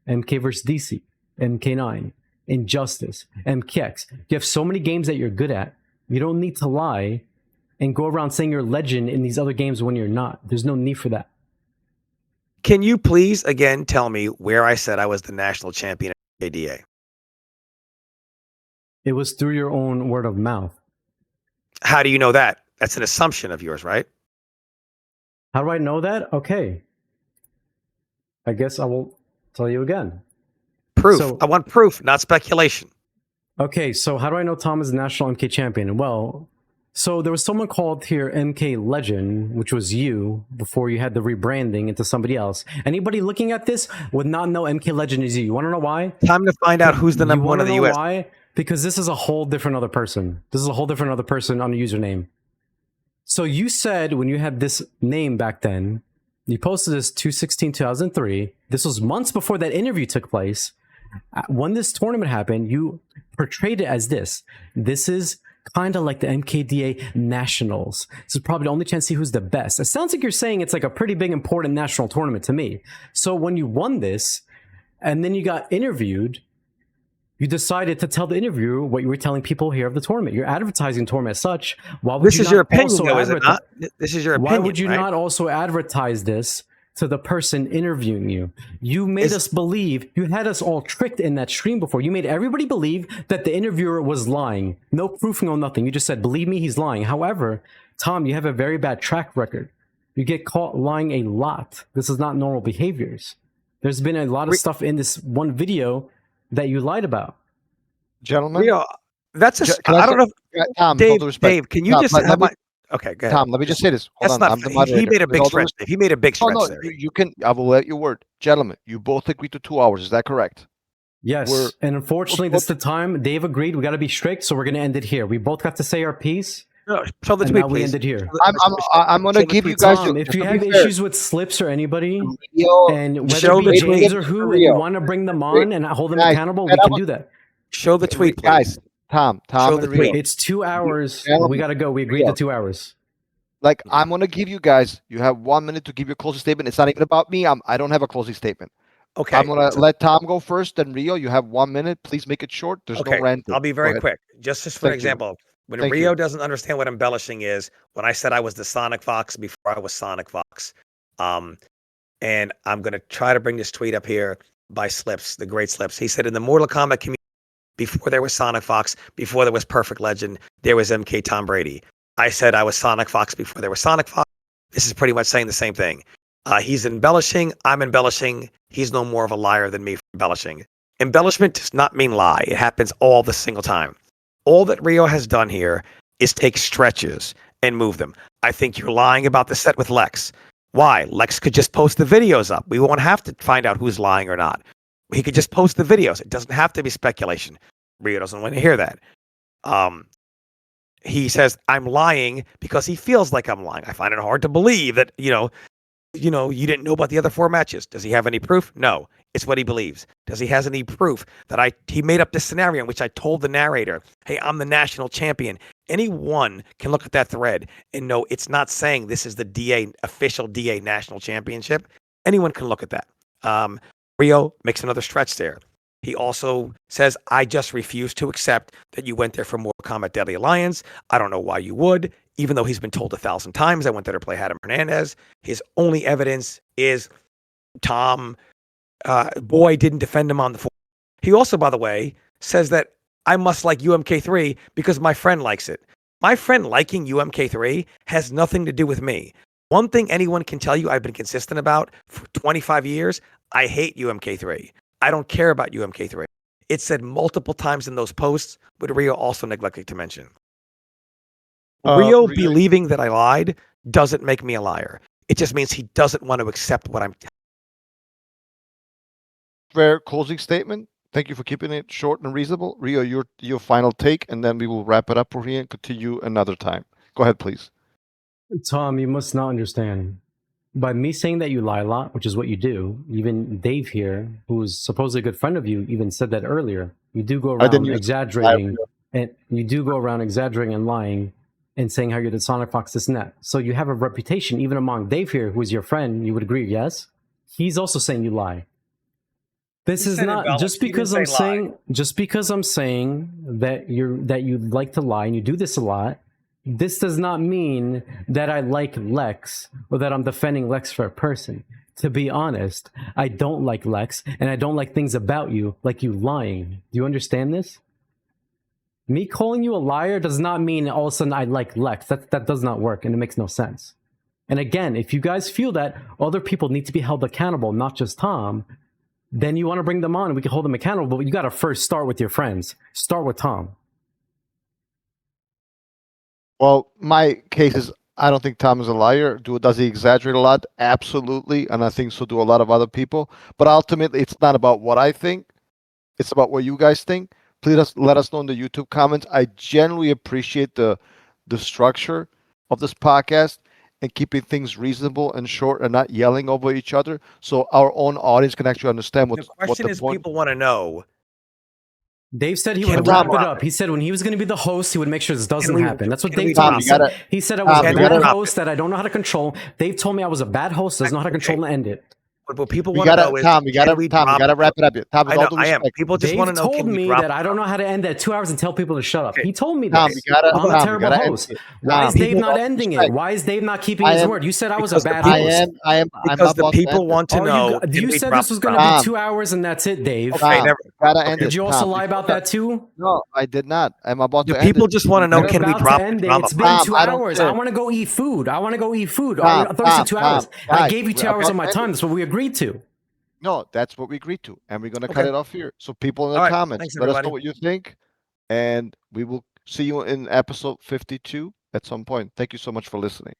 MK vs. DC, MK9, Injustice, MKX. You have so many games that you're good at. You don't need to lie and go around saying you're a legend in these other games when you're not. There's no need for that. Can you please again tell me where I said I was the national champion at ADA? It was through your own word of mouth. How do you know that? That's an assumption of yours, right? How do I know that? Okay. I guess I will tell you again. Proof. I want proof, not speculation. Okay, so how do I know Tom is the national MK champion? Well, so there was someone called here MK Legend, which was you, before you had the rebranding into somebody else. Anybody looking at this would not know MK Legend is you. You want to know why? Time to find out who's the number one in the US. Why? Because this is a whole different other person. This is a whole different other person on the username. So you said when you had this name back then, you posted this 2/16/2003. This was months before that interview took place. When this tournament happened, you portrayed it as this. This is kind of like the MKDA Nationals. This is probably the only chance to see who's the best. It sounds like you're saying it's like a pretty big important national tournament to me. So when you won this, and then you got interviewed, you decided to tell the interviewer what you were telling people here of the tournament. You're advertising the tournament as such. Why would this is your opinion, though, is it not? This is your opinion. Why would you not also advertise this to the person interviewing you? You made us believe, you had us all tricked in that stream before. You made everybody believe that the interviewer was lying. No proof, no nothing. You just said, believe me, he's lying. However, Tom, you have a very bad track record. You get caught lying a lot. This is not normal behaviors. There's been a lot of stuff in this one video that you lied about. Gentlemen, that's a, I don't know. Tom, Dave, can you Tom, just have my... Okay, go ahead. Tom, let me just say this. Hold on. He made a big stretch. He made a big stretch there. You can. I will let your word, gentlemen. You both agreed to 2 hours. Is that correct? Yes, We're- and unfortunately, this is the time. Dave agreed. We got to be strict, so we're going to end it here. We both got to say our piece, No, show the and tweet, now we please. end it here. I'm gonna Show the give you tweet. guys. Tom, if just you to be have fair, issues with Slips or anybody, Rio, and whether show it be the James tweet. or who, and you Rio. want to bring them on and hold them Guys, accountable, that we can was- do that. Show the tweet, please. guys, Tom, Show and the Rio. tweet. It's 2 hours. Gentlemen, We got to go. We agreed Rio. to 2 hours. Like, I'm gonna give you guys. You have 1 minute to give your closing statement. It's not even about me. I don't have a closing statement. Okay. I'm gonna let Tom go first, then Rio. You have 1 minute. Please make it short. There's Okay, no ranting. I'll be Go very ahead. quick. Just for Thank you. example, when Thank Rio you. doesn't understand what embellishing is, when I said I was the Sonic Fox before I was Sonic Fox, and I'm going to try to bring this tweet up here by Slips, the great Slips. He said, in the Mortal Kombat community, before there was Sonic Fox, before there was Perfect Legend, there was MK Tom Brady. I said I was Sonic Fox before there was Sonic Fox. This is pretty much saying the same thing. He's embellishing. I'm embellishing. He's no more of a liar than me for embellishing. Embellishment does not mean lie. It happens all the single time. All that Rio has done here is take stretches and move them. I think you're lying about the set with Lex. Why? Lex could just post the videos up. We won't have to find out who's lying or not. He could just post the videos. It doesn't have to be speculation. Rio doesn't want to hear that. He says, I'm lying because he feels like I'm lying. I find it hard to believe that, you didn't know about the other 4 matches. Does he have any proof? No. It's what he believes. Does he has any proof that he made up this scenario in which I told the narrator, hey, I'm the national champion. Anyone can look at that thread and know it's not saying this is the official DA national championship. Anyone can look at that. Rio makes another stretch there. He also says, I just refuse to accept that you went there for Mortal Kombat Deadly Alliance. I don't know why you would, even though he's been told 1,000 times I went there to play Adam Hernandez. His only evidence is Tom Boy didn't defend him on the floor. He also, by the way, says that I must like UMK3 because my friend likes it. My friend liking UMK3 has nothing to do with me. One thing anyone can tell you I've been consistent about for 25 years, I hate UMK3. I don't care about UMK3. It's said multiple times in those posts, but Rio also neglected to mention. Rio believing that I lied doesn't make me a liar. It just means he doesn't want to accept what I'm telling. Fair closing statement. Thank you for keeping it short and reasonable. Rio, your final take, and then we will wrap it up for here and continue another time. Go ahead, please. Tom, you must not understand. By me saying that you lie a lot, which is what you do, even Dave here, who's supposedly a good friend of you, even said that earlier. You do go around exaggerating, and lying, and saying how you're the Sonic Fox, this and that. So you have a reputation, even among Dave here, who is your friend. You would agree, yes? He's also saying you lie. This is not just because I'm saying that you like to lie and you do this a lot. This does not mean that I like Lex or that I'm defending Lex for a person. To be honest, I don't like Lex and I don't like things about you like you lying. Do you understand this? Me calling you a liar does not mean all of a sudden I like Lex. That does not work and it makes no sense. And again, if you guys feel that other people need to be held accountable, not just Tom, then you want to bring them on and we can hold them accountable, but you got to first start with your friends. Start with Tom. Well, my case is I don't think Tom is a liar. Does he exaggerate a lot? Absolutely. And I think so do a lot of other people. But ultimately, it's not about what I think. It's about what you guys think. Please let us know in the YouTube comments. I genuinely appreciate the structure of this podcast and keeping things reasonable and short and not yelling over each other so our own audience can actually understand what The question is, point. people want to know. Dave said he would wrap it up. He said when he was going to be the host, he would make sure this doesn't happen. That's what Dave told me. He said I was a bad host that I don't know how to control. Dave told me I was a bad host, doesn't know how to control and end it. What people want to know is, Tom, we gotta wrap it up. Tom, I am. People just want to know. Dave told me that I don't know how to end that 2 hours and tell people to shut up. He told me Tom, this. I'm a terrible host. Why is Dave not ending it? Why is Dave not keeping his word? You said I was a bad host. I am. Because the people want to know. You said this was going to be 2 hours and that's it, Dave. Did you also lie about that too? No, I did not. I'm about to end it. People just want to know, can we drop it? It's been 2 hours. I want to go eat food. I 2 hours. I gave you 2 hours of my time. That's what we agreed to. No, that's what we agreed to. And we're going to cut it off here. So people in the comments, let us know what you think. And we will see you in episode 52 at some point. Thank you so much for listening.